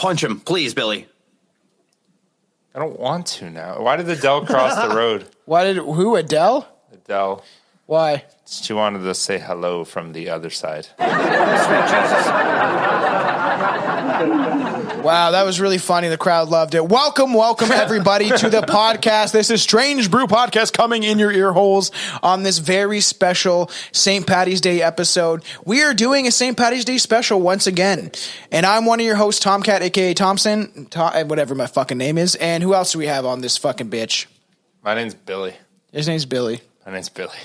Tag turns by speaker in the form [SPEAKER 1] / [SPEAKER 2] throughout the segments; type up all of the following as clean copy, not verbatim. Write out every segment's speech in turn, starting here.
[SPEAKER 1] punch him, please, Billy.
[SPEAKER 2] I don't want to now. Why did Adele cross the road?
[SPEAKER 3] Who, Adele?
[SPEAKER 2] Adele.
[SPEAKER 3] Why?
[SPEAKER 2] She wanted to say hello from the other side.
[SPEAKER 3] Wow, that was really funny. The crowd loved it. Welcome everybody to the podcast. This is Strange Brew Podcast coming in your ear holes on this very special St. Paddy's Day episode. We are doing a St. Paddy's Day special once again. And I'm one of your hosts, Tomcat, aka Thompson, whatever my fucking name is. And who else do we have on this fucking bitch?
[SPEAKER 2] My name's Billy.
[SPEAKER 3] His name's Billy.
[SPEAKER 2] My name's Billy.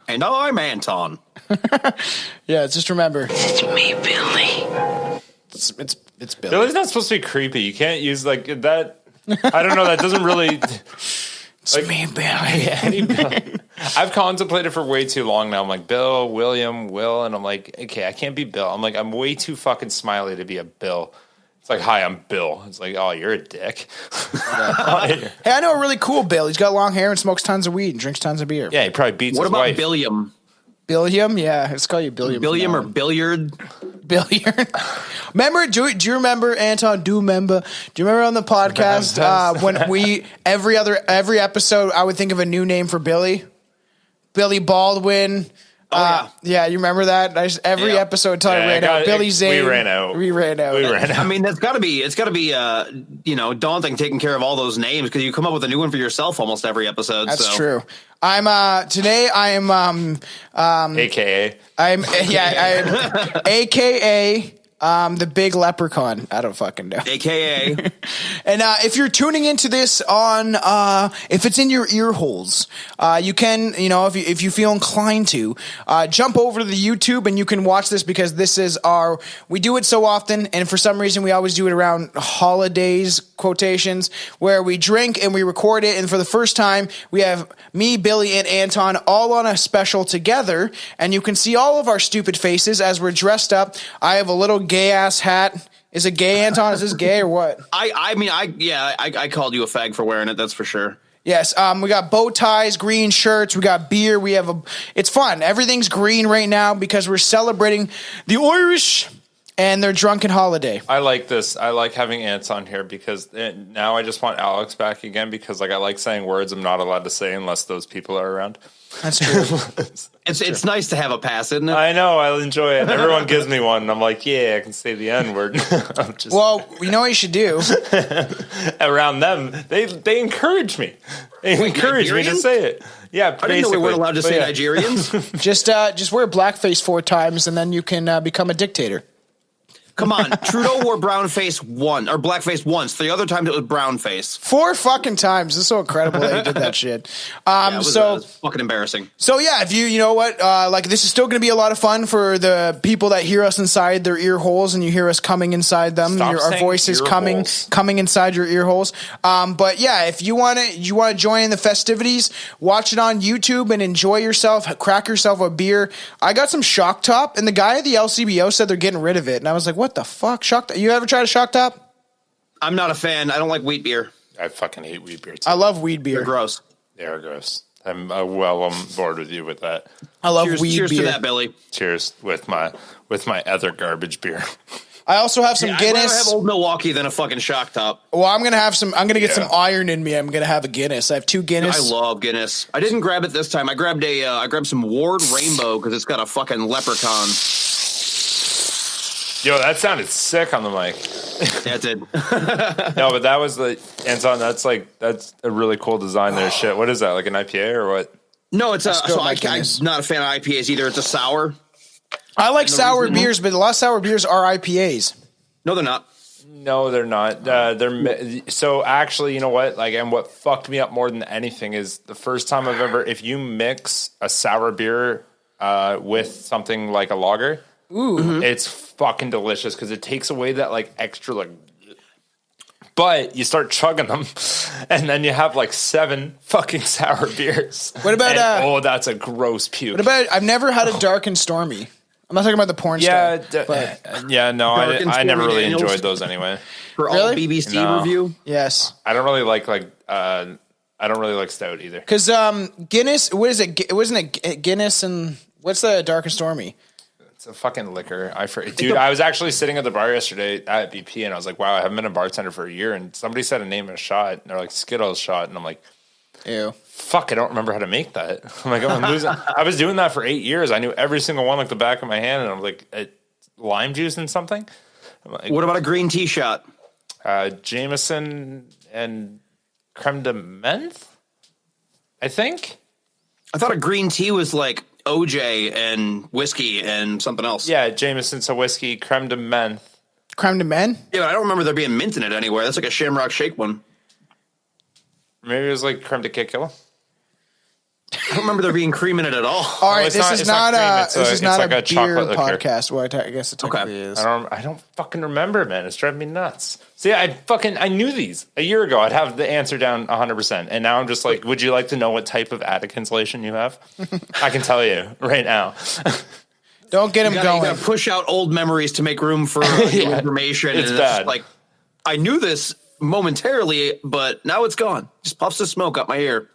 [SPEAKER 1] And I'm Anton.
[SPEAKER 3] Yeah, just remember.
[SPEAKER 4] It's me, Billy.
[SPEAKER 3] It's Billy.
[SPEAKER 2] Billy's not supposed to be creepy. You can't use like that. I don't know. That doesn't really.
[SPEAKER 3] It's me, Billy.
[SPEAKER 2] I've contemplated for way too long now. I'm like, Bill, William, Will. And I'm like, okay, I can't be Bill. I'm like, I'm way too fucking smiley to be a Bill. It's like, hi, I'm Bill. It's like, oh, you're a dick.
[SPEAKER 3] Hey, I know a really cool Bill. He's got long hair and smokes tons of weed and drinks tons of beer.
[SPEAKER 2] Yeah, he probably beats his wife.
[SPEAKER 1] What about Billiam?
[SPEAKER 3] Billiam? Yeah, let's call you Billiam.
[SPEAKER 1] Billiam or Billiard?
[SPEAKER 3] Billiard. Remember? Do you remember, Anton? Do you remember on the podcast when we every episode I would think of a new name for Billy? Billy Baldwin. Yeah, you remember that? Every episode until I ran out. Billy Zane.
[SPEAKER 2] We ran out.
[SPEAKER 1] I mean, it's got to be daunting taking care of all those names because you come up with a new one for yourself almost every episode.
[SPEAKER 3] That's true. I'm today I am
[SPEAKER 2] AKA.
[SPEAKER 3] I'm AKA the big leprechaun. I don't fucking know.
[SPEAKER 1] AKA.
[SPEAKER 3] And if you're tuning into this on, if it's in your ear holes, you can, if you feel inclined to, jump over to the YouTube and you can watch this because this is we do it so often. And for some reason, we always do it around holidays, quotations, where we drink and we record it. And for the first time, we have me, Billy, and Anton all on a special together. And you can see all of our stupid faces as we're dressed up. I have a little gay ass hat. Is it gay, Anton? Is this gay or what?
[SPEAKER 1] I called you a fag for wearing it. That's for sure.
[SPEAKER 3] Yes. We got bow ties, green shirts. We got beer. It's fun. Everything's green right now because we're celebrating the Irish and their drunken holiday.
[SPEAKER 2] I like this. I like having Anton here because now I just want Alex back again because I like saying words I'm not allowed to say unless those people are around.
[SPEAKER 3] That's true.
[SPEAKER 1] It's nice to have a pass, isn't it?
[SPEAKER 2] I know. I enjoy it. Everyone gives me one. And I'm like, yeah, I can say the N word.
[SPEAKER 3] Well, you know what you should do?
[SPEAKER 2] Around them, they encourage me. They encourage me to say it. Yeah,
[SPEAKER 1] I didn't know we weren't allowed to say Nigerians.
[SPEAKER 3] Just wear blackface 4 times and then you can become a dictator.
[SPEAKER 1] Come on, Trudeau wore blackface once. The other time it was brownface.
[SPEAKER 3] 4 fucking times. It's so incredible that he did that shit.
[SPEAKER 1] It was fucking embarrassing.
[SPEAKER 3] So yeah, if you know what, this is still going to be a lot of fun for the people that hear us inside their ear holes, and you hear us coming inside them. Our voices coming inside your ear holes. But yeah, if you want to join the festivities, watch it on YouTube and enjoy yourself. Crack yourself a beer. I got some Shock Top, and the guy at the LCBO said they're getting rid of it, and I was like, what the fuck? Shock Top? You ever tried a Shock Top?
[SPEAKER 1] I'm not a fan. I don't like wheat beer.
[SPEAKER 2] I fucking hate wheat beer too.
[SPEAKER 3] I love weed beer.
[SPEAKER 1] They're gross.
[SPEAKER 2] They're gross. I'm I'm bored with you with that.
[SPEAKER 3] I love weed beer.
[SPEAKER 1] Cheers to that, Billy.
[SPEAKER 2] Cheers with my other garbage beer.
[SPEAKER 3] I also have some Guinness.
[SPEAKER 1] I'd rather have Old Milwaukee than a fucking Shock Top.
[SPEAKER 3] Well, I'm gonna get some iron in me. I'm gonna have a Guinness. I have 2 Guinness.
[SPEAKER 1] I love Guinness. I didn't grab it this time. I grabbed some Ward Rainbow because it's got a fucking leprechaun.
[SPEAKER 2] Yo, that sounded sick on the mic.
[SPEAKER 1] Yeah, it did.
[SPEAKER 2] No, but that was Anton. That's a really cool design there. Shit, what is that? Like an IPA or what?
[SPEAKER 1] No, I'm not a fan of IPAs either. It's a sour.
[SPEAKER 3] I like sour beers, but a lot of sour beers are IPAs.
[SPEAKER 1] No, they're not.
[SPEAKER 2] No, they're not. So actually, you know what? And what fucked me up more than anything is the first time I've ever, if you mix a sour beer with something like a lager, it's fucking delicious because it takes away that extra but you start chugging them and then you have 7 fucking sour beers.
[SPEAKER 3] What about
[SPEAKER 2] that's a gross puke.
[SPEAKER 3] What about I've never had a dark and stormy. I'm not talking about the porn star.
[SPEAKER 2] I never really enjoyed those anyway.
[SPEAKER 1] For all BBC review?
[SPEAKER 3] Yes.
[SPEAKER 2] I don't really like I don't really like stout either.
[SPEAKER 3] Cuz Guinness, what is it? Wasn't it Guinness and what's the dark and stormy?
[SPEAKER 2] It's a fucking liquor. Dude, I was actually sitting at the bar yesterday at BP, and I was like, wow, I haven't been a bartender for a year. And somebody said a name of a shot, and they're like, Skittles shot. And I'm like,
[SPEAKER 3] Ew.
[SPEAKER 2] fuck, I don't remember how to make that. I'm like, I'm losing. I was doing that for 8 years. I knew every single one like the back of my hand, and I'm like, lime juice and something. I'm like,
[SPEAKER 1] What about a green tea shot?
[SPEAKER 2] Jameson and creme de menthe, I think.
[SPEAKER 1] I thought a green tea was like OJ and whiskey and something else.
[SPEAKER 2] Yeah, Jameson's a whiskey, creme de menthe.
[SPEAKER 3] Creme de men?
[SPEAKER 1] Yeah, but I don't remember there being mint in it anywhere. That's like a Shamrock Shake one.
[SPEAKER 2] Maybe it was like creme de kikil.
[SPEAKER 1] I don't remember there being cream in it at all.
[SPEAKER 3] All right,
[SPEAKER 2] it's
[SPEAKER 3] this
[SPEAKER 2] not-
[SPEAKER 3] is
[SPEAKER 2] it's not
[SPEAKER 3] not
[SPEAKER 2] cream,
[SPEAKER 3] a
[SPEAKER 2] it's
[SPEAKER 3] this
[SPEAKER 2] a-
[SPEAKER 3] is not
[SPEAKER 2] it's like
[SPEAKER 3] a
[SPEAKER 2] a
[SPEAKER 3] beer
[SPEAKER 2] chocolate liquor.
[SPEAKER 3] podcast. Well, I guess it technically is.
[SPEAKER 2] I don't fucking remember, man. It's driving me nuts. See, I knew these a year ago. I'd have the answer down 100%, and now I'm just like, would you like to know what type of attic insulation you have? I can tell you right now.
[SPEAKER 3] Don't get him
[SPEAKER 1] You
[SPEAKER 3] going.
[SPEAKER 1] gotta push out old memories to make room for new information.
[SPEAKER 2] It's
[SPEAKER 1] and
[SPEAKER 2] bad.
[SPEAKER 1] just like, I knew this momentarily, but now it's gone. Just puffs of smoke up my ear.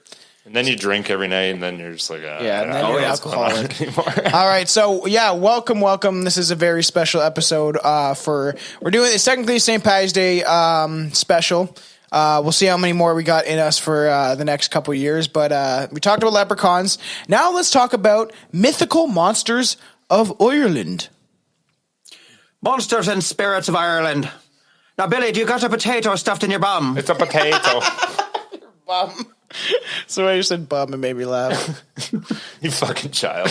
[SPEAKER 2] And then you drink every night, and then you're just like,
[SPEAKER 3] Yeah, and
[SPEAKER 2] I
[SPEAKER 3] then
[SPEAKER 2] don't
[SPEAKER 3] you're
[SPEAKER 2] know what's going on
[SPEAKER 3] alcoholic.
[SPEAKER 2] anymore.
[SPEAKER 3] All right, so yeah, welcome. This is a very special episode. We're doing it's technically St. Paddy's Day special. We'll see how many more we got in us for the next couple years. But we talked about leprechauns. Now let's talk about mythical monsters of Ireland.
[SPEAKER 1] Monsters and spirits of Ireland. Now, Billy, do you got a potato stuffed in your bum?
[SPEAKER 2] It's a potato.
[SPEAKER 3] Bum. So I just said bum and made me laugh.
[SPEAKER 2] You fucking child.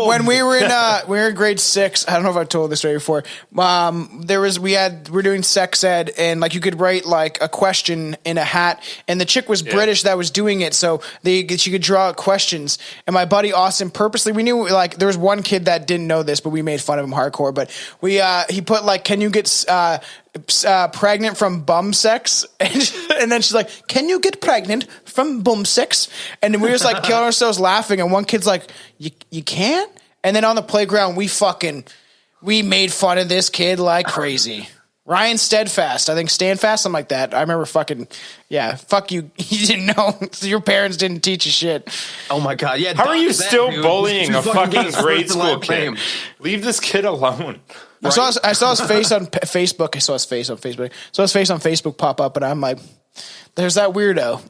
[SPEAKER 3] When we were in grade 6, I don't know if I told this story before. We're doing sex ed, and like you could write like a question in a hat, and the chick was British that was doing it, so she could draw out questions. And my buddy Austin purposely, we knew like there was one kid that didn't know this, but we made fun of him hardcore. But he put like, can you get pregnant from bum sex? And then she's like, can you get pregnant from bum sex? And then we were just like killing ourselves laughing, and one kid's like, you can't? And then on the playground we made fun of this kid like crazy. Ryan Steadfast, I think Standfast, something like that. I remember fuck you. You didn't know. Your parents didn't teach you shit.
[SPEAKER 1] Oh my god! Yeah,
[SPEAKER 2] How are you still bullying a fucking grade
[SPEAKER 1] first
[SPEAKER 2] school
[SPEAKER 1] last
[SPEAKER 2] kid?
[SPEAKER 1] name.
[SPEAKER 2] Leave this kid alone.
[SPEAKER 3] Right? I saw his face on Facebook. I saw his face on Facebook pop up, and I'm like, there's that weirdo.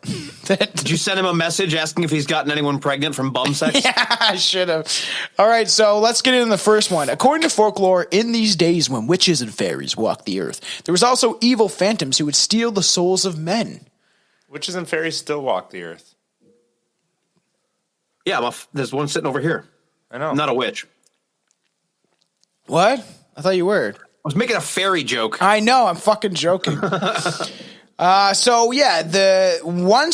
[SPEAKER 1] Did you send him a message asking if he's gotten anyone pregnant from bum sex?
[SPEAKER 3] Yeah, I should have. All right, so let's get into the first one. According to folklore, in these days when witches and fairies walked the earth, there was also evil phantoms who would steal the souls of men.
[SPEAKER 2] Witches and fairies still walk the earth.
[SPEAKER 1] Yeah, there's one sitting over here.
[SPEAKER 2] I know.
[SPEAKER 1] I'm not a witch.
[SPEAKER 3] What? I thought you were.
[SPEAKER 1] I was making a fairy joke.
[SPEAKER 3] I know, I'm fucking joking. Once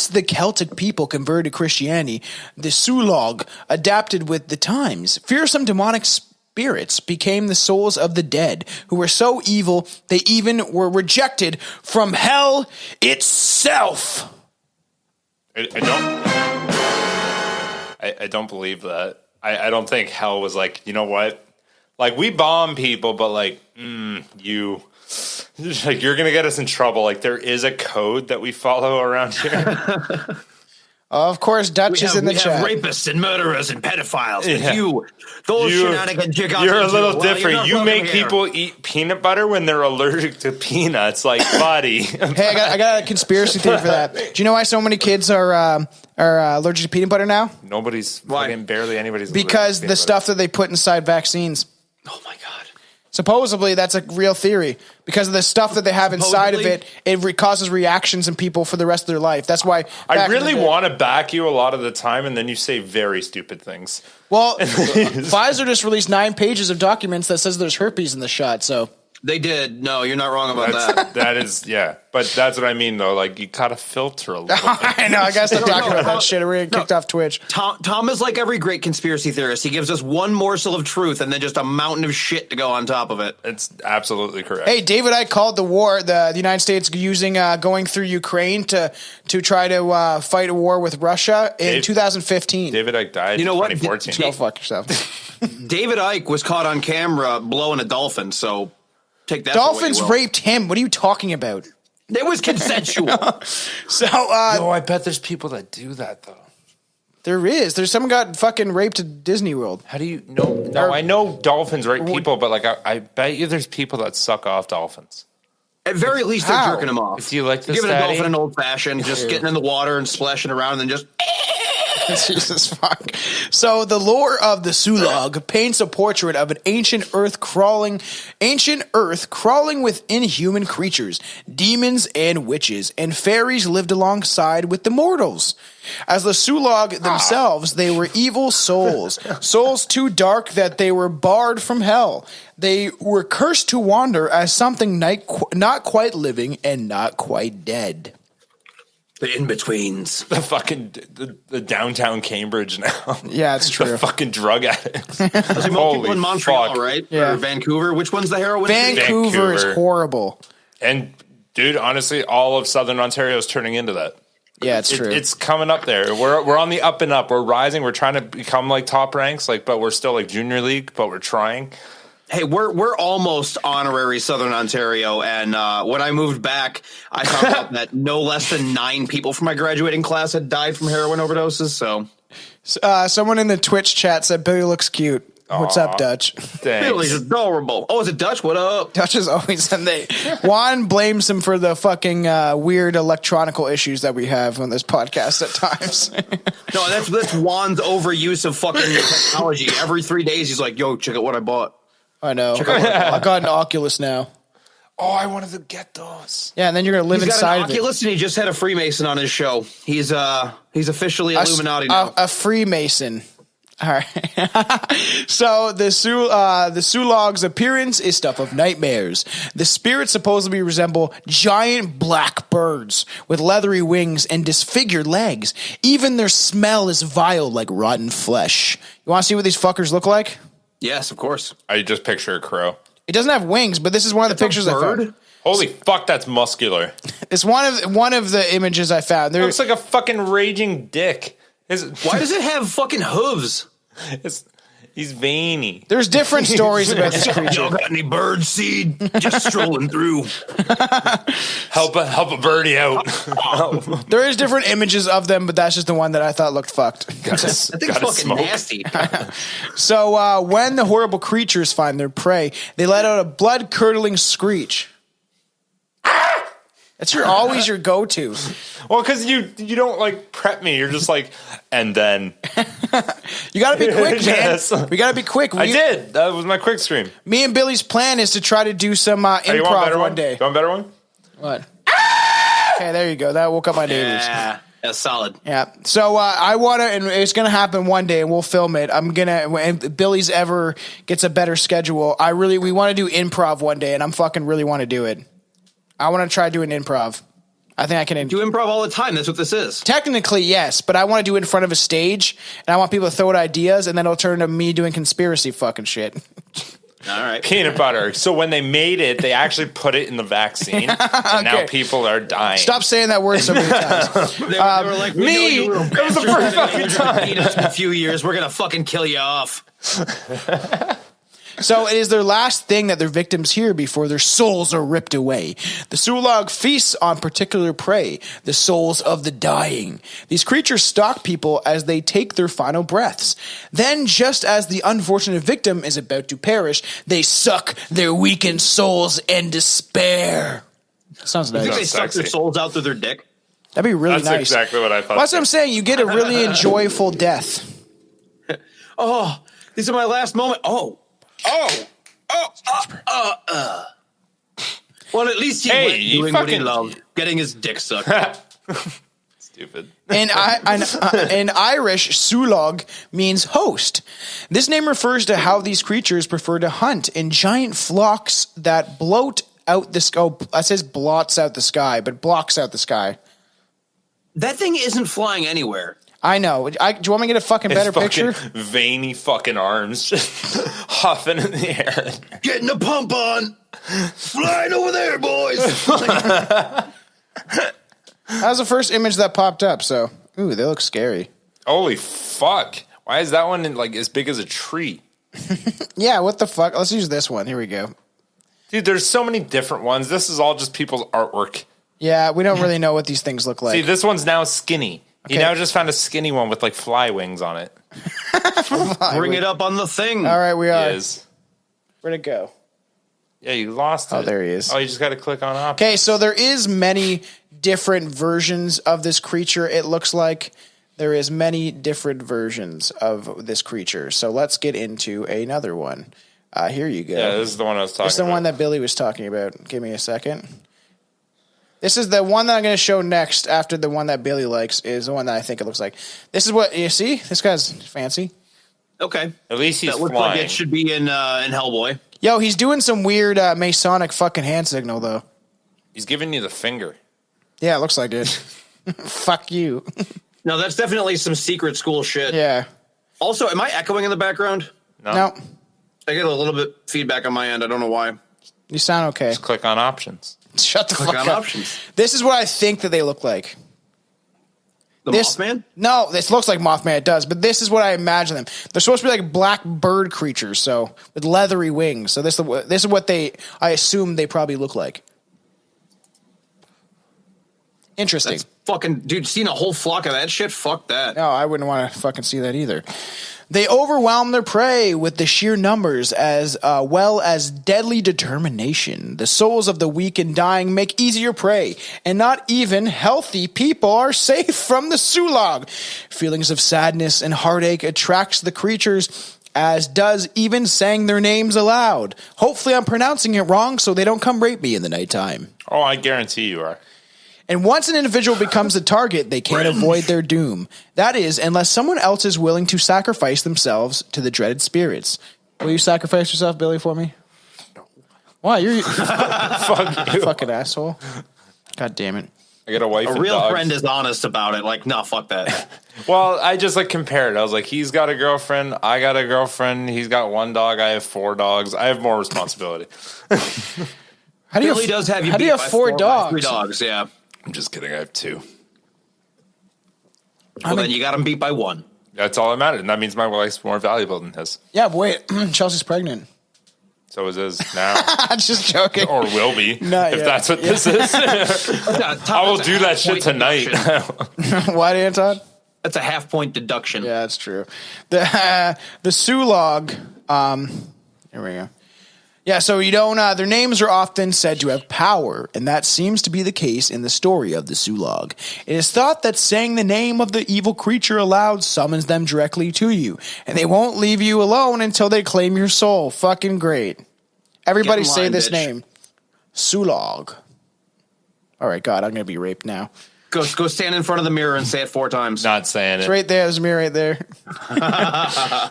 [SPEAKER 3] the Celtic people converted to Christianity, the Sulog adapted with the times. Fearsome demonic spirits became the souls of the dead, who were so evil they even were rejected from hell itself.
[SPEAKER 2] I don't believe that. I don't think hell was like, you know what? Like, we bomb people, but like, you're going to get us in trouble. Like, there is a code that we follow around here.
[SPEAKER 3] Of course, Dutch is in the chat.
[SPEAKER 1] We have rapists and murderers and pedophiles.
[SPEAKER 2] Yeah.
[SPEAKER 1] Those shenanigans you got
[SPEAKER 2] You're a
[SPEAKER 1] into.
[SPEAKER 2] little
[SPEAKER 1] Well,
[SPEAKER 2] different.
[SPEAKER 1] you're not
[SPEAKER 2] You
[SPEAKER 1] welcome
[SPEAKER 2] make
[SPEAKER 1] here.
[SPEAKER 2] people eat peanut butter when they're allergic to peanuts, like Paddy.
[SPEAKER 3] Hey, I got a conspiracy theory for that. Do you know why so many kids are allergic to peanut butter now?
[SPEAKER 2] Nobody's,
[SPEAKER 1] Why?
[SPEAKER 2] fucking barely anybody's.
[SPEAKER 3] Because
[SPEAKER 2] allergic to
[SPEAKER 3] the
[SPEAKER 2] peanut
[SPEAKER 3] stuff that they put inside vaccines.
[SPEAKER 1] Oh my god.
[SPEAKER 3] Supposedly, that's a real theory. Because of the stuff that they have inside of
[SPEAKER 1] Supposedly?
[SPEAKER 3] it causes reactions in people for the rest of their life. That's why.
[SPEAKER 2] I really want to back you a lot of the time, and then you say very stupid things.
[SPEAKER 3] Well, Pfizer just released 9 pages of documents that says there's herpes in the shot. So
[SPEAKER 1] They did. No, you're not wrong about that.
[SPEAKER 2] That is, yeah. But that's what I mean, though. Like, you gotta filter a little bit.
[SPEAKER 3] I know. I gotta stop talking about that shit. We're getting kicked off Twitch.
[SPEAKER 1] Tom is like every great conspiracy theorist. He gives us one morsel of truth and then just a mountain of shit to go on top of it.
[SPEAKER 2] It's absolutely correct.
[SPEAKER 3] Hey, David, I called the war, the United States using going through Ukraine to try to fight a war with Russia in 2015.
[SPEAKER 2] David Icke died
[SPEAKER 1] You know
[SPEAKER 2] in
[SPEAKER 1] what?
[SPEAKER 2] 2014.
[SPEAKER 3] Go fuck yourself.
[SPEAKER 1] David Icke was caught on camera blowing a dolphin, so take that.
[SPEAKER 3] Dolphins
[SPEAKER 1] for what you will.
[SPEAKER 3] raped him. What are you talking about?
[SPEAKER 1] It was consensual.
[SPEAKER 3] So,
[SPEAKER 2] Oh, I bet there's people that do that, though.
[SPEAKER 3] There is. There's someone got fucking raped at Disney World.
[SPEAKER 2] How do you know? No, I know dolphins rape people, but like I bet you there's people that suck off dolphins.
[SPEAKER 1] At very least, they're jerking them off.
[SPEAKER 2] Do you like this,
[SPEAKER 1] Giving a
[SPEAKER 2] Daddy?
[SPEAKER 1] dolphin an old fashioned, just getting in the water and splashing around, and then just.
[SPEAKER 3] Jesus fuck. So the lore of the Sulog paints a portrait of an ancient earth crawling with inhuman creatures, demons and witches, and fairies lived alongside with the mortals. As the Sulog themselves, they were evil souls, souls too dark that they were barred from hell. They were cursed to wander as something not quite living and not quite dead.
[SPEAKER 1] The in-betweens.
[SPEAKER 2] The fucking the downtown Cambridge now.
[SPEAKER 3] Yeah, it's true.
[SPEAKER 2] The fucking drug addicts.
[SPEAKER 1] There's more people in Montreal,
[SPEAKER 2] fuck.
[SPEAKER 1] right?
[SPEAKER 3] Yeah.
[SPEAKER 1] Or Vancouver. Which one's the heroin?
[SPEAKER 3] Vancouver is horrible.
[SPEAKER 2] And dude, honestly, all of Southern Ontario is turning into that.
[SPEAKER 3] Yeah, it's true.
[SPEAKER 2] It's coming up there. We're on the up and up. We're rising. We're trying to become like top ranks, like, but we're still like junior league, but we're trying.
[SPEAKER 1] Hey, we're almost honorary Southern Ontario, and when I moved back, I found out that no less than 9 people from my graduating class had died from heroin overdoses. So,
[SPEAKER 3] someone in the Twitch chat said Billy looks cute. What's up, Dutch?
[SPEAKER 1] Billy's adorable. Oh, is it Dutch? What up?
[SPEAKER 3] Dutch is always and Juan blames him for the fucking weird electronical issues that we have on this podcast at times.
[SPEAKER 1] No, that's Juan's overuse of fucking technology. Every 3 days, he's like, "Yo, check out what I bought."
[SPEAKER 3] I know. I got an Oculus now.
[SPEAKER 2] Oh, I wanted to get those.
[SPEAKER 3] Yeah, and then you're gonna live inside of it.
[SPEAKER 1] Oculus, and he just had a Freemason on his show. He's officially Illuminati now.
[SPEAKER 3] A Freemason. All right. So the Sulog's appearance is stuff of nightmares. The spirits supposedly resemble giant black birds with leathery wings and disfigured legs. Even their smell is vile like rotten flesh. You want to see what these fuckers look like?
[SPEAKER 1] Yes, of course.
[SPEAKER 2] I just picture a crow.
[SPEAKER 3] It doesn't have wings, but this is one of the pictures I found.
[SPEAKER 2] Holy fuck, that's muscular.
[SPEAKER 3] It's one of the images I found.
[SPEAKER 2] It looks like a fucking raging dick.
[SPEAKER 1] Why does it have fucking hooves?
[SPEAKER 2] He's veiny.
[SPEAKER 3] There's different stories about this creature.
[SPEAKER 1] Y'all got any bird seed? Just strolling through.
[SPEAKER 2] Help a birdie out.
[SPEAKER 3] There is different images of them, but that's just the one that I thought looked fucked.
[SPEAKER 1] I think it's fucking nasty.
[SPEAKER 3] So when the horrible creatures find their prey, they let out a blood-curdling screech. That's always your go-to.
[SPEAKER 2] Well, because you don't like prep me. You're just like, and then
[SPEAKER 3] you got to be quick, man.
[SPEAKER 2] Yes.
[SPEAKER 3] We got to be quick.
[SPEAKER 2] I did. That was my quick scream.
[SPEAKER 3] Me and Billy's plan is to try to do some improv one day.
[SPEAKER 2] You want a better one?
[SPEAKER 3] What? Okay, there you go. That woke up my neighbors.
[SPEAKER 1] Yeah, that's solid.
[SPEAKER 3] Yeah. So I want to, and it's going to happen one day, and we'll film it. When Billy's ever gets a better schedule, we want to do improv one day, and I'm fucking really want to do it. I want to try doing improv. I think I can
[SPEAKER 1] do improv all the time. That's what this is.
[SPEAKER 3] Technically, yes, but I want to do it in front of a stage, and I want people to throw out ideas, and then it'll turn to me doing conspiracy fucking shit.
[SPEAKER 1] All right.
[SPEAKER 2] Peanut butter. So when they made it, they actually put it in the vaccine, and now people are dying.
[SPEAKER 3] Stop saying that word so many times.
[SPEAKER 1] They were like,
[SPEAKER 2] me. That was the first fucking time.
[SPEAKER 1] In a few years, we're gonna fucking kill you off.
[SPEAKER 3] So it is their last thing that their victims hear before their souls are ripped away. The Sulog feasts on particular prey, the souls of the dying. These creatures stalk people as they take their final breaths. Then, just as the unfortunate victim is about to perish, they suck their weakened souls in despair. Sounds nice.
[SPEAKER 1] I think they suck their souls out through their dick.
[SPEAKER 3] That'd be really
[SPEAKER 2] That's
[SPEAKER 3] nice.
[SPEAKER 2] exactly what I thought.
[SPEAKER 3] That's what I'm saying. You get a really enjoyable death.
[SPEAKER 1] Oh, these are my last moment. Well, at least he went doing what he loved, getting his dick sucked.
[SPEAKER 2] Stupid.
[SPEAKER 3] In Irish, Sulog means host. This name refers to how these creatures prefer to hunt in giant flocks that bloat out the sky. Oh, it says blots out the sky, but blocks out the sky.
[SPEAKER 1] That thing isn't flying anywhere.
[SPEAKER 3] I know. Do you want me to get a fucking better picture?
[SPEAKER 2] Veiny fucking arms just huffing in the air.
[SPEAKER 1] Getting a pump on. Flying over there, boys.
[SPEAKER 3] That was the first image that popped up, so, ooh, they look scary.
[SPEAKER 2] Holy fuck. Why is that one like as big as a tree?
[SPEAKER 3] Yeah, what the fuck? Let's use this one. Here we go.
[SPEAKER 2] Dude, there's so many different ones. This is all just people's artwork.
[SPEAKER 3] Yeah, we don't really know what these things look like.
[SPEAKER 2] See, this one's now skinny. He now just found a skinny one with like fly wings on it.
[SPEAKER 1] Bring it up on the thing.
[SPEAKER 3] All right, we are.
[SPEAKER 2] He is.
[SPEAKER 3] Where'd it go?
[SPEAKER 2] Yeah, you lost it.
[SPEAKER 3] Oh, there he is.
[SPEAKER 2] Oh, you just got to click on options.
[SPEAKER 3] Okay, so there is many different versions of this creature. It looks like there is many different versions of this creature. So let's get into another one. Here you go.
[SPEAKER 2] Yeah, this is the one I was talking about.
[SPEAKER 3] This is the one that Billy was talking about. Give me a second. This is the one that I'm going to show next after the one that Billy likes is the one that I think it looks like. This is what you see. This guy's fancy.
[SPEAKER 1] Okay.
[SPEAKER 2] At least he's
[SPEAKER 1] That looks
[SPEAKER 2] flying.
[SPEAKER 1] like it should be in Hellboy.
[SPEAKER 3] Yo, he's doing some weird Masonic fucking hand signal, though.
[SPEAKER 2] He's giving you the finger.
[SPEAKER 3] Yeah, it looks like it. Fuck you.
[SPEAKER 1] No, that's definitely some secret school shit.
[SPEAKER 3] Yeah.
[SPEAKER 1] Also, am I echoing in the background?
[SPEAKER 3] No,
[SPEAKER 1] I get a little bit feedback on my end. I don't know why.
[SPEAKER 3] you sound okay.
[SPEAKER 2] Just click on options.
[SPEAKER 3] Shut the
[SPEAKER 1] Click
[SPEAKER 3] fuck
[SPEAKER 1] on
[SPEAKER 3] up.
[SPEAKER 1] options.
[SPEAKER 3] This is what I think that they look like.
[SPEAKER 1] The
[SPEAKER 3] This
[SPEAKER 1] Mothman?
[SPEAKER 3] No, this looks like Mothman. It does, but this is what I imagine them. They're supposed to be like black bird creatures, so with leathery wings. So this is what I assume they probably look like. Interesting.
[SPEAKER 1] That's fucking, dude, seeing a whole flock of that shit? Fuck that.
[SPEAKER 3] No, I wouldn't want to fucking see that either. They overwhelm their prey with the sheer numbers as well as deadly determination. The souls of the weak and dying make easier prey, and not even healthy people are safe from the Sulog. Feelings of sadness and heartache attracts the creatures, as does even saying their names aloud. Hopefully I'm pronouncing it wrong so they don't come rape me in the nighttime.
[SPEAKER 2] Oh, I guarantee you are.
[SPEAKER 3] And once an individual becomes a target, they can't avoid their doom. That is, unless someone else is willing to sacrifice themselves to the dreaded spirits. Will you sacrifice yourself, Billy, for me? No. Why? You're
[SPEAKER 2] Fuck you.
[SPEAKER 3] fucking asshole. God damn it.
[SPEAKER 2] I got a wife
[SPEAKER 1] A
[SPEAKER 2] and
[SPEAKER 1] real
[SPEAKER 2] dogs.
[SPEAKER 1] friend is honest about it. Like, no, fuck that.
[SPEAKER 2] Well, I just like compared. I was like, he's got a girlfriend. I got a girlfriend. He's got one dog. I have 4 dogs. I have more responsibility.
[SPEAKER 3] How do you
[SPEAKER 1] Billy does have you
[SPEAKER 3] How do you
[SPEAKER 1] beat
[SPEAKER 3] have
[SPEAKER 1] by
[SPEAKER 3] 4
[SPEAKER 1] by
[SPEAKER 3] dogs?
[SPEAKER 1] 3 dogs, yeah.
[SPEAKER 2] I'm just kidding. I have 2.
[SPEAKER 1] Well, then you got him beat by 1.
[SPEAKER 2] That's all that matters. And that means my wife's more valuable than his.
[SPEAKER 3] Yeah, but wait. Chelsea's pregnant.
[SPEAKER 2] So is his now.
[SPEAKER 3] I'm just joking.
[SPEAKER 2] Or will be.
[SPEAKER 3] Not
[SPEAKER 2] if
[SPEAKER 3] yet.
[SPEAKER 2] that's what this is. I will do that shit tonight.
[SPEAKER 3] What, Anton?
[SPEAKER 1] That's a half-point deduction.
[SPEAKER 3] Yeah, that's true. The Sulog. Here we go. Yeah, so you don't. Their names are often said to have power, and that seems to be the case in the story of the Sulog. It is thought that saying the name of the evil creature aloud summons them directly to you, and they won't leave you alone until they claim your soul. Fucking great! Everybody
[SPEAKER 1] Get in
[SPEAKER 3] say
[SPEAKER 1] line,
[SPEAKER 3] this
[SPEAKER 1] bitch.
[SPEAKER 3] name, Sulog. All right, God, I'm gonna be raped now.
[SPEAKER 1] Go stand in front of the mirror and say it 4 times.
[SPEAKER 2] Not saying
[SPEAKER 3] It's
[SPEAKER 2] it.
[SPEAKER 3] right there. There's a mirror right there.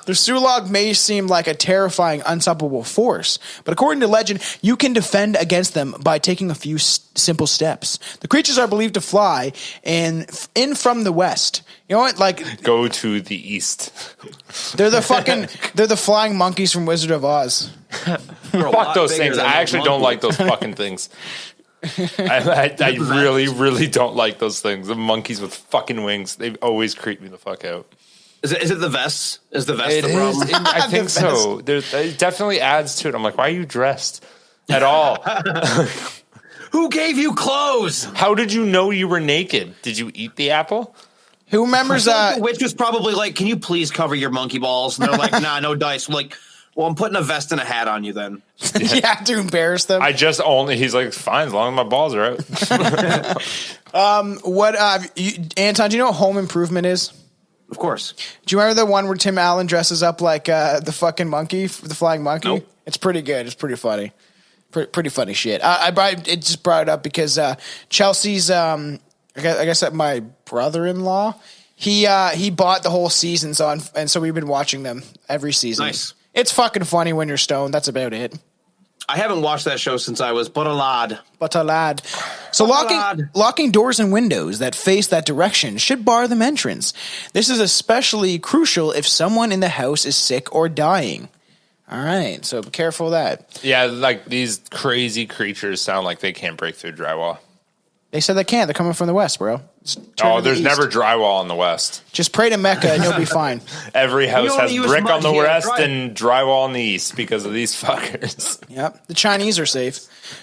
[SPEAKER 3] The Sulog may seem like a terrifying, unstoppable force, but according to legend, you can defend against them by taking a few simple steps. The creatures are believed to fly in from the west. You know what? Like
[SPEAKER 2] Go to the east.
[SPEAKER 3] they're the flying monkeys from Wizard of Oz.
[SPEAKER 2] Fuck those things. I actually don't like those fucking things. I really, really don't like those things. The monkeys with fucking wings. They always creep me the fuck out.
[SPEAKER 1] Is it the vests? Is the vest
[SPEAKER 2] It
[SPEAKER 1] the
[SPEAKER 2] is.
[SPEAKER 1] problem?
[SPEAKER 2] I think so. It definitely adds to it. I'm like, why are you dressed at all?
[SPEAKER 1] Who gave you clothes?
[SPEAKER 2] How did you know you were naked? Did you eat the apple?
[SPEAKER 3] Who remembers
[SPEAKER 1] The witch was probably like, "Can you please cover your monkey balls?" And they're like, "Nah, no dice." I'm like, well, I'm putting a vest and a hat on you then.
[SPEAKER 3] you have to embarrass them?
[SPEAKER 2] He's like, fine, as long as my balls are out.
[SPEAKER 3] Anton, do you know what Home Improvement is?
[SPEAKER 1] Of course.
[SPEAKER 3] Do you remember the one where Tim Allen dresses up like the fucking monkey, the flying monkey?
[SPEAKER 1] Nope.
[SPEAKER 3] It's pretty good. It's pretty funny. Pretty funny shit. It just brought it up because Chelsea's, I guess that my brother-in-law, he bought the whole seasons on, and so we've been watching them every season.
[SPEAKER 1] Nice.
[SPEAKER 3] It's fucking funny when you're stoned. That's about it.
[SPEAKER 1] I haven't watched that show since I was but a lad.
[SPEAKER 3] But a lad. So
[SPEAKER 1] But a lad.
[SPEAKER 3] locking doors and windows that face that direction should bar them entrance. This is especially crucial if someone in the house is sick or dying. All right, so be careful of that.
[SPEAKER 2] Yeah, like these crazy creatures sound like they can't break through drywall.
[SPEAKER 3] They said they can't. They're coming from the west, bro. Just turn
[SPEAKER 2] Oh,
[SPEAKER 3] to the
[SPEAKER 2] there's
[SPEAKER 3] east.
[SPEAKER 2] never drywall in the west.
[SPEAKER 3] Just pray to Mecca and you'll be fine.
[SPEAKER 2] Every house
[SPEAKER 1] only
[SPEAKER 2] has
[SPEAKER 1] use
[SPEAKER 2] brick
[SPEAKER 1] mud
[SPEAKER 2] on the
[SPEAKER 1] here,
[SPEAKER 2] west
[SPEAKER 1] try it.
[SPEAKER 2] and drywall in the east because of these fuckers.
[SPEAKER 3] Yep, the Chinese are safe.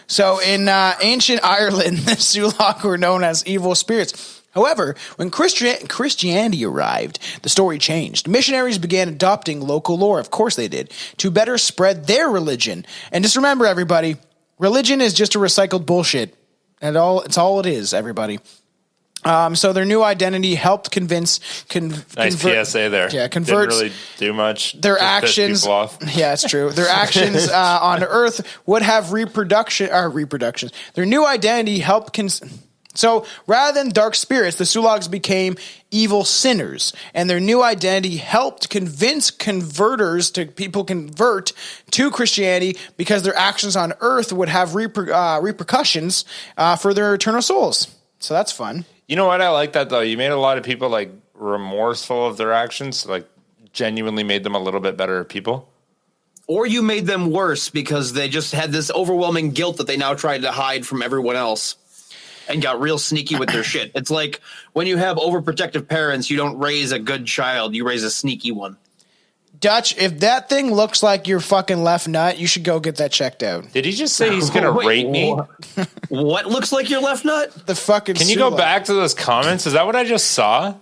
[SPEAKER 3] So in ancient Ireland, the Sulak were known as evil spirits However, when Christianity arrived, the story changed. Missionaries began adopting local lore, of course they did, to better spread their religion. And just remember, everybody, religion is just a recycled bullshit. And it's all it is, everybody. So their new identity helped convince.
[SPEAKER 2] Nice PSA there.
[SPEAKER 3] Yeah,
[SPEAKER 2] didn't really do much.
[SPEAKER 3] Their
[SPEAKER 2] Just pissed
[SPEAKER 3] actions.
[SPEAKER 2] people off.
[SPEAKER 3] Yeah, it's true. Their actions on Earth would have reproductions. Their new identity helped. So rather than dark spirits, the Sulags became evil sinners, and their new identity helped convince people convert to Christianity because their actions on Earth would have repercussions for their eternal souls. So that's fun.
[SPEAKER 2] You know what? I like that, though. You made a lot of people, like, remorseful of their actions, like, genuinely made them a little bit better people.
[SPEAKER 1] Or you made them worse because they just had this overwhelming guilt that they now tried to hide from everyone else and got real sneaky with their shit. It's like when you have overprotective parents, you don't raise a good child, you raise a sneaky one.
[SPEAKER 3] Dutch, if that thing looks like your fucking left nut, you should go get that checked out.
[SPEAKER 2] Did he just say he's going to rape me?
[SPEAKER 1] What looks like your left nut?
[SPEAKER 3] The fucking
[SPEAKER 2] Can you go back to those comments? Is that what I just saw?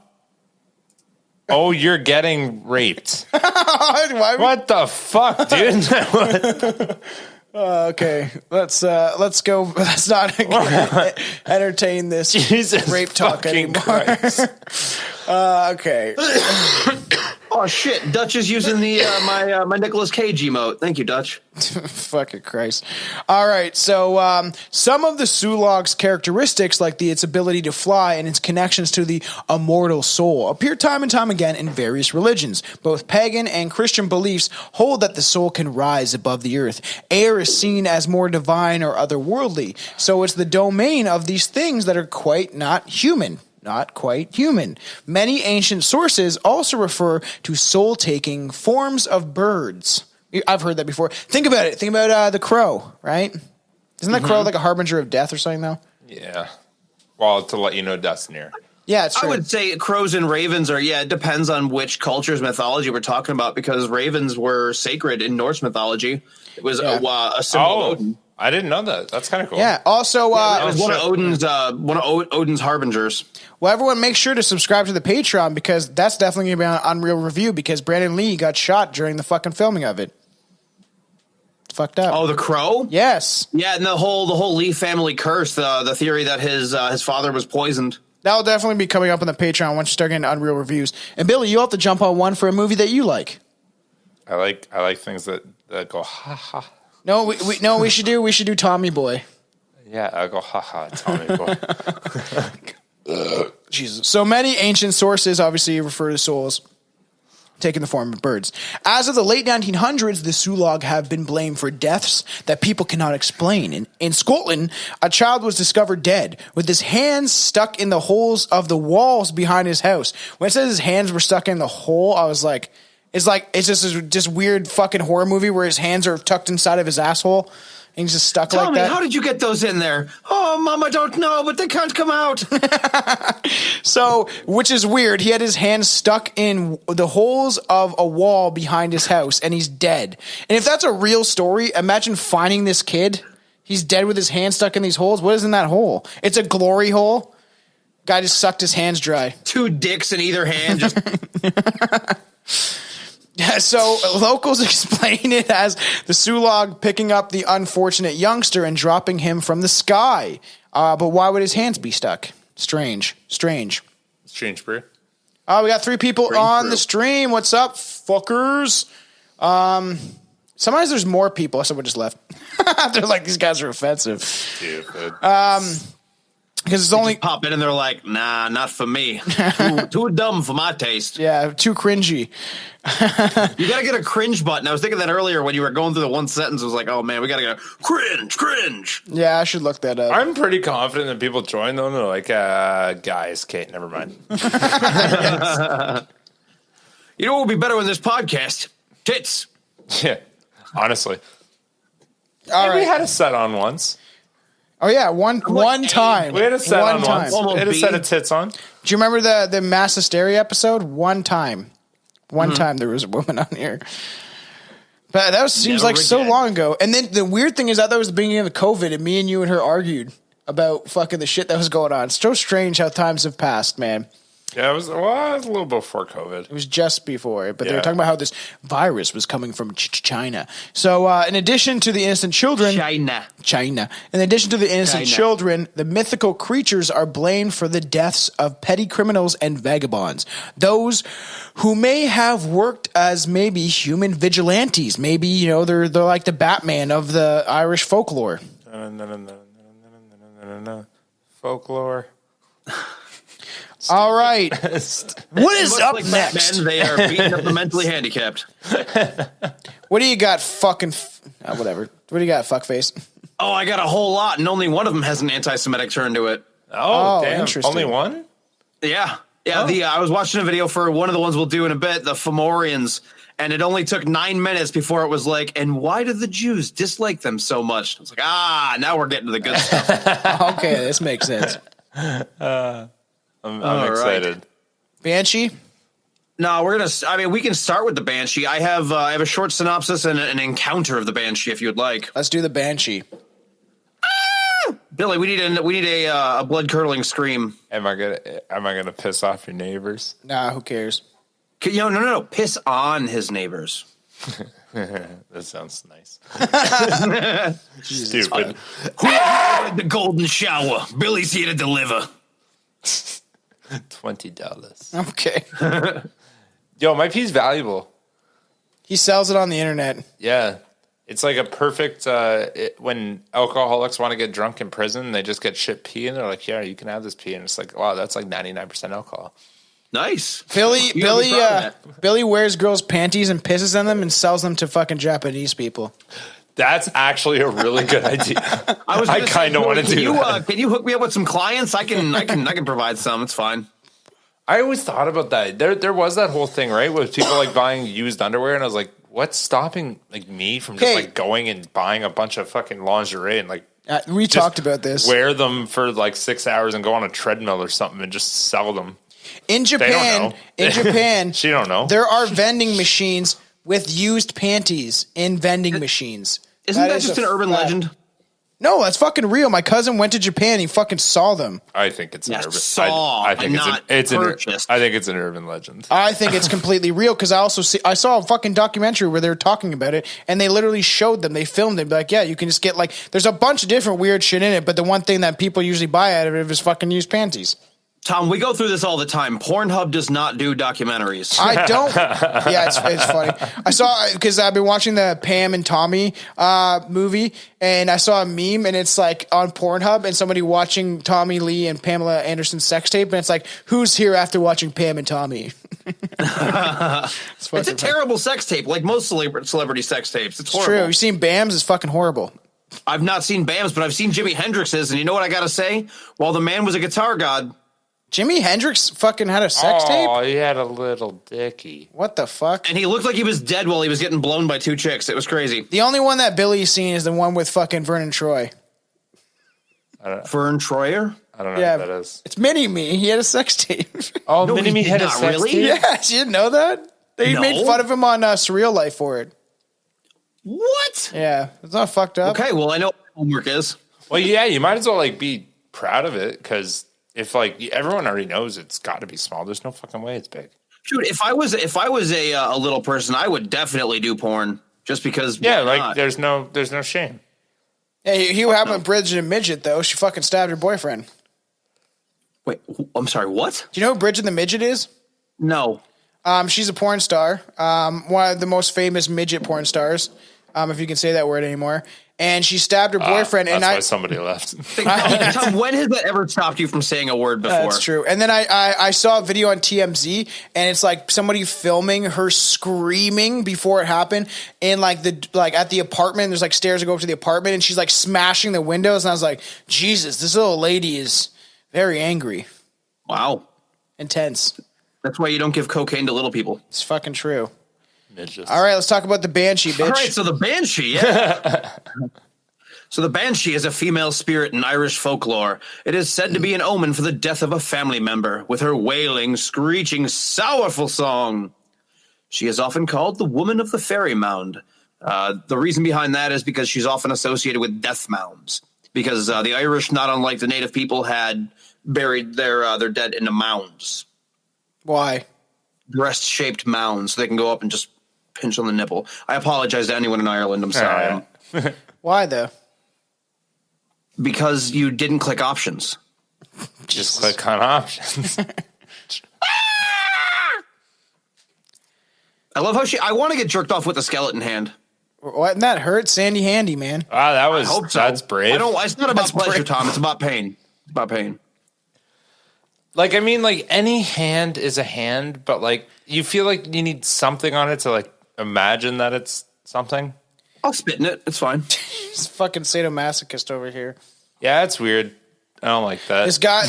[SPEAKER 2] Oh, you're getting raped. What the fuck, dude?
[SPEAKER 3] Okay, let's go. Let's not entertain this
[SPEAKER 2] Jesus
[SPEAKER 3] rape talk anymore. Okay.
[SPEAKER 1] Oh shit! Dutch is using the my Nicolas Cage emote. Thank you, Dutch.
[SPEAKER 3] Fucking Christ. All right, so some of the Sulag's characteristics, like its ability to fly and its connections to the immortal soul, appear time and time again in various religions. Both pagan and Christian beliefs hold that the soul can rise above the earth. Air is seen as more divine or otherworldly, so it's the domain of these things that are quite not human. Not quite human. Many ancient sources also refer to soul-taking forms of birds. I've heard that before. Think about it. Think about the crow, right? Isn't that crow like a harbinger of death or something, though?
[SPEAKER 2] Yeah. Well, to let you know death's near.
[SPEAKER 3] Yeah, it's true.
[SPEAKER 1] I would say crows and ravens are, it depends on which culture's mythology we're talking about, because ravens were sacred in Norse mythology. It was a symbol of Odin.
[SPEAKER 2] I didn't know that. That's kind of cool.
[SPEAKER 3] Yeah. Also,
[SPEAKER 1] It was one of Odin's harbingers.
[SPEAKER 3] Well, everyone make sure to subscribe to the Patreon, because that's definitely going to be on Unreal Review, because Brandon Lee got shot during the fucking filming of it. It's fucked up.
[SPEAKER 1] Oh, the crow?
[SPEAKER 3] Yes.
[SPEAKER 1] Yeah, and the whole Lee family curse, the theory that his father was poisoned.
[SPEAKER 3] That'll definitely be coming up on the Patreon once you start getting Unreal Reviews. And Billy, you have to jump on one for a movie that you like.
[SPEAKER 2] I like things that go ha ha.
[SPEAKER 3] No, we should do Tommy Boy.
[SPEAKER 2] Yeah, I go ha ha, Tommy Boy.
[SPEAKER 3] Jesus. So many ancient sources obviously refer to souls taking the form of birds. As of the late 1900s, the Sulag have been blamed for deaths that people cannot explain. In Scotland, a child was discovered dead with his hands stuck in the holes of the walls behind his house. When it says his hands were stuck in the hole, I was like, it's just weird fucking horror movie where his hands are tucked inside of his asshole. And he's just stuck like that.
[SPEAKER 1] How did you get those in there? Oh, Mom, I don't know, but they can't come out.
[SPEAKER 3] So, which is weird. He had his hands stuck in the holes of a wall behind his house, and he's dead. And if that's a real story, imagine finding this kid. He's dead with his hands stuck in these holes. What is in that hole? It's a glory hole. Guy just sucked his hands dry.
[SPEAKER 1] 2 dicks in either hand. Just
[SPEAKER 3] Yeah, so locals explain it as the Sulag picking up the unfortunate youngster and dropping him from the sky. But why would his hands be stuck? Strange.
[SPEAKER 2] Brew.
[SPEAKER 3] Oh, we got 3 people on the stream. What's up, fuckers? Sometimes there's more people. Someone just left. They're like, these guys are offensive.
[SPEAKER 2] Stupid.
[SPEAKER 3] Because it's only
[SPEAKER 1] pop in and they're like, nah, not for me. Too dumb for my taste.
[SPEAKER 3] Yeah, too cringy.
[SPEAKER 1] You gotta get a cringe button. I was thinking that earlier when you were going through the one sentence. I was like, oh man, we gotta get a cringe.
[SPEAKER 3] Yeah, I should look that up.
[SPEAKER 2] I'm pretty confident that people join though. They're like, guys, okay, never mind.
[SPEAKER 1] You know what would be better in this podcast? Tits.
[SPEAKER 2] Yeah, honestly.
[SPEAKER 3] All right.
[SPEAKER 2] We had a set on once.
[SPEAKER 3] Oh yeah, one time.
[SPEAKER 2] We had a set
[SPEAKER 3] one
[SPEAKER 2] on
[SPEAKER 3] time.
[SPEAKER 2] once. We had a set of tits on.
[SPEAKER 3] Do you remember the mass hysteria episode? One time. One time there was a woman on here. But that seems like so long ago. And then the weird thing is, I thought it was the beginning of the COVID, and me and you and her argued. about fucking the shit that was going on. It's so strange how times have passed, man.
[SPEAKER 2] Yeah, it was a little before COVID.
[SPEAKER 3] It was just before, but they were
[SPEAKER 2] Yeah.
[SPEAKER 3] talking about how this virus was coming from China. So, in addition to the innocent children, China. In addition to the innocent children, the mythical creatures are blamed for the deaths of petty criminals and vagabonds. Those who may have worked as maybe human vigilantes. Maybe, you know, they're like the Batman of the Irish folklore.
[SPEAKER 2] Folklore.
[SPEAKER 3] All right. What is up
[SPEAKER 1] like
[SPEAKER 3] next?
[SPEAKER 1] Batman, they are beating up the mentally handicapped.
[SPEAKER 3] What do you got, fucking... whatever. What do you got, fuckface?
[SPEAKER 1] Oh, I got a whole lot, and only one of them has an anti-Semitic turn to it.
[SPEAKER 2] Oh, damn.
[SPEAKER 3] interesting.
[SPEAKER 2] Only one?
[SPEAKER 1] Yeah. I was watching a video for one of the ones we'll do in a bit, the Fomorians, and it only took 9 minutes before it was like, and why do the Jews dislike them so much? I was like, now we're getting to the good stuff.
[SPEAKER 3] Okay, this makes sense.
[SPEAKER 2] I'm excited.
[SPEAKER 1] Right.
[SPEAKER 3] Banshee?
[SPEAKER 1] No, we can start with the Banshee. I have a short synopsis and an encounter of the Banshee if you would like.
[SPEAKER 3] Let's do the Banshee.
[SPEAKER 1] Billy, we need a blood-curdling scream.
[SPEAKER 2] Am I gonna piss off your neighbors?
[SPEAKER 3] Nah, who cares?
[SPEAKER 1] No. Piss on his neighbors.
[SPEAKER 2] That sounds nice.
[SPEAKER 3] Jesus.
[SPEAKER 2] Stupid.
[SPEAKER 1] The golden shower. Billy's here to deliver.
[SPEAKER 2] $20.
[SPEAKER 3] Okay.
[SPEAKER 2] Yo, my pee's valuable.
[SPEAKER 3] He sells it on the internet.
[SPEAKER 2] Yeah. It's like a perfect, when alcoholics want to get drunk in prison, they just get shit pee and they're like, yeah, you can have this pee. And it's like, wow, that's like 99% alcohol.
[SPEAKER 1] Nice.
[SPEAKER 3] Billy wears girls' panties and pisses on them and sells them to fucking Japanese people.
[SPEAKER 2] That's actually a really good idea. I kind of want to do that.
[SPEAKER 1] Can you hook me up with some clients? I can provide some. It's fine.
[SPEAKER 2] I always thought about that. There was that whole thing, right, with people like buying used underwear, and I was like, what's stopping like me from just like going and buying a bunch of fucking lingerie and like
[SPEAKER 3] we talked about this.
[SPEAKER 2] Wear them for like 6 hours and go on a treadmill or something and just sell them.
[SPEAKER 3] In Japan,
[SPEAKER 2] she don't know.
[SPEAKER 3] There are vending machines with used panties in vending machines.
[SPEAKER 1] Isn't that just an urban legend?
[SPEAKER 3] No, that's fucking real. My cousin went to Japan. He fucking saw them.
[SPEAKER 2] I think it's an urban.
[SPEAKER 1] I think
[SPEAKER 2] I think it's an urban legend.
[SPEAKER 3] I think it's completely real because I saw a fucking documentary where they were talking about it, and they literally showed them. They filmed it. Like, yeah, you can just get like. There's a bunch of different weird shit in it, but the one thing that people usually buy out of it is fucking used panties.
[SPEAKER 1] Tom, we go through this all the time. Pornhub does not do documentaries.
[SPEAKER 3] I don't. Yeah, it's funny. I saw because I've been watching the Pam and Tommy movie, and I saw a meme, and it's like on Pornhub, and somebody watching Tommy Lee and Pamela Anderson's sex tape, and it's like, who's here after watching Pam and Tommy?
[SPEAKER 1] It's a terrible sex tape, like most celebrity sex tapes. It's horrible.
[SPEAKER 3] True. You seen Bam's? It's fucking horrible.
[SPEAKER 1] I've not seen Bam's, but I've seen Jimi Hendrix's, and you know what I gotta say? While the man was a guitar god,
[SPEAKER 3] Jimi Hendrix fucking had a sex tape?
[SPEAKER 2] Oh, he had a little dicky.
[SPEAKER 3] What the fuck?
[SPEAKER 1] And he looked like he was dead while he was getting blown by two chicks. It was crazy.
[SPEAKER 3] The only one that Billy's seen is the one with fucking Vernon Troy.
[SPEAKER 1] Vern Troyer?
[SPEAKER 2] I don't know what that is.
[SPEAKER 3] It's Mini-Me. He had a sex tape.
[SPEAKER 2] Oh,
[SPEAKER 1] No,
[SPEAKER 2] Mini-Me
[SPEAKER 1] he
[SPEAKER 2] had
[SPEAKER 1] did
[SPEAKER 2] a
[SPEAKER 1] not,
[SPEAKER 2] sex
[SPEAKER 1] really?
[SPEAKER 2] tape?
[SPEAKER 3] Yes, you didn't know that? They made fun of him on Surreal Life for it.
[SPEAKER 1] What?
[SPEAKER 3] Yeah, it's not fucked up.
[SPEAKER 1] Okay, well, I know what homework is.
[SPEAKER 2] Well, yeah, you might as well like be proud of it because if like everyone already knows it's got to be small, there's no fucking way it's big.
[SPEAKER 1] Dude, if I was a little person, I would definitely do porn just because.
[SPEAKER 2] Yeah, like there's no shame.
[SPEAKER 3] Hey, what happened with Bridget and Midget though? She fucking stabbed her boyfriend.
[SPEAKER 1] Wait, I'm sorry. What?
[SPEAKER 3] Do you know who Bridget the Midget is?
[SPEAKER 1] No.
[SPEAKER 3] She's a porn star. One of the most famous midget porn stars, if you can say that word anymore. And she stabbed her boyfriend.
[SPEAKER 2] That's why somebody left.
[SPEAKER 1] Tom, when has that ever stopped you from saying a word before?
[SPEAKER 3] That's true. And then I saw a video on TMZ, and it's like somebody filming her screaming before it happened, and like at the apartment. There's like stairs that go up to the apartment, and she's like smashing the windows. And I was like, Jesus, this little lady is very angry.
[SPEAKER 1] Wow.
[SPEAKER 3] Intense.
[SPEAKER 1] That's why you don't give cocaine to little people.
[SPEAKER 3] It's fucking true.
[SPEAKER 2] Midgets.
[SPEAKER 3] All right, let's talk about the Banshee, bitch.
[SPEAKER 1] All right, so the Banshee, yeah. So the Banshee is a female spirit in Irish folklore. It is said to be an omen for the death of a family member, with her wailing, screeching, sorrowful song. She is often called the Woman of the Fairy Mound. The reason behind that is because she's often associated with death mounds. because the Irish, not unlike the native people, had buried their dead into mounds.
[SPEAKER 3] Why?
[SPEAKER 1] Breast-shaped mounds. So they can go up and just pinch on the nipple. I apologize to anyone in Ireland. I'm sorry.
[SPEAKER 3] Why, though?
[SPEAKER 1] Because you didn't click options.
[SPEAKER 2] Just click on options.
[SPEAKER 1] I love how I want to get jerked off with a skeleton hand.
[SPEAKER 3] What? That hurt? Sandy handy, man.
[SPEAKER 2] Wow, that was,
[SPEAKER 1] I hope so.
[SPEAKER 2] that's brave.
[SPEAKER 1] It's not about
[SPEAKER 3] That's
[SPEAKER 1] pleasure,
[SPEAKER 3] brave.
[SPEAKER 1] Tom. It's about pain. It's about pain.
[SPEAKER 2] Like, I mean, like, any hand is a hand, but, like, you feel like you need something on it to, like, imagine that it's something.
[SPEAKER 1] I'll spit in it. It's fine.
[SPEAKER 3] This fucking sadomasochist over here.
[SPEAKER 2] Yeah, it's weird. I don't like that.
[SPEAKER 3] This guy,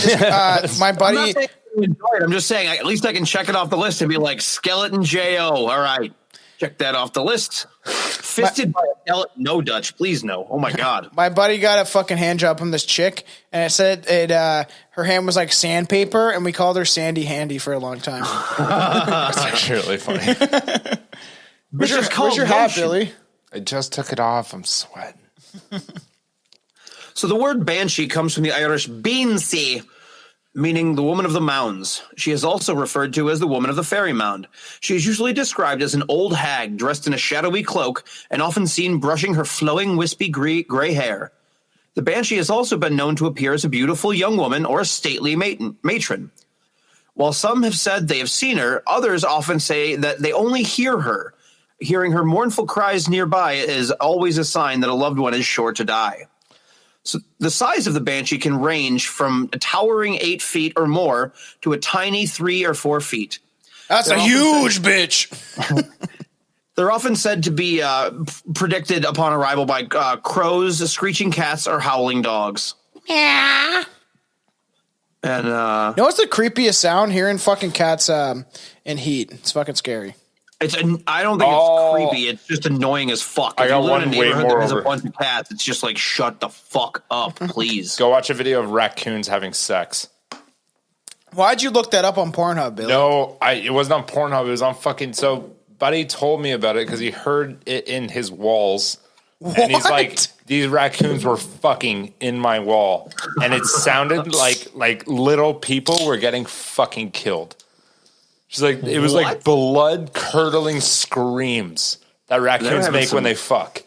[SPEAKER 3] my
[SPEAKER 1] I'm
[SPEAKER 3] buddy.
[SPEAKER 1] not saying I enjoy it. I'm just saying at least I can check it off the list and be like, skeleton J.O. All right. Check that off the list. Fisted by a skeleton. No, Dutch. Please, no. Oh, my God.
[SPEAKER 3] My buddy got a fucking hand job from this chick, and it said her hand was like sandpaper, and we called her Sandy Handy for a long time.
[SPEAKER 2] That's actually really funny.
[SPEAKER 3] Where's
[SPEAKER 1] called
[SPEAKER 3] your hat,
[SPEAKER 1] lotion.
[SPEAKER 3] Billy?
[SPEAKER 2] I just took it off. I'm sweating.
[SPEAKER 1] So the word banshee comes from the Irish beansea, meaning the woman of the mounds. She is also referred to as the woman of the fairy mound. She is usually described as an old hag dressed in a shadowy cloak and often seen brushing her flowing, wispy gray hair. The banshee has also been known to appear as a beautiful young woman or a stately matron. While some have said they have seen her, others often say that they only hear her. Hearing her mournful cries nearby is always a sign that a loved one is sure to die. So the size of the banshee can range from a towering 8 feet or more to a tiny 3 or 4 feet.
[SPEAKER 3] That's a huge bitch.
[SPEAKER 1] They're often said to be predicted upon arrival by crows, screeching cats, or howling dogs.
[SPEAKER 3] Yeah.
[SPEAKER 1] And
[SPEAKER 3] You know what's the creepiest sound? Hearing fucking cats in heat. It's fucking scary.
[SPEAKER 1] I don't think it's creepy. It's just annoying as fuck.
[SPEAKER 2] I
[SPEAKER 1] If
[SPEAKER 2] got
[SPEAKER 1] you live in
[SPEAKER 2] one
[SPEAKER 1] a
[SPEAKER 2] way
[SPEAKER 1] neighborhood
[SPEAKER 2] more
[SPEAKER 1] that has
[SPEAKER 2] over.
[SPEAKER 1] a bunch of cats, it's just like, shut the fuck up, please.
[SPEAKER 2] Go watch a video of raccoons having sex.
[SPEAKER 3] Why'd you look that up on Pornhub, Billy?
[SPEAKER 2] No, it wasn't on Pornhub. It was on fucking. So, Buddy told me about it because he heard it in his walls. And he's like, these raccoons were fucking in my wall. And it sounded like little people were getting fucking killed. She's like, it was like blood curdling screams that raccoons make when they fuck.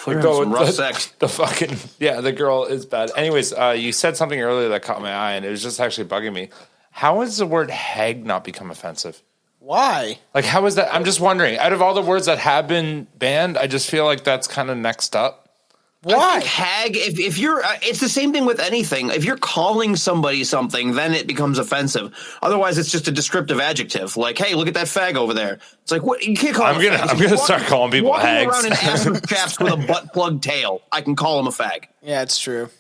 [SPEAKER 1] They're having some rough sex.
[SPEAKER 2] The fucking, yeah, the girl is bad. Anyways, you said something earlier that caught my eye, and it was just actually bugging me. How has the word hag not become offensive?
[SPEAKER 3] Why?
[SPEAKER 2] Like, how is that? I'm just wondering. Out of all the words that have been banned, I just feel like that's kind of next up.
[SPEAKER 1] I think hag, if you're, it's the same thing with anything. If you're calling somebody something, then it becomes offensive. Otherwise, it's just a descriptive adjective. Like, hey, look at that fag over there. It's like, what? You can't call him a fag.
[SPEAKER 2] I'm gonna start calling people
[SPEAKER 1] walking
[SPEAKER 2] hags.
[SPEAKER 1] around in ass chaps with a butt plug tail. I can call him a fag.
[SPEAKER 3] Yeah, it's true.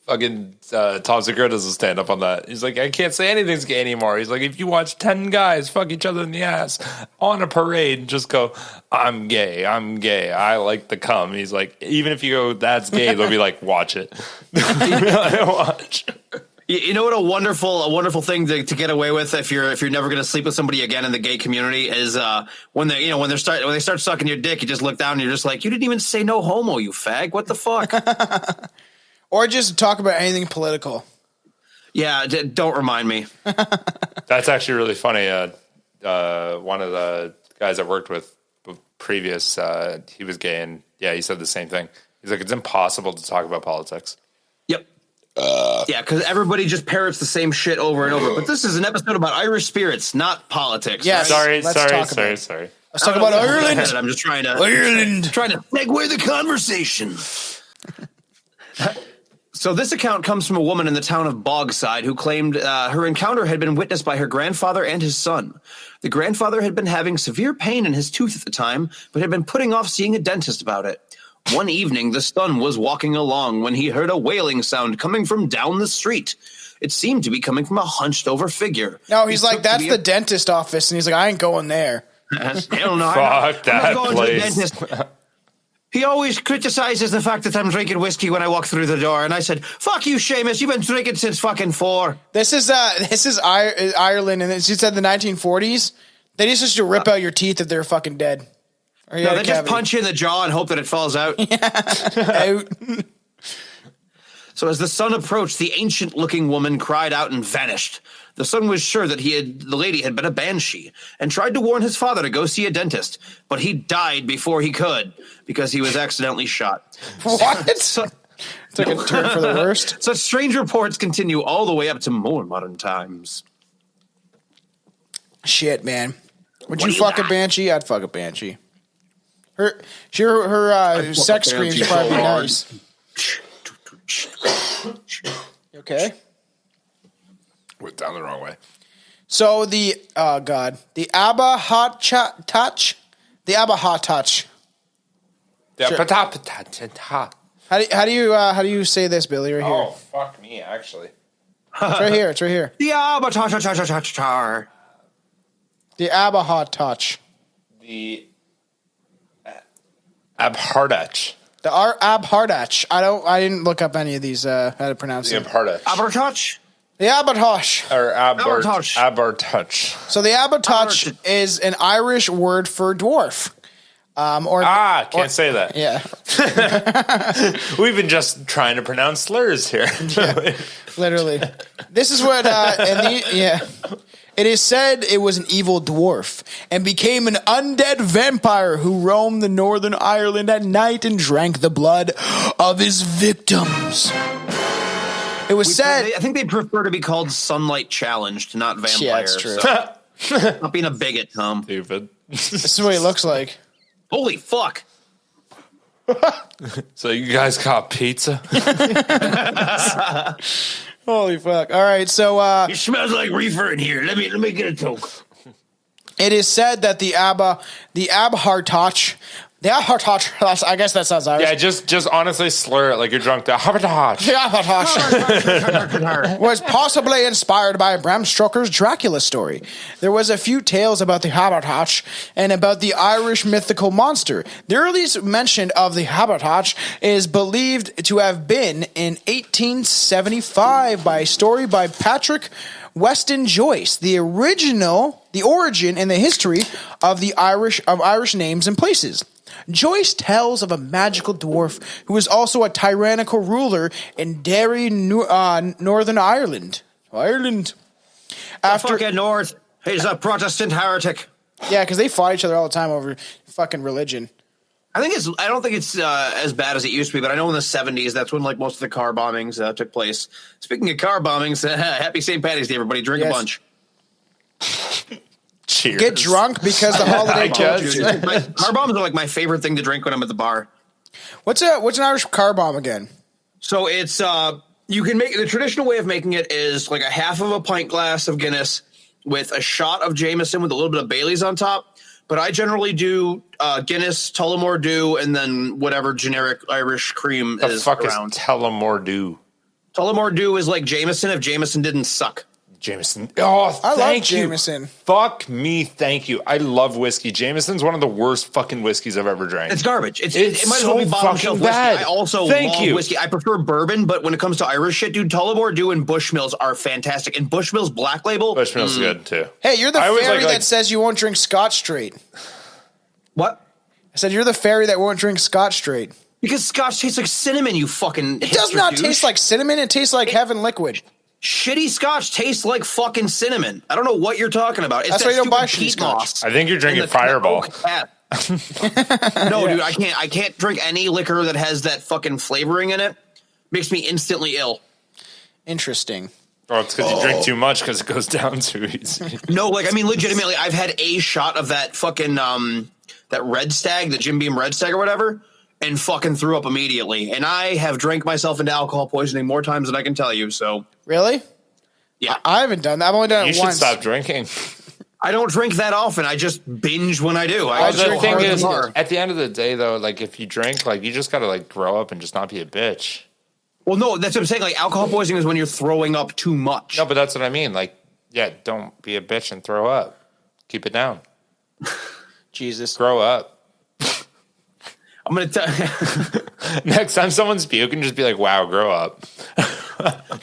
[SPEAKER 2] Fucking Tom Segura does a stand up on that. He's like, I can't say anything's gay anymore. He's like, if you watch 10 guys fuck each other in the ass on a parade, just go, I'm gay. I like the cum. He's like, even if you go, that's gay, they'll be like, watch it. Watch.
[SPEAKER 1] You know what a wonderful thing to get away with if you're never going to sleep with somebody again in the gay community is when they start sucking your dick, you just look down and you're just like, you didn't even say no homo, you fag. What the fuck?
[SPEAKER 3] Or just talk about anything political.
[SPEAKER 1] Yeah, don't remind me.
[SPEAKER 2] That's actually really funny. One of the guys I worked with previous, he was gay, and yeah, he said the same thing. He's like, it's impossible to talk about politics.
[SPEAKER 1] Yep. Yeah, because everybody just parrots the same shit over and over. But this is an episode about Irish spirits, not politics.
[SPEAKER 3] Yeah,
[SPEAKER 1] right?
[SPEAKER 2] Sorry.
[SPEAKER 3] Let's talk about Ireland.
[SPEAKER 1] I'm just trying to
[SPEAKER 3] Ireland.
[SPEAKER 1] trying to segue the conversation. So this account comes from a woman in the town of Bogside who claimed her encounter had been witnessed by her grandfather and his son. The grandfather had been having severe pain in his tooth at the time, but had been putting off seeing a dentist about it. One evening, the son was walking along when he heard a wailing sound coming from down the street. It seemed to be coming from a hunched-over figure.
[SPEAKER 3] No, he's like, that's the dentist office, and he's like, I ain't going there.
[SPEAKER 1] Hell no,
[SPEAKER 2] Fuck that
[SPEAKER 1] I'm not going
[SPEAKER 2] place.
[SPEAKER 1] to the dentist. He always criticizes the fact that I'm drinking whiskey when I walk through the door, and I said, "Fuck you, Seamus. You've been drinking since fucking 4."
[SPEAKER 3] This is Ireland, and she said the 1940s. They just used to rip out your teeth if they're fucking dead. Or you
[SPEAKER 1] No,
[SPEAKER 3] had
[SPEAKER 1] they
[SPEAKER 3] a
[SPEAKER 1] just
[SPEAKER 3] cavity.
[SPEAKER 1] punch you in the jaw and hope that it falls out.
[SPEAKER 3] Out.
[SPEAKER 1] So as the sun approached, the ancient-looking woman cried out and vanished. The son was sure that the lady had been a banshee and tried to warn his father to go see a dentist, but he died before he could because he was accidentally shot.
[SPEAKER 3] What? Took a turn for the worst.
[SPEAKER 1] Such strange reports continue all the way up to more modern times.
[SPEAKER 3] Shit, man. Would
[SPEAKER 1] What
[SPEAKER 3] you
[SPEAKER 1] do you
[SPEAKER 3] fuck a
[SPEAKER 1] got?
[SPEAKER 3] banshee? I'd fuck a banshee. Her sex
[SPEAKER 1] a
[SPEAKER 3] screams
[SPEAKER 1] banshee
[SPEAKER 3] probably
[SPEAKER 1] so hard.
[SPEAKER 3] nice. You okay?
[SPEAKER 2] Went down the wrong way.
[SPEAKER 3] So the ABBA hot touch. The ABBA hot touch.
[SPEAKER 2] Yeah,
[SPEAKER 3] Sure.
[SPEAKER 2] pa-ta-pa-ta-ta-ta.
[SPEAKER 3] How do you say this, Billy? Right here.
[SPEAKER 2] Oh, fuck me, actually.
[SPEAKER 3] It's right here. It's right here.
[SPEAKER 1] The Abba-ta-ta-ta-ta-ta-ta.
[SPEAKER 3] The ABBA hot touch.
[SPEAKER 2] The Abhardach.
[SPEAKER 3] The Abhardach. I didn't look up any of these. How to pronounce
[SPEAKER 2] The
[SPEAKER 3] it.
[SPEAKER 2] Abhardach.
[SPEAKER 1] Abba-touch?
[SPEAKER 3] The Abhardach.
[SPEAKER 2] Or
[SPEAKER 1] Abhardach.
[SPEAKER 2] Abhardach.
[SPEAKER 3] So the Abhardach
[SPEAKER 1] Abhardach.
[SPEAKER 3] is an Irish word for dwarf.
[SPEAKER 2] Can't say that.
[SPEAKER 3] Yeah,
[SPEAKER 2] We've been just trying to pronounce slurs here.
[SPEAKER 3] literally. This is what. It is said it was an evil dwarf and became an undead vampire who roamed the Northern Ireland at night and drank the blood of his victims. It was said.
[SPEAKER 1] I think they prefer to be called sunlight challenged, not vampire.
[SPEAKER 3] Yeah, it's true.
[SPEAKER 1] So. Not being a bigot, Tom.
[SPEAKER 2] Stupid.
[SPEAKER 3] This is what he looks like.
[SPEAKER 1] Holy fuck.
[SPEAKER 2] So you guys got pizza?
[SPEAKER 3] Holy fuck! All right, so
[SPEAKER 1] It smells like reefer in here. Let me get a toke.
[SPEAKER 3] it is said that the Abhardach, I guess that sounds Irish.
[SPEAKER 2] Yeah, just honestly slur it like you're drunk. The Abhardach.
[SPEAKER 3] The Abhardach was possibly inspired by Bram Stoker's Dracula story. There was a few tales about the Abhardach and about the Irish mythical monster. The earliest mention of the Abhardach is believed to have been in 1875 by a story by Patrick Weston Joyce. The origin and the history of Irish names and places. Joyce tells of a magical dwarf who was also a tyrannical ruler in Derry, Northern Ireland.
[SPEAKER 1] Fucking North. He's a Protestant heretic.
[SPEAKER 3] Yeah, because they fought each other all the time over fucking religion.
[SPEAKER 1] I don't think it's as bad as it used to be, but I know in the 70s that's when like most of the car bombings took place. Speaking of car bombings, happy St. Patty's Day, everybody! Drink
[SPEAKER 3] Yes.
[SPEAKER 1] a bunch.
[SPEAKER 2] Cheers.
[SPEAKER 3] Get drunk because the holiday told you.
[SPEAKER 1] Car bombs are like my favorite thing to drink when I'm at the bar.
[SPEAKER 3] What's an Irish car bomb again?
[SPEAKER 1] So it's you can make the traditional way of making it is like a half of a pint glass of Guinness with a shot of Jameson with a little bit of Bailey's on top. But I generally do Guinness, Tullamore Dew, and then whatever generic Irish cream
[SPEAKER 2] The
[SPEAKER 1] is
[SPEAKER 2] fuck
[SPEAKER 1] around.
[SPEAKER 2] is Tullamore Dew?
[SPEAKER 1] Tullamore Dew is like Jameson if Jameson didn't suck.
[SPEAKER 2] Jameson. Oh,
[SPEAKER 3] I love
[SPEAKER 2] thank you.
[SPEAKER 3] Jameson.
[SPEAKER 2] Fuck me, thank you. I love whiskey. Jameson's one of the worst fucking whiskeys I've ever drank.
[SPEAKER 1] It's garbage. It
[SPEAKER 2] It's
[SPEAKER 1] might as well be
[SPEAKER 2] so
[SPEAKER 1] bottom shelf
[SPEAKER 2] fucking
[SPEAKER 1] whiskey.
[SPEAKER 2] bad.
[SPEAKER 1] I also
[SPEAKER 2] Thank
[SPEAKER 1] love
[SPEAKER 2] you.
[SPEAKER 1] whiskey. I prefer bourbon, but when it comes to Irish shit, dude, Tullamore Dew and Bushmills are fantastic. And Bushmills Black Label.
[SPEAKER 2] Bushmills good too.
[SPEAKER 3] Hey, you're the
[SPEAKER 2] I always
[SPEAKER 3] fairy
[SPEAKER 2] like-
[SPEAKER 3] that says you won't drink Scotch straight.
[SPEAKER 1] What?
[SPEAKER 3] I said you're the fairy that won't drink Scotch straight.
[SPEAKER 1] Because Scotch tastes like cinnamon, you fucking
[SPEAKER 3] It does not taste like cinnamon. It tastes like heaven liquid.
[SPEAKER 1] Shitty Scotch tastes like fucking cinnamon. I don't know what you're talking about. It's
[SPEAKER 3] That's
[SPEAKER 1] that
[SPEAKER 3] why you don't buy
[SPEAKER 1] stupid
[SPEAKER 3] shitty
[SPEAKER 1] peat
[SPEAKER 3] Scotch.
[SPEAKER 1] moss.
[SPEAKER 2] I think you're drinking
[SPEAKER 1] and the
[SPEAKER 2] Fireball.
[SPEAKER 1] oak hat. No, dude, I can't drink any liquor that has that fucking flavoring in it. Makes me instantly ill.
[SPEAKER 3] Interesting.
[SPEAKER 2] Oh, it's because you drink too much because it goes down too easy.
[SPEAKER 1] No, like I mean, legitimately, I've had a shot of that fucking that Red Stag, the Jim Beam Red Stag or whatever, and fucking threw up immediately. And I have drank myself into alcohol poisoning more times than I can tell you. So
[SPEAKER 3] Really?
[SPEAKER 1] yeah,
[SPEAKER 3] I haven't done that. I've only done
[SPEAKER 2] You
[SPEAKER 3] it
[SPEAKER 2] should
[SPEAKER 3] once.
[SPEAKER 2] stop drinking.
[SPEAKER 1] I don't drink that often. I just binge when I do. I
[SPEAKER 3] Well,
[SPEAKER 1] just
[SPEAKER 3] the
[SPEAKER 1] go
[SPEAKER 2] The thing
[SPEAKER 1] hard at
[SPEAKER 2] is,
[SPEAKER 1] the bar.
[SPEAKER 2] at the end of the day, though, like if you drink, like you just gotta like grow up and just not be a bitch.
[SPEAKER 1] Well, no, that's what I'm saying. Like alcohol poisoning is when you're throwing up too much.
[SPEAKER 2] No, but that's what I mean. Like, yeah, don't be a bitch and throw up. Keep it down.
[SPEAKER 3] Jesus.
[SPEAKER 2] Grow up.
[SPEAKER 1] I'm gonna tell.
[SPEAKER 2] Next time someone's puking, just be like, "Wow, grow up."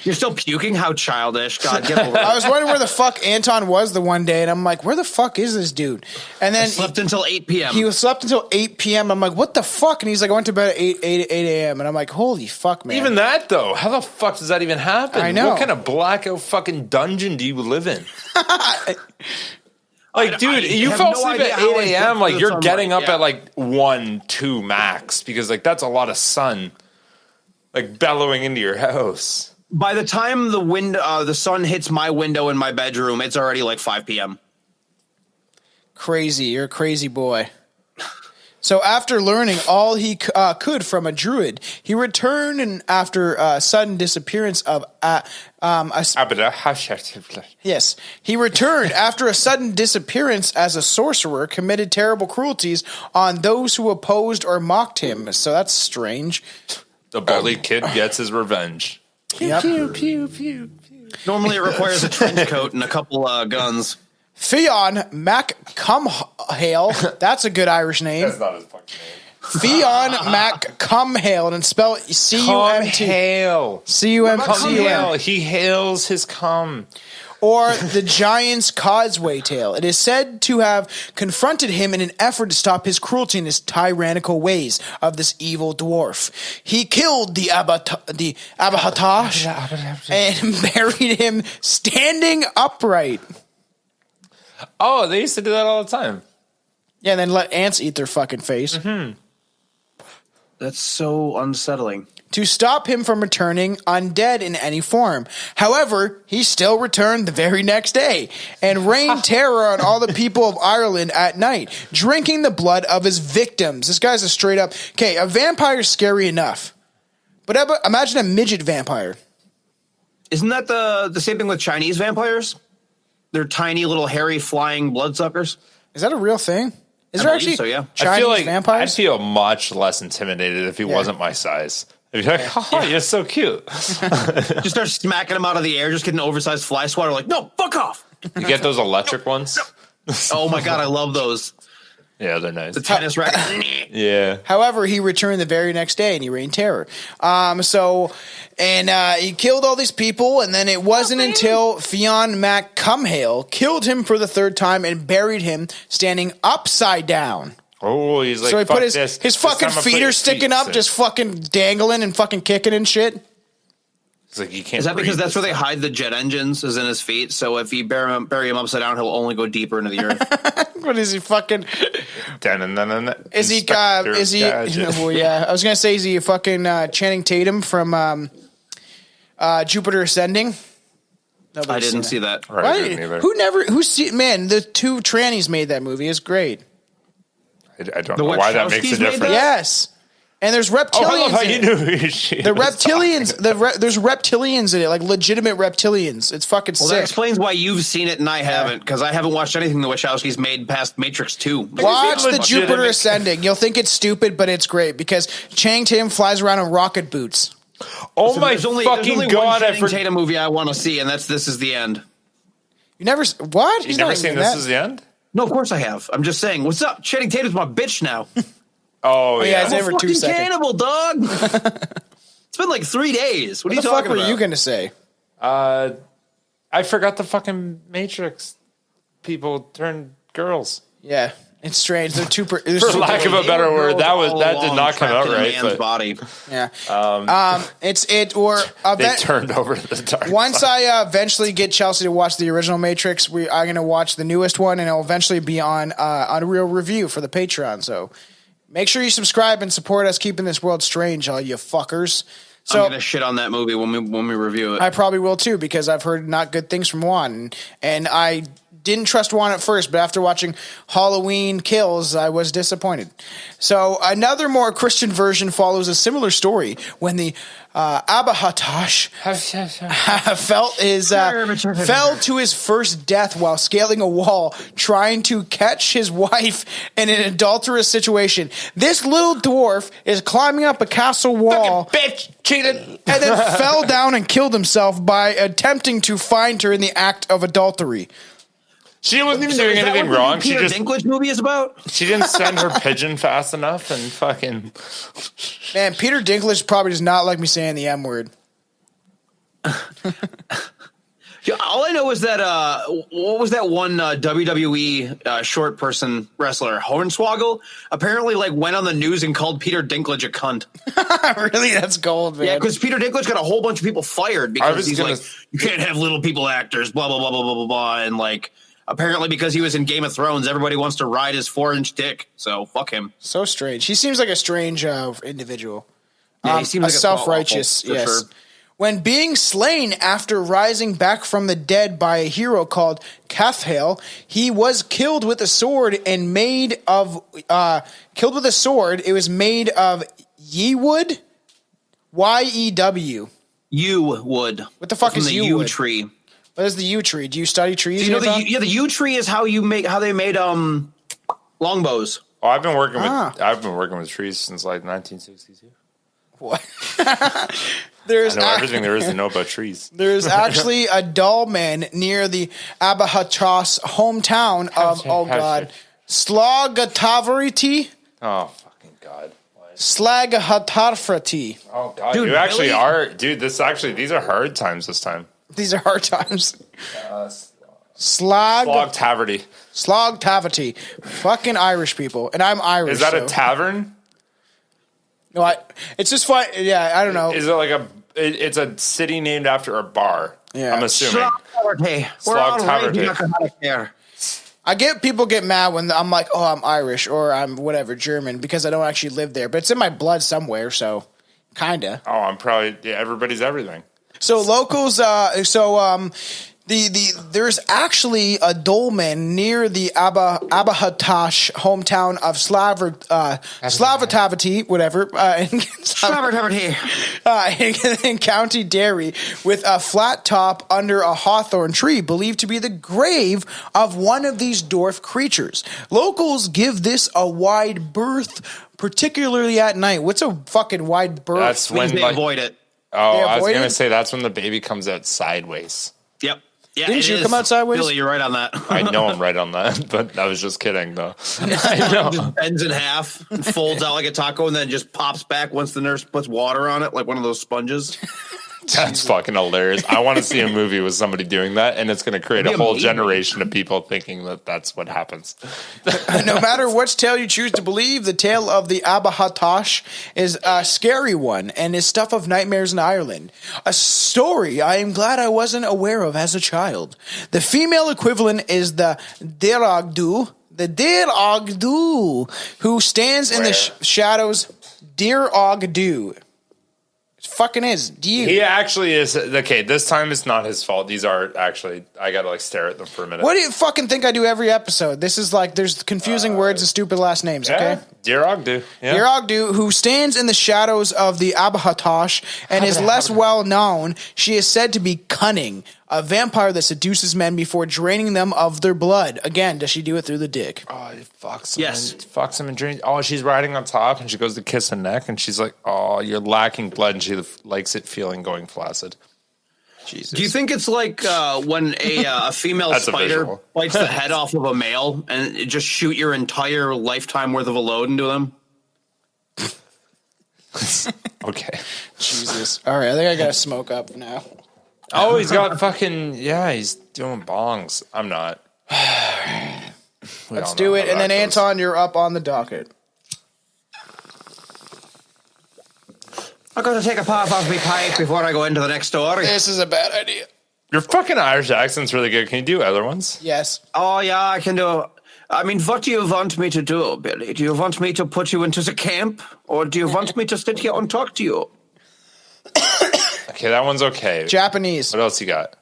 [SPEAKER 1] You're still puking? How childish. God, get over it.
[SPEAKER 3] I was wondering where the fuck Anton was the one day, and I'm like, where the fuck is this dude? And then
[SPEAKER 1] Slept until 8 p.m.
[SPEAKER 3] he slept until 8 p.m. I'm like, what the fuck? And he's like, I went to bed at 8 a.m. And I'm like, holy fuck, man.
[SPEAKER 2] Even that, though. How the fuck does that even happen?
[SPEAKER 3] I know.
[SPEAKER 2] What kind of blackout fucking dungeon do you live in? Like, dude, you
[SPEAKER 1] have
[SPEAKER 2] fell
[SPEAKER 1] no
[SPEAKER 2] asleep
[SPEAKER 1] idea
[SPEAKER 2] at
[SPEAKER 1] how
[SPEAKER 2] 8
[SPEAKER 1] I
[SPEAKER 2] a.m.
[SPEAKER 1] slept
[SPEAKER 2] Like,
[SPEAKER 1] through
[SPEAKER 2] you're
[SPEAKER 1] the
[SPEAKER 2] getting
[SPEAKER 1] sunlight,
[SPEAKER 2] up at like 1, 2 max because, like, that's a lot of sun, like, bellowing into your house.
[SPEAKER 1] By the time the sun hits my window in my bedroom, it's already like 5 p.m.
[SPEAKER 3] Crazy. You're a crazy boy. So after learning all he could from a druid, he returned, and after a sudden disappearance of yes, he returned after a sudden disappearance as a sorcerer, committed terrible cruelties on those who opposed or mocked him. So that's strange.
[SPEAKER 2] The bully kid gets his revenge.
[SPEAKER 3] Yep.
[SPEAKER 1] Normally, it requires a trench coat and a couple guns.
[SPEAKER 3] Fionn Mac Cumhale, that's a good Irish name.
[SPEAKER 2] That's not his fucking name.
[SPEAKER 3] Fionn Mac Cumhale, and spell C-U-M-T.
[SPEAKER 2] Hail.
[SPEAKER 3] C-U-M-C-U-M.
[SPEAKER 2] He hails his cum.
[SPEAKER 3] Or the giant's causeway tale. It is said to have confronted him in an effort to stop his cruelty and his tyrannical ways of this evil dwarf. He killed the Abahatash and buried him standing upright.
[SPEAKER 2] Oh, they used to do that all the time.
[SPEAKER 3] Yeah, and then let ants eat their fucking face.
[SPEAKER 2] Mm-hmm.
[SPEAKER 1] That's so unsettling.
[SPEAKER 3] To stop him from returning undead in any form. However, he still returned the very next day and rained terror on all the people of Ireland at night, drinking the blood of his victims. This guy's a straight up... Okay, a vampire's scary enough. But imagine a midget vampire.
[SPEAKER 1] Isn't that the same thing with Chinese vampires? They're tiny little hairy flying bloodsuckers.
[SPEAKER 3] Is that a real thing? Is there actually
[SPEAKER 1] so, yeah.
[SPEAKER 3] Chinese
[SPEAKER 2] I feel like
[SPEAKER 3] vampires?
[SPEAKER 2] I'd feel much less intimidated if he wasn't my size. I'd be like, oh, you're so cute.
[SPEAKER 1] Just start smacking him out of the air, just get an oversized fly swatter, like, no, fuck off.
[SPEAKER 2] You get those electric ones?
[SPEAKER 1] Oh my God, I love those.
[SPEAKER 2] Yeah, they're nice.
[SPEAKER 1] The tennis racket.
[SPEAKER 2] Yeah.
[SPEAKER 3] However, he returned the very next day and he rained terror. He killed all these people, and then it wasn't until Fionn Mac Cumhale killed him for the third time and buried him standing upside down.
[SPEAKER 2] Oh, he's like,
[SPEAKER 3] So he
[SPEAKER 2] fuck
[SPEAKER 3] put his
[SPEAKER 2] this.
[SPEAKER 3] his fucking
[SPEAKER 2] This time I
[SPEAKER 3] feet
[SPEAKER 2] put
[SPEAKER 3] are
[SPEAKER 2] your
[SPEAKER 3] sticking
[SPEAKER 2] feet
[SPEAKER 3] up,
[SPEAKER 2] in.
[SPEAKER 3] just fucking dangling and fucking kicking and shit.
[SPEAKER 2] It's like, you can't
[SPEAKER 1] Is that because
[SPEAKER 2] breathe
[SPEAKER 1] that's
[SPEAKER 2] this
[SPEAKER 1] where they
[SPEAKER 2] time.
[SPEAKER 1] hide the jet engines, is in his feet? So if you bury him upside down, he'll only go deeper into the earth.
[SPEAKER 3] What is he fucking? Is he? Well, yeah, I was gonna say, is he fucking Channing Tatum from Jupiter Ascending?
[SPEAKER 1] I didn't see that.
[SPEAKER 2] Right,
[SPEAKER 3] Why?
[SPEAKER 2] I didn't either.
[SPEAKER 3] Man, the two trannies made that movie. It's great.
[SPEAKER 2] I don't know why that makes a
[SPEAKER 1] Wachowskis made
[SPEAKER 2] difference.
[SPEAKER 1] that?
[SPEAKER 3] Yes. And there's reptilians.
[SPEAKER 2] Oh, I love how
[SPEAKER 3] in
[SPEAKER 2] you
[SPEAKER 3] it.
[SPEAKER 2] knew who she
[SPEAKER 3] The
[SPEAKER 2] was
[SPEAKER 3] reptilians.
[SPEAKER 2] talking.
[SPEAKER 3] There's reptilians in it, like legitimate reptilians. It's fucking
[SPEAKER 1] Well, that
[SPEAKER 3] sick.
[SPEAKER 1] explains why you've seen it and I haven't, because I haven't watched anything the Wachowskis made past Matrix 2.
[SPEAKER 3] Watch the
[SPEAKER 2] legitimate.
[SPEAKER 3] Jupiter Ascending. You'll think it's stupid, but it's great because Channing Tatum flies around in rocket boots.
[SPEAKER 2] Oh my
[SPEAKER 1] There's only
[SPEAKER 2] fucking god!
[SPEAKER 1] one
[SPEAKER 2] I
[SPEAKER 1] Channing
[SPEAKER 2] forgot.
[SPEAKER 1] Tatum movie I want to see, and that's This Is the End.
[SPEAKER 3] You never what?
[SPEAKER 2] You've never seen This Is the End?
[SPEAKER 1] No, of course I have. I'm just saying, what's up? Channing Tatum's my bitch now.
[SPEAKER 2] Oh
[SPEAKER 3] yeah,
[SPEAKER 2] yeah.
[SPEAKER 3] it's never
[SPEAKER 1] I'm a
[SPEAKER 3] 2
[SPEAKER 1] fucking
[SPEAKER 3] seconds.
[SPEAKER 1] cannibal, dog. It's been like 3 days. What are
[SPEAKER 3] What
[SPEAKER 1] you
[SPEAKER 3] the fuck
[SPEAKER 1] talking
[SPEAKER 3] were
[SPEAKER 1] about?
[SPEAKER 3] you gonna say?
[SPEAKER 2] I forgot the fucking Matrix people turned girls.
[SPEAKER 3] Yeah, it's strange. They're two.
[SPEAKER 2] For lack of a better word, that did not come out right.
[SPEAKER 1] Man's
[SPEAKER 2] But
[SPEAKER 1] body.
[SPEAKER 3] Yeah.
[SPEAKER 2] they turned over to the dark
[SPEAKER 3] Once
[SPEAKER 2] side.
[SPEAKER 3] I eventually get Chelsea to watch the original Matrix, I'm going to watch the newest one, and it'll eventually be on a real review for the Patreon. So make sure you subscribe and support us keeping this world strange, all you fuckers. So
[SPEAKER 1] I'm gonna shit on that movie when we review it.
[SPEAKER 3] I probably will too, because I've heard not good things from Juan, and I didn't trust Juan at first, but after watching Halloween Kills, I was disappointed. So another more Christian version follows a similar story when the Abahatash fell to his first death while scaling a wall, trying to catch his wife in an adulterous situation. This little dwarf is climbing up a castle wall,
[SPEAKER 2] Bitch cheated.
[SPEAKER 3] and then fell down and killed himself by attempting to find her in the act of adultery.
[SPEAKER 2] She wasn't even
[SPEAKER 1] So
[SPEAKER 2] doing
[SPEAKER 1] is that
[SPEAKER 2] anything
[SPEAKER 1] what the
[SPEAKER 2] wrong. She
[SPEAKER 1] Peter
[SPEAKER 2] just
[SPEAKER 1] Dinklage movie is about.
[SPEAKER 2] she didn't send her pigeon fast enough and fucking.
[SPEAKER 3] Man, Peter Dinklage probably does not like me saying the M word.
[SPEAKER 1] Yeah, all I know is that what was that one WWE short person wrestler, Hornswoggle? Apparently, like went on the news and called Peter Dinklage a cunt.
[SPEAKER 3] Really, that's gold, man.
[SPEAKER 1] Yeah, because Peter Dinklage got a whole bunch of people fired because he's like, you can't have little people actors, blah blah blah blah blah blah blah, and like apparently because he was in Game of Thrones, everybody wants to ride his 4-inch dick. So fuck him.
[SPEAKER 3] So strange. He seems like a strange individual.
[SPEAKER 1] Yeah, he seems like a
[SPEAKER 3] self-righteous.
[SPEAKER 1] for
[SPEAKER 3] Yes.
[SPEAKER 1] sure.
[SPEAKER 3] When being slain after rising back from the dead by a hero called Cathhale, he was killed with a sword and made of killed with a sword. It was made of yewood, yew.
[SPEAKER 1] Yew wood.
[SPEAKER 3] What the fuck
[SPEAKER 1] From
[SPEAKER 3] is
[SPEAKER 1] the
[SPEAKER 3] yew
[SPEAKER 1] yew
[SPEAKER 3] wood?
[SPEAKER 1] tree?
[SPEAKER 3] What is the yew tree? Do you study trees?
[SPEAKER 1] Do you know
[SPEAKER 3] Anton?
[SPEAKER 1] the yew tree is how they made longbows.
[SPEAKER 2] Oh, I've been working with trees since like 1962.
[SPEAKER 3] What?
[SPEAKER 2] I know everything there is to know about trees.
[SPEAKER 3] There's actually a dolmen near the Abahatas hometown of Slagatavariti.
[SPEAKER 2] Oh fucking god!
[SPEAKER 3] Slagatavariti.
[SPEAKER 2] Oh god!
[SPEAKER 1] Dude,
[SPEAKER 2] You actually
[SPEAKER 1] really?
[SPEAKER 2] are, dude. These are hard times this time.
[SPEAKER 3] These are hard times.
[SPEAKER 2] Slog
[SPEAKER 3] Slagtavariti. Fucking Irish people, and I'm Irish.
[SPEAKER 2] Is that
[SPEAKER 3] so.
[SPEAKER 2] a tavern?
[SPEAKER 3] No, it's just fun. Yeah, I don't know.
[SPEAKER 2] Is it like it's a city named after a bar?
[SPEAKER 3] Yeah.
[SPEAKER 2] I'm assuming.
[SPEAKER 1] We're all right.
[SPEAKER 2] Slagtavariti.
[SPEAKER 1] You're not gonna care.
[SPEAKER 3] People get mad when I'm like, oh, I'm Irish or I'm whatever German because I don't actually live there, but it's in my blood somewhere. So, kinda.
[SPEAKER 2] Oh, I'm probably everybody's everything.
[SPEAKER 3] So locals, there's actually a dolmen near the Abahatash hometown of Slavatavati, whatever, in County Derry, with a flat top under a hawthorn tree, believed to be the grave of one of these dwarf creatures. Locals give this a wide berth, particularly at night. What's a fucking wide berth?
[SPEAKER 2] That's
[SPEAKER 1] Please
[SPEAKER 2] when
[SPEAKER 1] avoid it.
[SPEAKER 2] Oh, I was
[SPEAKER 3] avoid
[SPEAKER 2] gonna
[SPEAKER 3] it?
[SPEAKER 2] say that's when the baby comes out sideways.
[SPEAKER 1] Yep. Yeah,
[SPEAKER 3] Didn't
[SPEAKER 1] it
[SPEAKER 3] you
[SPEAKER 1] is.
[SPEAKER 3] come out sideways?
[SPEAKER 1] Billy, you're right on that.
[SPEAKER 2] I know I'm right on that, but I was just kidding though. I know.
[SPEAKER 1] Just bends in half, and folds out like a taco, and then just pops back once the nurse puts water on it, like one of those sponges.
[SPEAKER 2] That's fucking hilarious. I want to see a movie with somebody doing that, and it's going to create a
[SPEAKER 1] That'd be
[SPEAKER 2] whole
[SPEAKER 1] amazing.
[SPEAKER 2] generation of people thinking that that's what happens.
[SPEAKER 3] No matter which tale you choose to believe, the tale of the Abahatash is a scary one and is stuff of nightmares in Ireland. A story I am glad I wasn't aware of as a child. The female equivalent is the Diragdu. The Diragdu, who stands in the shadows. Diragdu. Fucking is. Do you?
[SPEAKER 2] He actually is okay. This time it's not his fault. These are actually. I gotta like stare at them for a minute.
[SPEAKER 3] What do you fucking think I do every episode? This is like there's confusing words and stupid last names. Okay.
[SPEAKER 2] Yeah, Dear Ogdu. Yeah.
[SPEAKER 3] Dear Ogdu, who stands in the shadows of the Abahatash and is less well known, she is said to be cunning, a vampire that seduces men before draining them of their blood. Again, does she do it through the dick?
[SPEAKER 2] Oh, he fucks him.
[SPEAKER 1] Yes.
[SPEAKER 2] And fucks him and drinks. Oh, she's riding on top and she goes to kiss the neck and she's like, "Oh, you're lacking blood," and she likes it feeling going flaccid. Jesus.
[SPEAKER 1] Do you think it's like when a female
[SPEAKER 2] That's a
[SPEAKER 1] spider
[SPEAKER 2] visual.
[SPEAKER 1] bites the head off of a male and it just shoot your entire lifetime worth of a load into them?
[SPEAKER 2] Okay.
[SPEAKER 3] Jesus. All right, I think I gotta smoke up now.
[SPEAKER 2] Oh, he's got fucking he's doing bongs. I'm not.
[SPEAKER 3] Let's do it, and then Anton, you're up on the docket.
[SPEAKER 1] I'm going to take a puff off my pipe before I go into the next story.
[SPEAKER 3] This is a bad idea.
[SPEAKER 2] Your fucking Irish accent's really good. Can you do other ones?
[SPEAKER 3] Yes.
[SPEAKER 1] Oh, yeah, I can do. I mean, what do you want me to do, Billy? Do you want me to put you into the camp? Or do you want me to sit here and talk to you?
[SPEAKER 2] Okay, that one's okay.
[SPEAKER 3] Japanese.
[SPEAKER 2] What else you got?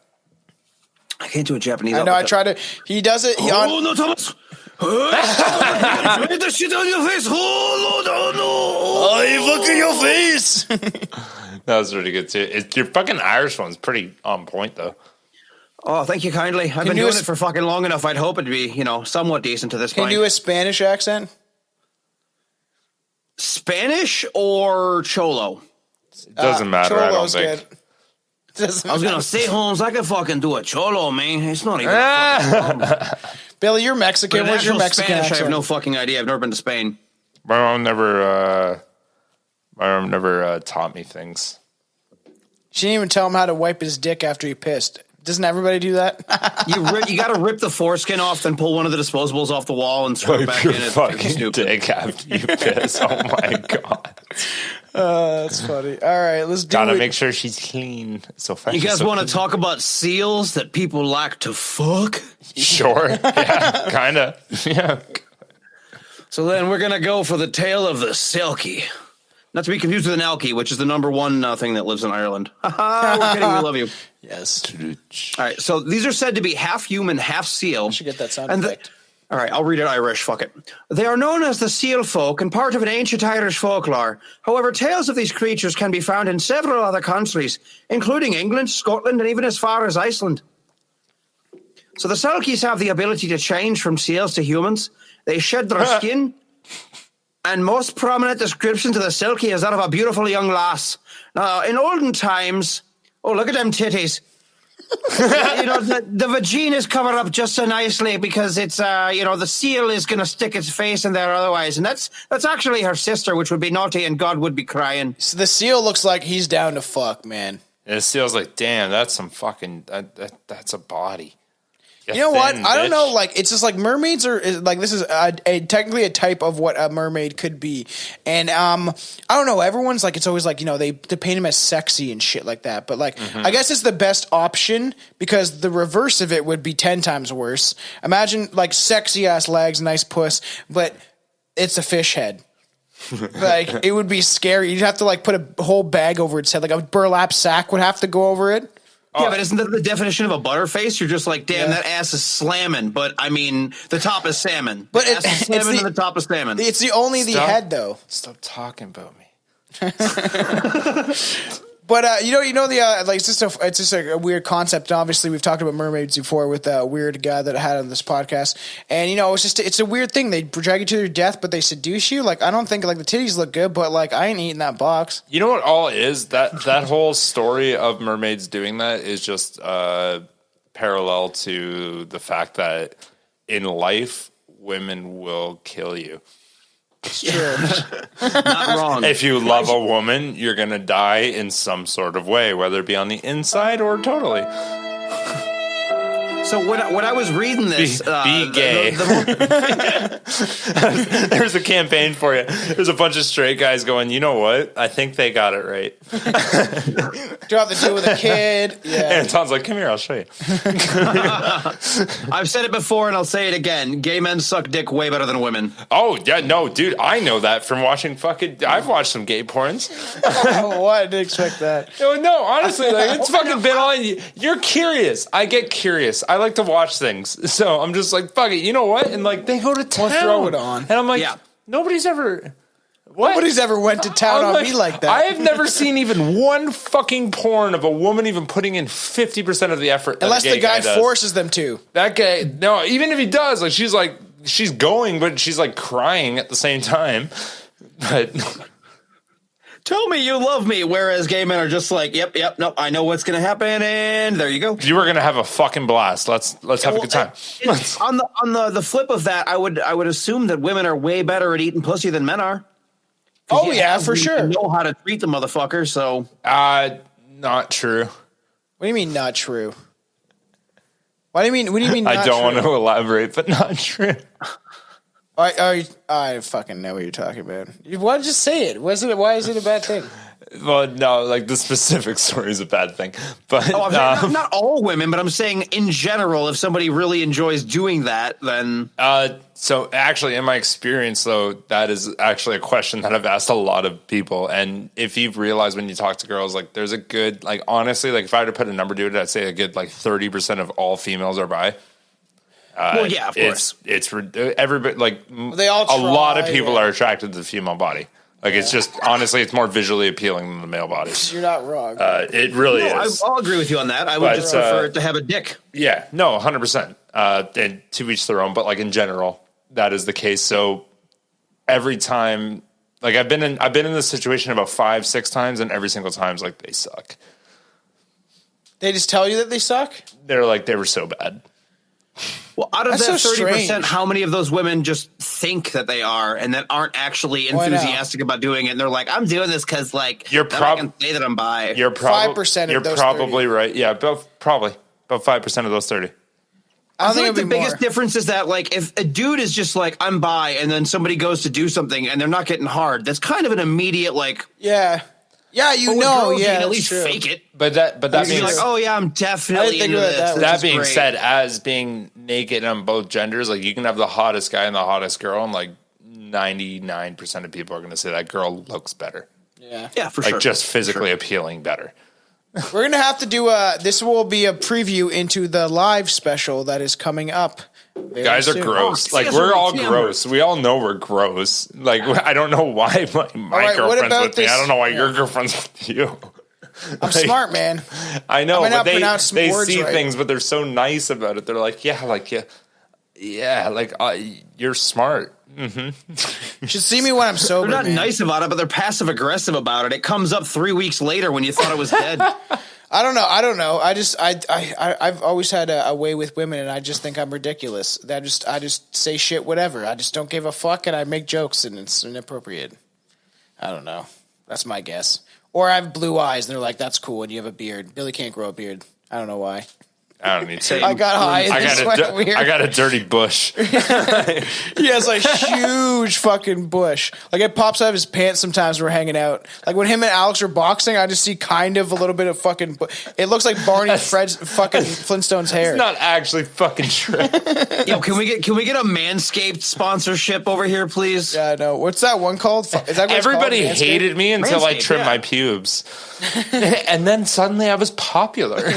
[SPEAKER 1] I can't do a Japanese.
[SPEAKER 3] I know. I try to. He does it.
[SPEAKER 1] Oh, no, Thomas! Get the shit on your face! Oh, no, no!
[SPEAKER 3] you look at your face.
[SPEAKER 2] That was really good too. Your fucking Irish one's pretty on point though.
[SPEAKER 1] Oh, thank you kindly. I've been doing it for fucking long enough. I'd hope it'd be, somewhat decent to this
[SPEAKER 3] Can
[SPEAKER 1] point.
[SPEAKER 3] you do a Spanish accent?
[SPEAKER 1] Spanish or Cholo?
[SPEAKER 2] It doesn't matter. I don't
[SPEAKER 3] Cholo's
[SPEAKER 2] think.
[SPEAKER 3] good. Doesn't
[SPEAKER 1] I was gonna
[SPEAKER 3] matter.
[SPEAKER 1] say, Holmes, I could fucking do a Cholo, man. It's not even. A fucking problem.
[SPEAKER 3] Billy, you're Mexican.
[SPEAKER 1] But in
[SPEAKER 3] Where's your
[SPEAKER 1] actual
[SPEAKER 3] Mexican
[SPEAKER 1] Spanish,
[SPEAKER 3] accent?
[SPEAKER 1] I have no fucking idea. I've never been to Spain.
[SPEAKER 2] My mom never taught me things.
[SPEAKER 3] She didn't even tell him how to wipe his dick after he pissed. Doesn't everybody do that?
[SPEAKER 1] You got to rip the foreskin off, then pull one of the disposables off the wall and screw it back in.
[SPEAKER 2] Your
[SPEAKER 1] It's
[SPEAKER 2] fucking
[SPEAKER 1] stupid.
[SPEAKER 2] dick after you piss. Oh my god.
[SPEAKER 3] That's funny. All right, let's do
[SPEAKER 2] Gotta
[SPEAKER 3] it.
[SPEAKER 2] make sure she's clean. So fresh.
[SPEAKER 1] You guys
[SPEAKER 2] so
[SPEAKER 1] want to
[SPEAKER 2] clean.
[SPEAKER 1] talk about seals that people like to fuck?
[SPEAKER 2] Sure. Yeah. Kinda. Yeah.
[SPEAKER 1] So then we're gonna go for the tale of the Selkie. Not to be confused with an Alkie, which is the number one thing that lives in Ireland. We're kidding. We love you.
[SPEAKER 3] Yes.
[SPEAKER 1] All right. So these are said to be half human, half seal.
[SPEAKER 3] I should get that sound
[SPEAKER 1] And
[SPEAKER 3] effect.
[SPEAKER 1] all right, I'll read it Irish. Fuck it. They are known as the seal folk and part of an ancient Irish folklore. However, tales of these creatures can be found in several other countries, including England, Scotland, and even as far as Iceland. So the Selkies have the ability to change from seals to humans. They shed their skin. And most prominent description to the Selkie is that of a beautiful young lass. Now, in olden times, oh, look at them titties. The vagina is covered up just so nicely because it's, the seal is going to stick its face in there otherwise. And that's actually her sister, which would be naughty and God would be crying.
[SPEAKER 3] So the seal looks like he's down to fuck, man.
[SPEAKER 2] And the seal's like, damn, that's some fucking, that's a body.
[SPEAKER 3] You know what? I don't know. Like, it's just like mermaids are like, this is technically a type of what a mermaid could be. And I don't know. Everyone's like, it's always like, they paint him as sexy and shit like that. But like, I guess it's the best option because the reverse of it would be 10 times worse. Imagine like sexy ass legs, nice puss, but it's a fish head. Like, it would be scary. You'd have to like put a whole bag over its head. Like a burlap sack would have to go over it.
[SPEAKER 1] Yeah, but isn't that the definition of a butterface? You're just like, damn, that ass is slamming. But I mean, the top is salmon.
[SPEAKER 3] But
[SPEAKER 1] the ass is salmon and the top is salmon.
[SPEAKER 3] It's the head though.
[SPEAKER 2] Stop talking about me.
[SPEAKER 3] But like it's just a weird concept. And obviously, we've talked about mermaids before with a weird guy that I had on this podcast, and it's a weird thing. They drag you to their death, but they seduce you. Like I don't think like the titties look good, but like I ain't eating that box.
[SPEAKER 2] You know what all is? That whole story of mermaids doing that is just parallel to the fact that in life, women will kill you.
[SPEAKER 3] It's true.
[SPEAKER 1] Not wrong.
[SPEAKER 2] If you love a woman, you're going to die in some sort of way, whether it be on the inside or totally.
[SPEAKER 1] So when I was reading this,
[SPEAKER 2] Be gay. There's a campaign for you. There's a bunch of straight guys going, you know what? I think they got it right.
[SPEAKER 3] Do you have to deal with a kid? Yeah.
[SPEAKER 2] Anton's like, come here, I'll show you.
[SPEAKER 1] I've said it before and I'll say it again. Gay men suck dick way better than women.
[SPEAKER 2] Oh, yeah, no, dude, I know that from watching I've watched some gay porns.
[SPEAKER 3] Oh, I didn't expect that.
[SPEAKER 2] No, honestly, like, it's fucking been on. You're curious. I get curious. I like to watch things. So I'm just like, fuck it, you know what? And like, they go to town.
[SPEAKER 3] We'll throw it on.
[SPEAKER 2] And I'm like,
[SPEAKER 1] Yeah.
[SPEAKER 2] nobody's ever... What?
[SPEAKER 3] Nobody's ever went to town
[SPEAKER 2] I'm
[SPEAKER 3] on me like that.
[SPEAKER 2] I have never seen even one fucking porn of a woman even putting in 50% of the effort. That
[SPEAKER 3] Unless
[SPEAKER 2] a gay
[SPEAKER 3] the guy
[SPEAKER 2] does.
[SPEAKER 3] forces them to.
[SPEAKER 2] That guy, no, even if he does, like, she's going, but she's like crying at the same time. But
[SPEAKER 1] Tell me you love me, whereas gay men are just like, yep, no, I know what's going to happen, and there you go.
[SPEAKER 2] you were gonna have a fucking blast. Let's have a good time.
[SPEAKER 1] On the flip of that, I would assume that women are way better at eating pussy than men are.
[SPEAKER 3] Oh yeah, for sure.
[SPEAKER 1] You know how to treat the motherfucker, so
[SPEAKER 2] Not true.
[SPEAKER 3] What do you mean not true? What do you mean not
[SPEAKER 2] I don't want
[SPEAKER 3] true?
[SPEAKER 2] to elaborate, but not true.
[SPEAKER 3] I fucking know what you're talking about. Why just say it? Why is it a bad thing?
[SPEAKER 2] Well, no, like the specific story is a bad thing, but
[SPEAKER 1] I'm saying not all women, but I'm saying in general, if somebody really enjoys doing that, then
[SPEAKER 2] so actually, in my experience, though, that is actually a question that I've asked a lot of people. And if you've realized when you talk to girls, like there's a good, like honestly, like if I were to put a number to it, I'd say a good like 30% of all females are bi.
[SPEAKER 1] well, yeah, of course.
[SPEAKER 2] It's everybody like
[SPEAKER 3] They all
[SPEAKER 2] a lot of
[SPEAKER 3] try,
[SPEAKER 2] people
[SPEAKER 3] yeah.
[SPEAKER 2] are attracted to the female body. Like it's just honestly, it's more visually appealing than the male body.
[SPEAKER 3] You're not wrong.
[SPEAKER 2] It really
[SPEAKER 1] No,
[SPEAKER 2] is.
[SPEAKER 1] I'll agree with you on that. I would
[SPEAKER 2] But,
[SPEAKER 1] just prefer it to have a dick.
[SPEAKER 2] Yeah, no, 100%. And to each their own, but like in general, that is the case. So every time, like I've been in this situation about 5-6 times, and every single time's like they suck.
[SPEAKER 3] They just tell you that they suck?
[SPEAKER 2] They're like they were so bad.
[SPEAKER 1] Well, out of
[SPEAKER 3] That's
[SPEAKER 1] that
[SPEAKER 3] so
[SPEAKER 1] 30%,
[SPEAKER 3] strange.
[SPEAKER 1] how many of those women just think that they are and that aren't actually
[SPEAKER 3] I know.
[SPEAKER 1] enthusiastic about doing it? And they're like, I'm doing this because, like,
[SPEAKER 2] You're
[SPEAKER 1] then I can say that I'm bi.
[SPEAKER 2] You're
[SPEAKER 3] 5% of
[SPEAKER 2] You're
[SPEAKER 3] those
[SPEAKER 2] probably
[SPEAKER 3] 30.
[SPEAKER 2] right. Yeah, probably about 5% of those 30.
[SPEAKER 3] I
[SPEAKER 1] I
[SPEAKER 3] don't
[SPEAKER 1] feel
[SPEAKER 3] think
[SPEAKER 1] like the
[SPEAKER 3] it'd be
[SPEAKER 1] biggest
[SPEAKER 3] more.
[SPEAKER 1] difference is that, like, if a dude is just like, I'm bi, and then somebody goes to do something and they're not getting hard, that's kind of an immediate, like,
[SPEAKER 3] Yeah. Yeah, you
[SPEAKER 1] but with
[SPEAKER 3] know,
[SPEAKER 1] girls, you
[SPEAKER 3] yeah,
[SPEAKER 1] can at
[SPEAKER 3] that's
[SPEAKER 1] least
[SPEAKER 3] true.
[SPEAKER 1] fake it.
[SPEAKER 2] But that
[SPEAKER 1] You
[SPEAKER 2] being
[SPEAKER 1] can be like, oh, yeah, I'm
[SPEAKER 3] I
[SPEAKER 1] definitely
[SPEAKER 3] didn't think
[SPEAKER 1] into
[SPEAKER 3] of it
[SPEAKER 1] this.
[SPEAKER 3] that way.
[SPEAKER 1] This
[SPEAKER 2] that
[SPEAKER 1] is
[SPEAKER 2] being
[SPEAKER 1] great.
[SPEAKER 2] said, as being naked on both genders, like you can have the hottest guy and the hottest girl, and like 99% of people are going to say that girl looks better,
[SPEAKER 3] Yeah.
[SPEAKER 1] Yeah, for
[SPEAKER 2] like
[SPEAKER 1] sure.
[SPEAKER 2] just physically appealing better.
[SPEAKER 3] We're going to have to do this will be a preview into the live special that is coming up. very
[SPEAKER 2] Guys are
[SPEAKER 3] soon.
[SPEAKER 2] gross.
[SPEAKER 1] Oh,
[SPEAKER 2] Like
[SPEAKER 1] yes,
[SPEAKER 2] we're
[SPEAKER 1] we're
[SPEAKER 2] all
[SPEAKER 1] December.
[SPEAKER 2] gross. We all know we're gross. Like I don't know why my
[SPEAKER 3] right, what
[SPEAKER 2] girlfriend's
[SPEAKER 3] about
[SPEAKER 2] with me. I
[SPEAKER 3] this-
[SPEAKER 2] don't know why
[SPEAKER 3] yeah.
[SPEAKER 2] your girlfriend's with you.
[SPEAKER 3] I'm smart, man.
[SPEAKER 2] I know,
[SPEAKER 3] I might
[SPEAKER 2] but
[SPEAKER 3] not pronounce some
[SPEAKER 2] they
[SPEAKER 3] words
[SPEAKER 2] see
[SPEAKER 3] right.
[SPEAKER 2] things, but they're so nice about it. They're like, you're smart.
[SPEAKER 3] You should see me when I'm sober.
[SPEAKER 1] They're not
[SPEAKER 3] man.
[SPEAKER 1] nice about it, but they're passive aggressive about it. It comes up 3 weeks later when you thought it was dead.
[SPEAKER 3] I don't know. I've always had a way with women, and I just think I'm ridiculous. I just say shit, whatever. I just don't give a fuck, and I make jokes, and it's inappropriate. I don't know. That's my guess. Or I have blue eyes, and they're like, "That's cool," and you have a beard. Billy can't grow a beard. I don't know why.
[SPEAKER 2] I don't need to.
[SPEAKER 3] I got high. And this went weird.
[SPEAKER 2] I got a dirty bush.
[SPEAKER 3] He has a huge fucking bush. Like it pops out of his pants sometimes when we're hanging out. Like when him and Alex are boxing, I just see kind of a little bit of fucking. It looks like Barney Fred's fucking Flintstone's hair.
[SPEAKER 2] It's not actually fucking true.
[SPEAKER 1] Yo, can we get a Manscaped sponsorship over here, please?
[SPEAKER 3] Yeah, I know. What's that one called? Is that what it's
[SPEAKER 2] Everybody
[SPEAKER 3] called? Manscaped?
[SPEAKER 2] hated me until I
[SPEAKER 1] Manscaped,
[SPEAKER 2] trimmed
[SPEAKER 1] yeah.
[SPEAKER 2] my pubes, and then suddenly I was popular.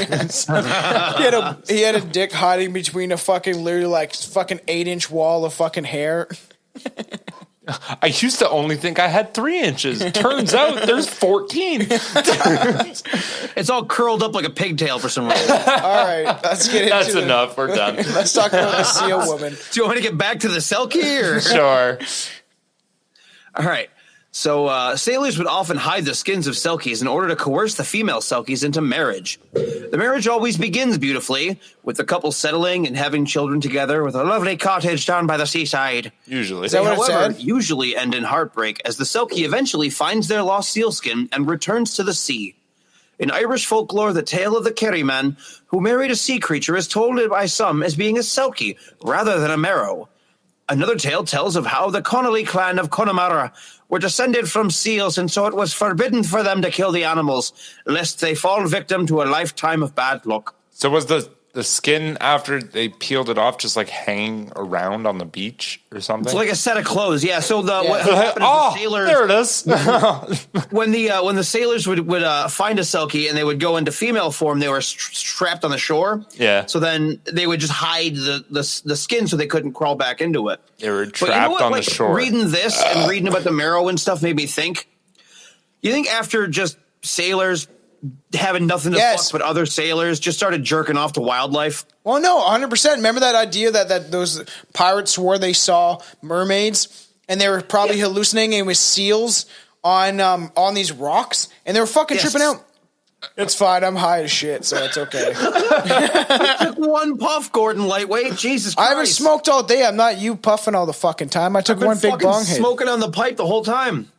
[SPEAKER 3] He had a dick hiding between a fucking literally like fucking 8-inch wall of fucking hair.
[SPEAKER 2] I used to only think I had 3 inches. Turns out there's 14.
[SPEAKER 1] It's all curled up like a pigtail for some reason.
[SPEAKER 3] All right, let's get into
[SPEAKER 2] That's
[SPEAKER 3] it.
[SPEAKER 2] enough. We're done.
[SPEAKER 3] Let's talk about the seal woman.
[SPEAKER 1] Do you want me to get back to the Selkie? Or?
[SPEAKER 2] Sure.
[SPEAKER 1] All right. So sailors would often hide the skins of Selkies in order to coerce the female Selkies into marriage. The marriage always begins beautifully, with the couple settling and having children together with a lovely cottage down by the seaside.
[SPEAKER 2] Usually.
[SPEAKER 3] that
[SPEAKER 1] They,
[SPEAKER 3] what it
[SPEAKER 1] however,
[SPEAKER 3] said?
[SPEAKER 1] usually end in heartbreak as the Selkie eventually finds their lost sealskin and returns to the sea. In Irish folklore, the tale of the Kerryman who married a sea creature is told by some as being a Selkie rather than a Merrow. Another tale tells of how the Connolly clan of Connemara were descended from seals, and so it was forbidden for them to kill the animals, lest they fall victim to a lifetime of bad luck.
[SPEAKER 2] So was the skin after they peeled it off just like hanging around on the beach or something?
[SPEAKER 1] It's like a set of clothes, yeah. So what happened is
[SPEAKER 2] oh,
[SPEAKER 1] the sailors,
[SPEAKER 2] there it is.
[SPEAKER 1] when the sailors would find a Selkie and they would go into female form, they were strapped on the shore.
[SPEAKER 2] Yeah.
[SPEAKER 1] So then they would just hide the skin so they couldn't crawl back into it.
[SPEAKER 2] They were
[SPEAKER 1] But you know
[SPEAKER 2] trapped
[SPEAKER 1] what?
[SPEAKER 2] on
[SPEAKER 1] Like,
[SPEAKER 2] the shore.
[SPEAKER 1] reading this and reading about the marrow and stuff made me think. You think after just sailors having nothing to
[SPEAKER 3] Yes.
[SPEAKER 1] fuck but other sailors just started jerking off to wildlife?
[SPEAKER 3] Well, no, 100%. Remember that idea that those pirates swore they saw mermaids and they were probably hallucinating with seals on these rocks and they were fucking
[SPEAKER 1] Yes.
[SPEAKER 3] tripping out. It's fine. I'm high as shit, so it's okay.
[SPEAKER 1] Took one puff, Gordon Lightweight. Jesus
[SPEAKER 3] I
[SPEAKER 1] Christ.
[SPEAKER 3] haven't smoked all day. I'm not you puffing all the fucking time. I took
[SPEAKER 1] I've been
[SPEAKER 3] one big
[SPEAKER 1] fucking
[SPEAKER 3] bong hit.
[SPEAKER 1] smoking on the pipe the whole time.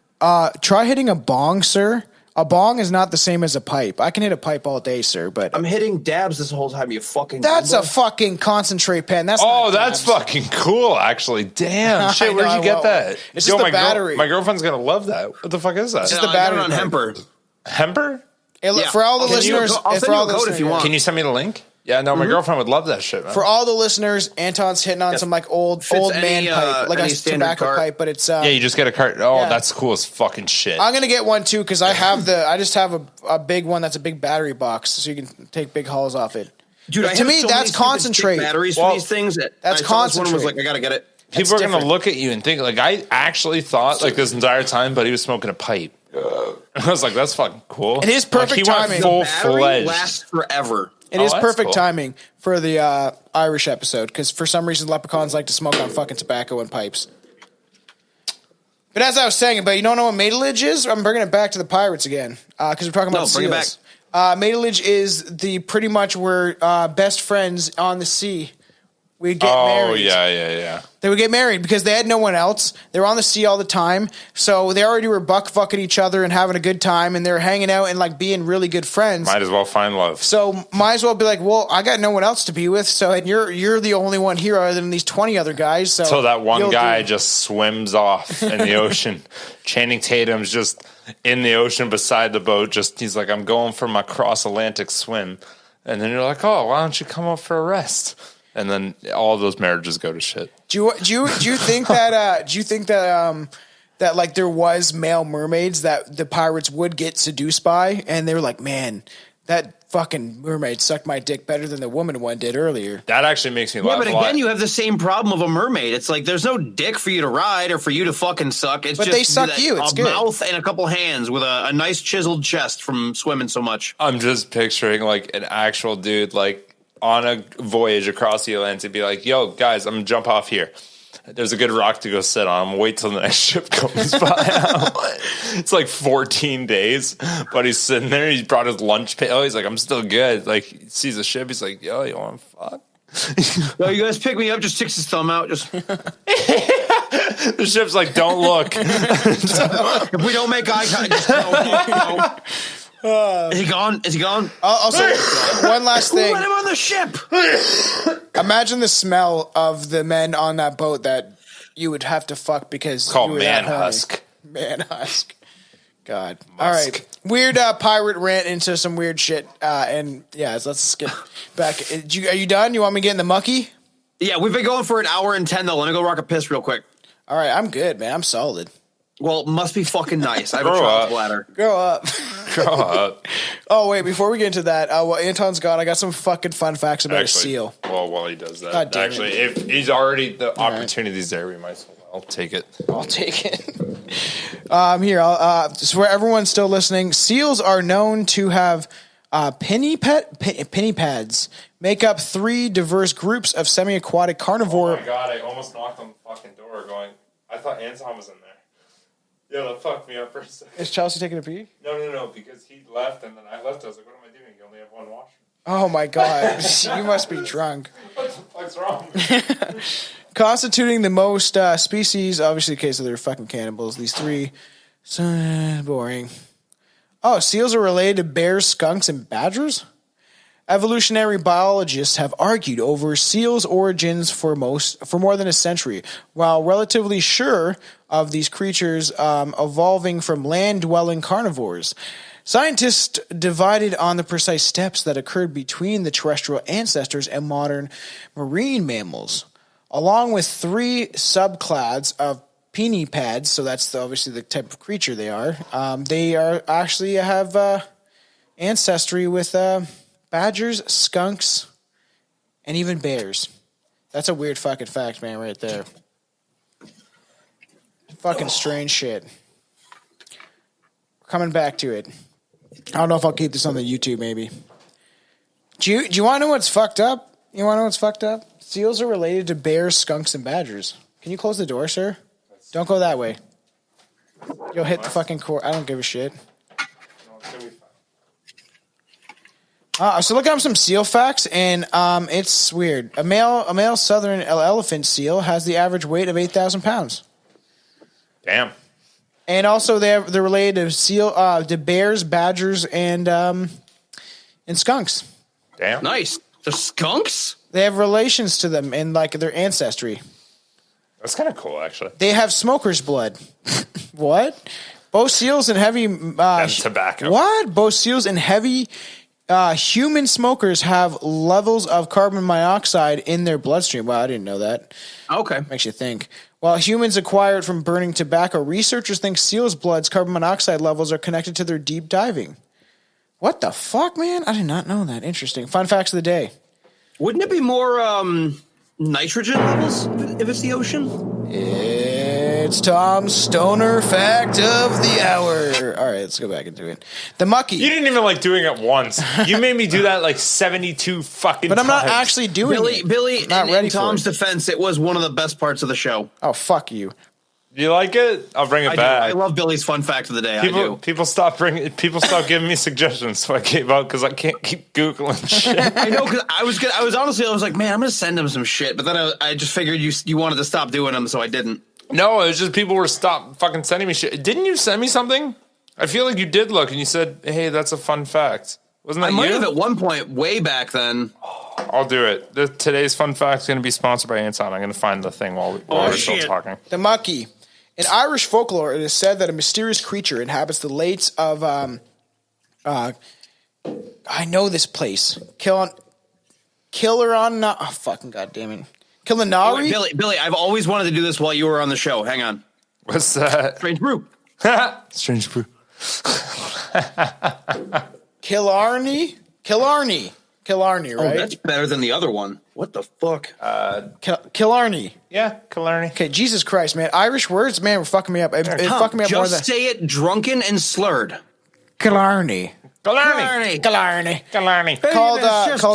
[SPEAKER 3] Try hitting a bong, sir. A bong is not the same as a pipe. I can hit a pipe all day, sir, but
[SPEAKER 1] I'm hitting dabs this whole time, you fucking
[SPEAKER 3] that's a
[SPEAKER 1] gumbo.
[SPEAKER 3] fucking concentrate pen. That's
[SPEAKER 2] Oh,
[SPEAKER 3] not
[SPEAKER 2] that's
[SPEAKER 3] dabs.
[SPEAKER 2] fucking cool, actually. Damn. Shit,
[SPEAKER 3] I
[SPEAKER 2] where'd
[SPEAKER 3] know,
[SPEAKER 2] you
[SPEAKER 3] I
[SPEAKER 2] get
[SPEAKER 3] want
[SPEAKER 2] that?
[SPEAKER 3] one. It's just the
[SPEAKER 2] my
[SPEAKER 3] battery.
[SPEAKER 2] My girlfriend's going to love that. What the fuck is that?
[SPEAKER 3] just
[SPEAKER 1] No,
[SPEAKER 3] the
[SPEAKER 1] I got it
[SPEAKER 3] battery
[SPEAKER 1] on
[SPEAKER 3] part.
[SPEAKER 1] Hemper.
[SPEAKER 2] Hemper?
[SPEAKER 1] Yeah.
[SPEAKER 3] For all the
[SPEAKER 1] I'll send you a
[SPEAKER 3] listeners,
[SPEAKER 1] co- I'll
[SPEAKER 3] and
[SPEAKER 1] send
[SPEAKER 3] for
[SPEAKER 1] you
[SPEAKER 3] all
[SPEAKER 1] a
[SPEAKER 3] the
[SPEAKER 1] code if
[SPEAKER 3] listeners,
[SPEAKER 1] you want.
[SPEAKER 2] Can you send me the link? Yeah, no, my girlfriend would love that shit, man.
[SPEAKER 3] For all the listeners, Anton's hitting on some like old
[SPEAKER 1] Fits
[SPEAKER 3] man
[SPEAKER 1] any,
[SPEAKER 3] pipe, like
[SPEAKER 1] any
[SPEAKER 3] a
[SPEAKER 1] standard
[SPEAKER 3] tobacco
[SPEAKER 1] cart.
[SPEAKER 3] pipe, but it's
[SPEAKER 2] yeah, you just get a cart. Oh,
[SPEAKER 3] Yeah.
[SPEAKER 2] that's cool as fucking shit.
[SPEAKER 3] I'm gonna get one too because I just have a big one that's a big battery box, so you can take big hauls off it.
[SPEAKER 1] Dude,
[SPEAKER 3] But
[SPEAKER 1] I
[SPEAKER 3] to
[SPEAKER 1] have
[SPEAKER 3] me,
[SPEAKER 1] so
[SPEAKER 3] that's
[SPEAKER 1] many stupid
[SPEAKER 3] concentrate.
[SPEAKER 1] stick batteries
[SPEAKER 2] Well,
[SPEAKER 1] for these things.
[SPEAKER 3] that's
[SPEAKER 1] I saw this one and was
[SPEAKER 3] concentrate.
[SPEAKER 1] like, I gotta get it.
[SPEAKER 2] People are going to
[SPEAKER 3] different.
[SPEAKER 2] look at you and think, like, I actually thought, like, this entire time, but he was smoking a pipe. I was like, that's fucking cool.
[SPEAKER 3] It is
[SPEAKER 2] Like,
[SPEAKER 3] perfect
[SPEAKER 2] he
[SPEAKER 3] timing.
[SPEAKER 2] went full
[SPEAKER 1] Battery
[SPEAKER 2] fledged.
[SPEAKER 1] lasts forever.
[SPEAKER 3] It
[SPEAKER 2] Oh,
[SPEAKER 3] is
[SPEAKER 2] that's
[SPEAKER 3] perfect
[SPEAKER 2] cool.
[SPEAKER 3] timing for the Irish episode because for some reason leprechauns like to smoke on fucking tobacco and pipes. But as I was saying, but you don't know what matilage is? I'm bringing it back to the pirates again because we're talking about
[SPEAKER 1] No, bring it
[SPEAKER 3] seals. Matilage is the pretty much we're best friends on the sea. we'd get married.
[SPEAKER 2] Yeah.
[SPEAKER 3] They would get married because they had no one else. They were on the sea all the time. So they already were buck fucking each other and having a good time, and they were hanging out and like being really good friends.
[SPEAKER 2] Might as well find love.
[SPEAKER 3] So might as well be like, well, I got no one else to be with. So and you're the only one here other than these 20 other guys. So
[SPEAKER 2] that one guy just swims off in the ocean. Channing Tatum's just in the ocean beside the boat. He's like, I'm going for my cross Atlantic swim. And then you're like, oh, why don't you come up for a rest? And then all of those marriages go to shit.
[SPEAKER 3] Do you think that that like there was male mermaids that the pirates would get seduced by, and they were like, man, that fucking mermaid sucked my dick better than the woman one did earlier.
[SPEAKER 2] That actually makes me laugh.
[SPEAKER 1] Yeah, but again, you have the same problem of a mermaid. It's like there's no dick for you to ride or for you to fucking suck. It's just
[SPEAKER 3] they suck you. It's
[SPEAKER 1] a
[SPEAKER 3] good.
[SPEAKER 1] Mouth and a couple hands with a nice chiseled chest from swimming so much.
[SPEAKER 2] I'm just picturing like an actual dude like on a voyage across the Atlantic, be like, yo, guys, I'm going to jump off here. There's a good rock to go sit on. I'm going to wait till the next ship comes by. It's like 14 days, but he's sitting there. He's brought his lunch pail. He's like, I'm still good. Like, he sees a ship. He's like, yo, you want to fuck?
[SPEAKER 1] Yo, you guys pick me up. Just sticks his thumb out. Just
[SPEAKER 2] the ship's like, don't look.
[SPEAKER 1] if we don't make eye contact, just no. Is he gone? Is he gone?
[SPEAKER 3] Also, one last thing.
[SPEAKER 1] Let him on the ship.
[SPEAKER 3] Imagine the smell of the men on that boat that you would have to fuck because
[SPEAKER 2] called
[SPEAKER 3] you were
[SPEAKER 2] man
[SPEAKER 3] that horny.
[SPEAKER 2] husk.
[SPEAKER 3] Man husk. God.
[SPEAKER 2] Musk.
[SPEAKER 3] All right. Weird pirate rant into some weird shit. And yeah, let's get back. Are you done? You want me to get in the mucky?
[SPEAKER 1] Yeah, we've been going for an hour and 10 though. Let me go rock a piss real quick.
[SPEAKER 3] All right, I'm good, man. I'm solid.
[SPEAKER 1] Well, it must be fucking nice. I have a
[SPEAKER 2] Grow
[SPEAKER 1] child's
[SPEAKER 2] up.
[SPEAKER 1] bladder.
[SPEAKER 3] Grow up.
[SPEAKER 2] Grow up.
[SPEAKER 3] Oh, wait, before we get into that, well, Anton's gone. I got some fucking fun facts about a seal.
[SPEAKER 2] Well, while he does that,
[SPEAKER 3] God damn
[SPEAKER 2] actually,
[SPEAKER 3] it.
[SPEAKER 2] if he's already the opportunity's there, we might as well take it.
[SPEAKER 3] I'll take it. Here, so where everyone's still listening, seals are known to have penny pads, make up 3 diverse groups of semi-aquatic carnivore.
[SPEAKER 2] Oh my god, I almost knocked on the fucking door going, I thought Anton was in there. Yeah, that fucked me up for a second.
[SPEAKER 3] Is Chelsea taking a pee?
[SPEAKER 2] No, because he left and then I left. I was like, what am I doing? You only have one washroom.
[SPEAKER 3] Oh my god, you must be drunk.
[SPEAKER 2] What the fuck's wrong?
[SPEAKER 3] Constituting the most species, obviously the case of they're fucking cannibals, these 3. So boring. Oh, seals are related to bears, skunks, and badgers? Evolutionary biologists have argued over seals' origins for more than a century, while relatively sure of these creatures evolving from land-dwelling carnivores. Scientists divided on the precise steps that occurred between the terrestrial ancestors and modern marine mammals, along with 3 subclads of pinnipeds. So that's obviously the type of creature they are. They are actually have ancestry with badgers, skunks, and even bears. That's a weird fucking fact, man, right there. Fucking strange shit. We're coming back to it. I don't know if I'll keep this on the YouTube, maybe. Do you want to know what's fucked up? You want to know what's fucked up? Seals are related to bears, skunks, and badgers. Can you close the door, sir? Don't go that way. You'll hit the fucking cord. I don't give a shit. So look up some seal facts, and it's weird. A male southern elephant seal has the average weight of 8,000 pounds.
[SPEAKER 2] Damn.
[SPEAKER 3] And also they're related to bears, badgers, and skunks.
[SPEAKER 2] Damn.
[SPEAKER 1] Nice. The skunks?
[SPEAKER 3] They have relations to them in like their ancestry.
[SPEAKER 2] That's kind of cool, actually.
[SPEAKER 3] They have smoker's blood. What? Both seals and heavy
[SPEAKER 2] And tobacco.
[SPEAKER 3] What? Both seals and heavy human smokers have levels of carbon monoxide in their bloodstream. Wow, I didn't know that.
[SPEAKER 1] Okay.
[SPEAKER 3] Makes you think. While humans acquire it from burning tobacco, researchers think seals' blood's carbon monoxide levels are connected to their deep diving. What the fuck, man? I did not know that. Interesting. Fun facts of the day.
[SPEAKER 1] Wouldn't it be more nitrogen levels if it's the ocean?
[SPEAKER 3] It's Tom's stoner fact of the hour. All right, let's go back into it. The mucky.
[SPEAKER 2] You didn't even like doing it once. You made me do that like 72 fucking
[SPEAKER 3] But I'm
[SPEAKER 2] times.
[SPEAKER 3] not actually doing it.
[SPEAKER 1] Billy,
[SPEAKER 3] Not ready
[SPEAKER 1] in
[SPEAKER 3] for
[SPEAKER 1] Tom's
[SPEAKER 3] it.
[SPEAKER 1] defense, it was one of the best parts of the show.
[SPEAKER 3] Oh, fuck you.
[SPEAKER 2] You like it? I'll bring it
[SPEAKER 1] I
[SPEAKER 2] back.
[SPEAKER 1] do. I love Billy's fun fact of the day.
[SPEAKER 2] People stopped giving me suggestions, so I gave up because I can't keep googling shit.
[SPEAKER 1] I know, because I was like, man, I'm gonna send him some shit, but then I just figured you wanted to stop doing them, so I didn't.
[SPEAKER 2] No, it was just people were stopped fucking sending me shit. Didn't you send me something? I feel like you did look and you said, "Hey, that's a fun fact." Wasn't that
[SPEAKER 1] I
[SPEAKER 2] you?
[SPEAKER 1] might have at one point way back then.
[SPEAKER 2] I'll do it. Today's fun fact is going to be sponsored by Anton. I'm going to find the thing while we're still talking.
[SPEAKER 3] The Mucky. In Irish folklore, it is said that a mysterious creature inhabits the lakes of I know this place. Killarney. Oh, fucking goddamn it. Killarney?
[SPEAKER 1] Billy, I've always wanted to do this while you were on the show. Hang on.
[SPEAKER 2] What's that?
[SPEAKER 1] Strange brew.
[SPEAKER 2] Strange brew.
[SPEAKER 3] Killarney, right?
[SPEAKER 1] Oh, that's better than the other one. What the fuck?
[SPEAKER 3] Killarney.
[SPEAKER 2] Yeah, Killarney.
[SPEAKER 3] Okay, Jesus Christ, man. Irish words, man, were fucking me up. It fucking me up more than...
[SPEAKER 1] Just say it drunken and slurred.
[SPEAKER 3] Killarney.
[SPEAKER 2] Killarney.
[SPEAKER 3] Killarney.
[SPEAKER 2] Killarney.
[SPEAKER 3] Called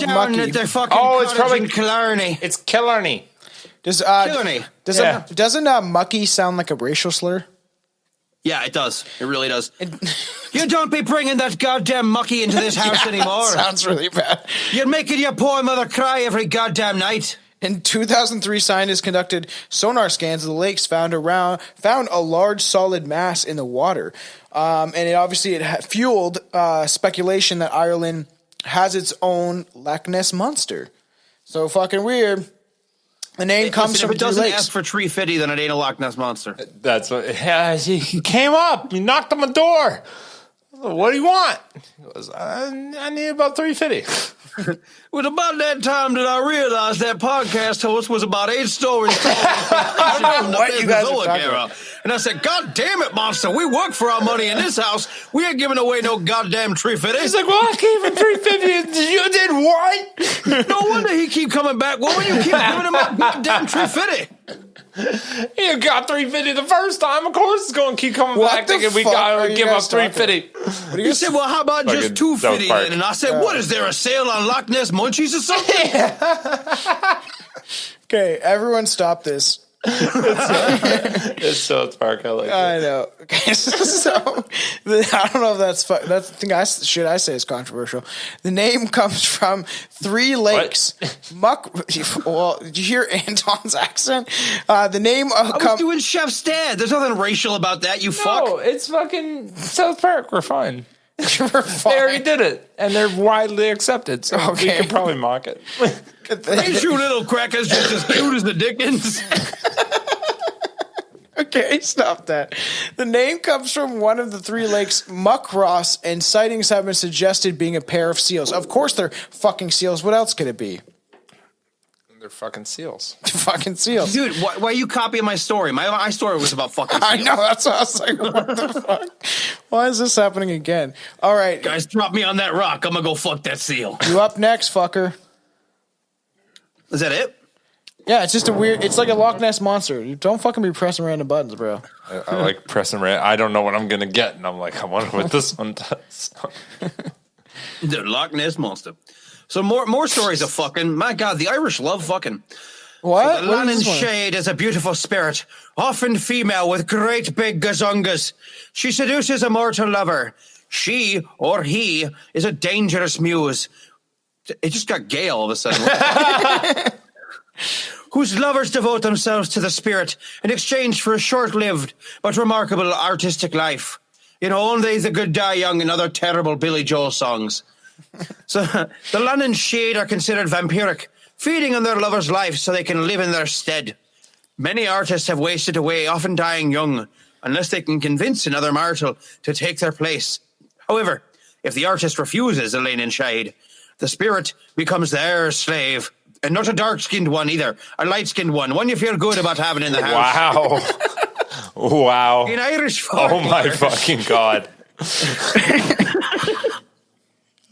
[SPEAKER 3] Mucky.
[SPEAKER 1] Oh,
[SPEAKER 2] it's probably
[SPEAKER 1] Killarney.
[SPEAKER 2] It's Killarney.
[SPEAKER 1] Killarney.
[SPEAKER 3] Doesn't Mucky sound like a racial slur?
[SPEAKER 1] Yeah, it does. It really does. You don't be bringing that goddamn mucky into this house anymore.
[SPEAKER 3] Sounds really bad.
[SPEAKER 1] You're making your poor mother cry every goddamn night.
[SPEAKER 3] In 2003, scientists conducted sonar scans of the lakes, found a large solid mass in the water, and it fueled speculation that Ireland has its own Loch Ness monster. So fucking weird. The name comes from
[SPEAKER 1] if it doesn't
[SPEAKER 3] lakes.
[SPEAKER 1] ask for tree fitty, then it ain't a Loch Ness monster.
[SPEAKER 2] That's what. Yeah, he came up. He knocked on my door. What do you want? He goes, I need about 350.
[SPEAKER 1] Well, about that time that I realized that podcast host was about 8 stories tall. I don't know
[SPEAKER 3] what you guys are talking about.
[SPEAKER 1] And I said, God damn it, monster. We work for our money in this house. We ain't giving away no goddamn tree fitty.
[SPEAKER 2] He's like, well, I gave him 350. You did what?
[SPEAKER 1] No wonder he keep coming back. Well, when you keep giving him a goddamn tree fitty.
[SPEAKER 2] You got 350 the first time. Of course, it's going to keep coming back thinking we got to give up 350.
[SPEAKER 1] He said, well, how about just 250 then? And I said, what, is there a sale on Loch Ness munchies or something?
[SPEAKER 3] Okay, everyone stop this.
[SPEAKER 2] It's South Park. I like it.
[SPEAKER 3] I know. Okay, so I don't know if that's should I say it's controversial. The name comes from 3 lakes. Well, did you hear Anton's accent? The name
[SPEAKER 1] I was doing Chef's Dad. There's nothing racial about that. You fuck.
[SPEAKER 2] No, it's fucking South Park. We're fine.
[SPEAKER 3] We're fine.
[SPEAKER 2] They already did it, and they're widely accepted. So we can probably mock it.
[SPEAKER 1] Ain't you little crackers just as cute as the Dickens?
[SPEAKER 3] Okay, stop that. The name comes from one of the 3 lakes, Muckross, and sightings have been suggested being a pair of seals. Of course they're fucking seals. What else could it be?
[SPEAKER 2] They're fucking seals.
[SPEAKER 3] Fucking seals.
[SPEAKER 1] Dude, why are you copying my story? My story was about fucking seals.
[SPEAKER 3] I know, that's what I was like, what the fuck? Why is this happening again? All right.
[SPEAKER 1] Guys, drop me on that rock. I'm gonna go fuck that seal.
[SPEAKER 3] You up next, fucker.
[SPEAKER 1] Is that it?
[SPEAKER 3] Yeah, it's just it's like a Loch Ness monster. You don't fucking be pressing random buttons, bro.
[SPEAKER 2] I like pressing red. I don't know what I'm going to get. And I'm like, I wonder what this one does.
[SPEAKER 1] The Loch Ness monster. So more stories of fucking. My God, the Irish love fucking.
[SPEAKER 3] What?
[SPEAKER 1] So the Lannan Shade is a beautiful spirit, often female with great big gazungas. She seduces a mortal lover. She, or he, is a dangerous muse. It just got gay all of a sudden. Whose lovers devote themselves to the spirit in exchange for a short-lived but remarkable artistic life. You know, only the good die young and other terrible Billy Joel songs. So the Lannan Shade are considered vampiric, feeding on their lovers' life so they can live in their stead. Many artists have wasted away, often dying young, unless they can convince another mortal to take their place. However, if the artist refuses a Lannan Shade, the spirit becomes their slave. And not a dark-skinned one either. A light-skinned one you feel good about having in the house.
[SPEAKER 2] Wow. Wow.
[SPEAKER 1] In Irish
[SPEAKER 2] folklore. Oh, my fucking God.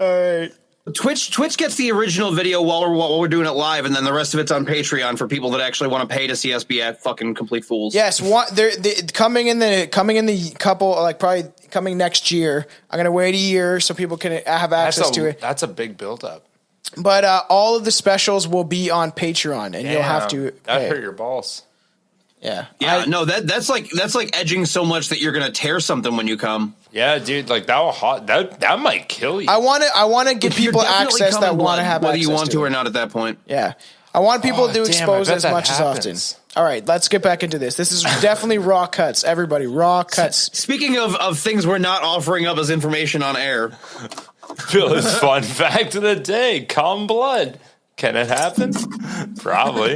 [SPEAKER 3] All right.
[SPEAKER 1] Twitch gets the original video while we're doing it live, and then the rest of it's on Patreon for people that actually want to pay to see us be fucking complete fools.
[SPEAKER 3] Yes, they're coming in the couple, like probably coming next year. I'm gonna wait a year so people can have access to it.
[SPEAKER 2] That's a big build-up.
[SPEAKER 3] But all of the specials will be on Patreon, and you'll have to
[SPEAKER 2] that hurt your balls.
[SPEAKER 3] Yeah.
[SPEAKER 1] Yeah, no, that's like edging so much that you're gonna tear something when you come.
[SPEAKER 2] Yeah, dude, like that might kill you.
[SPEAKER 3] I want to give people
[SPEAKER 1] You're definitely
[SPEAKER 3] access
[SPEAKER 1] coming
[SPEAKER 3] that want to
[SPEAKER 1] blood,
[SPEAKER 3] have
[SPEAKER 1] whether
[SPEAKER 3] access
[SPEAKER 1] you want to
[SPEAKER 3] it.
[SPEAKER 1] or not at that point.
[SPEAKER 3] Yeah. I want people to
[SPEAKER 2] damn,
[SPEAKER 3] expose
[SPEAKER 2] I bet
[SPEAKER 3] as
[SPEAKER 2] that
[SPEAKER 3] much
[SPEAKER 2] happens.
[SPEAKER 3] as often. All right, let's get back into this. This is definitely raw cuts. Everybody, raw cuts.
[SPEAKER 1] Speaking of things we're not offering up as information on air,
[SPEAKER 2] Phil's fun fact of the day: calm blood. Can it happen? Probably.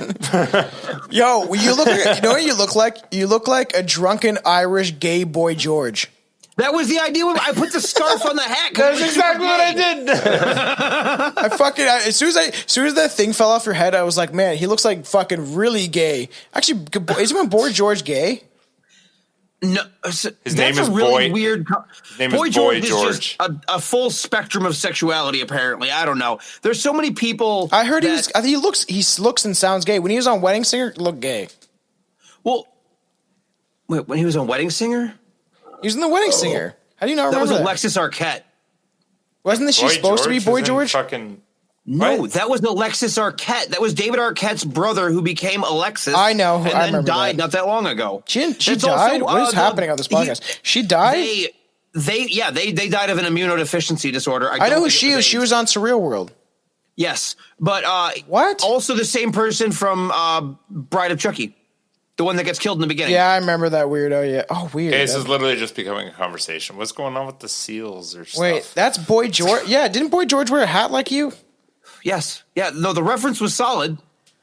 [SPEAKER 3] Yo, you look like, you know what you look like? You look like a drunken Irish gay boy George.
[SPEAKER 1] that was the idea when I put the scarf on the hat.
[SPEAKER 2] That's exactly what I did.
[SPEAKER 3] As soon as that thing fell off your head, I was like, man, he looks like fucking really gay. Actually, isn't Boy George gay?
[SPEAKER 1] No,
[SPEAKER 2] His name is
[SPEAKER 1] really
[SPEAKER 2] Boy.
[SPEAKER 1] weird.
[SPEAKER 2] His name is Boy
[SPEAKER 1] is
[SPEAKER 2] George.
[SPEAKER 1] just a full spectrum of sexuality. Apparently, I don't know. There's so many people.
[SPEAKER 3] I heard
[SPEAKER 1] that,
[SPEAKER 3] I think he looks and sounds gay. When he was on Wedding Singer, he looked gay.
[SPEAKER 1] Well, wait, when he was on Wedding Singer,
[SPEAKER 3] He was in the Wedding Singer. How do you not
[SPEAKER 1] that was
[SPEAKER 3] remember that?
[SPEAKER 1] Alexis Arquette.
[SPEAKER 3] Wasn't she supposed to be Boy George?
[SPEAKER 2] Fucking
[SPEAKER 1] No,
[SPEAKER 2] What?
[SPEAKER 1] that was Alexis Arquette. That was David Arquette's brother who became Alexis.
[SPEAKER 3] I know.
[SPEAKER 1] and
[SPEAKER 3] I
[SPEAKER 1] then
[SPEAKER 3] remember
[SPEAKER 1] died
[SPEAKER 3] that.
[SPEAKER 1] not that long ago.
[SPEAKER 3] She
[SPEAKER 1] It's
[SPEAKER 3] died?
[SPEAKER 1] also,
[SPEAKER 3] What is
[SPEAKER 1] the-
[SPEAKER 3] happening on this podcast? She died?
[SPEAKER 1] They died of an immunodeficiency disorder.
[SPEAKER 3] I know
[SPEAKER 1] don't
[SPEAKER 3] who
[SPEAKER 1] think
[SPEAKER 3] she
[SPEAKER 1] it
[SPEAKER 3] is. She
[SPEAKER 1] AIDS.
[SPEAKER 3] was on Surreal World.
[SPEAKER 1] Yes, but
[SPEAKER 3] What?
[SPEAKER 1] Also, the same person from Bride of Chucky, the one that gets killed in the beginning.
[SPEAKER 3] Yeah, I remember that weirdo. Yeah. Oh, weird.
[SPEAKER 2] Okay, this is literally just becoming a conversation. What's going on with the seals or
[SPEAKER 3] Wait,
[SPEAKER 2] stuff?
[SPEAKER 3] that's Boy George. Yeah, didn't Boy George wear a hat like you?
[SPEAKER 1] Yes. Yeah. No, the reference was solid.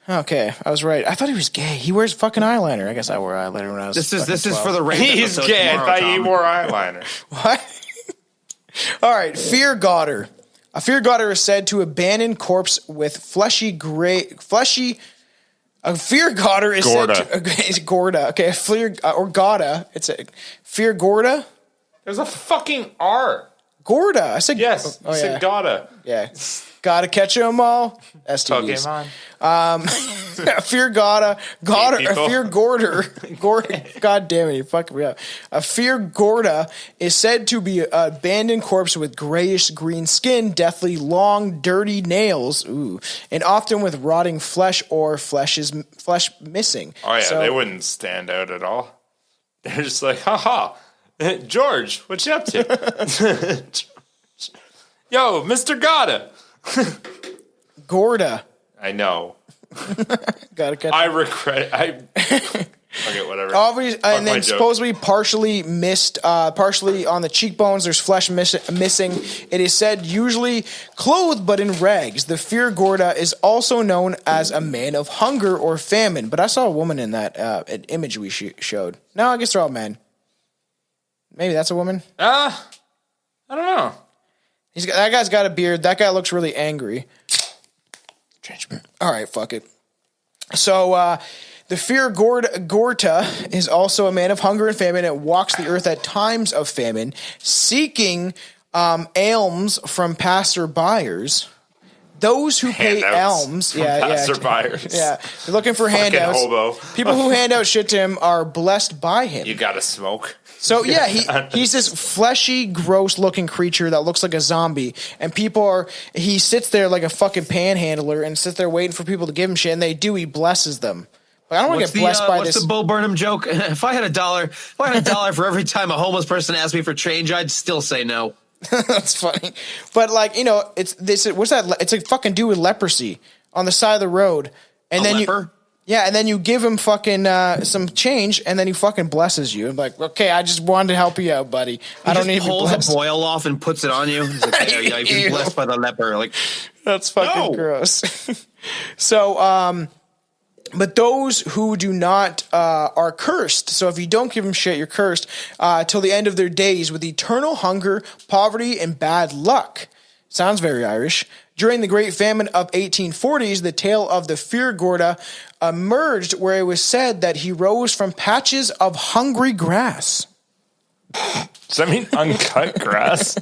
[SPEAKER 3] Okay, I was right. I thought he was gay. He wears fucking eyeliner. I guess I wore eyeliner when I was.
[SPEAKER 1] This is
[SPEAKER 3] fucking 12.
[SPEAKER 1] for the rant
[SPEAKER 2] He's
[SPEAKER 1] episode
[SPEAKER 2] gay. I
[SPEAKER 1] tomorrow,
[SPEAKER 2] thought he
[SPEAKER 1] Tom.
[SPEAKER 2] wore eyeliner.
[SPEAKER 3] What? All right, Fear Godder. A Fear Godder is said to abandon corpse with fleshy gray. A Fear Godder is
[SPEAKER 2] Gorda.
[SPEAKER 3] said to. It's Gorda. Okay, a Fear or Goda. It's a Fear Gorda.
[SPEAKER 2] There's a fucking R.
[SPEAKER 3] Gorda. I said
[SPEAKER 2] Yes,
[SPEAKER 3] Oh,
[SPEAKER 2] you said gotta.
[SPEAKER 3] yeah. Gotta catch 'em all. STDs.
[SPEAKER 2] Pokemon.
[SPEAKER 3] Fear Goda. Goda.
[SPEAKER 2] Hey, people.
[SPEAKER 3] Fear Gorder. Gorda. God damn it. You fucking me up. A Fear Gorda is said to be an abandoned corpse with grayish green skin, deathly long, dirty nails, ooh, and often with rotting flesh or flesh missing.
[SPEAKER 2] Oh, yeah,
[SPEAKER 3] So-
[SPEAKER 2] they wouldn't stand out at all. They're just like, haha, George, what you up to? Yo, Mr. Gotta.
[SPEAKER 3] Gorda.
[SPEAKER 2] I know.
[SPEAKER 3] Gotta catch.
[SPEAKER 2] I regret it. Okay, whatever.
[SPEAKER 3] Obviously,
[SPEAKER 2] Fuck
[SPEAKER 3] and
[SPEAKER 2] my
[SPEAKER 3] then
[SPEAKER 2] joke.
[SPEAKER 3] supposedly partially missed, partially on the cheekbones. There's flesh missing. It is said usually clothed but in rags. The Fear Gorda is also known as a man of hunger or famine. But I saw a woman in that an image we showed. No, I guess they're all men. Maybe that's a woman.
[SPEAKER 2] I don't know.
[SPEAKER 3] That guy's got a beard. That guy looks really angry. All right, fuck it. So the Fear Gorta is also a man of hunger and famine and walks the earth at times of famine, seeking alms from passerbyers. Those who pay
[SPEAKER 2] Handouts
[SPEAKER 3] alms,
[SPEAKER 2] from
[SPEAKER 3] yeah,
[SPEAKER 2] passerbyers.
[SPEAKER 3] yeah, they're looking for
[SPEAKER 2] Fucking
[SPEAKER 3] handouts.
[SPEAKER 2] hobo.
[SPEAKER 3] People who hand out shit to him are blessed by him.
[SPEAKER 2] You gotta smoke.
[SPEAKER 3] So yeah, he's this fleshy, gross-looking creature that looks like a zombie, and he sits there like a fucking panhandler and sits there waiting for people to give him shit, and they do. He blesses them. Like, I don't want to get blessed by
[SPEAKER 1] what's
[SPEAKER 3] this.
[SPEAKER 2] uh,
[SPEAKER 1] the Bo Burnham joke? If I had $1 for every time a homeless person asked me for change, I'd still say no.
[SPEAKER 3] That's funny, but like it's this. What's that? It's a fucking dude with leprosy on the side of the road, and then
[SPEAKER 1] leper?
[SPEAKER 3] and then you give him fucking some change, and then he fucking blesses you. And like, okay, I just wanted to help you out, buddy. I don't need to be
[SPEAKER 1] pulls
[SPEAKER 3] blessed.
[SPEAKER 1] a boil off and puts it on you. He's like, there you go. You've been blessed by the leper. Like,
[SPEAKER 3] That's fucking
[SPEAKER 1] No.
[SPEAKER 3] gross. So, but those who do not are cursed. So if you don't give them shit, you're cursed till the end of their days with eternal hunger, poverty, and bad luck. Sounds very Irish. During the Great Famine of 1840s, the tale of the Fear Gorda emerged, where it was said that he rose from patches of hungry grass.
[SPEAKER 2] Does that mean uncut grass?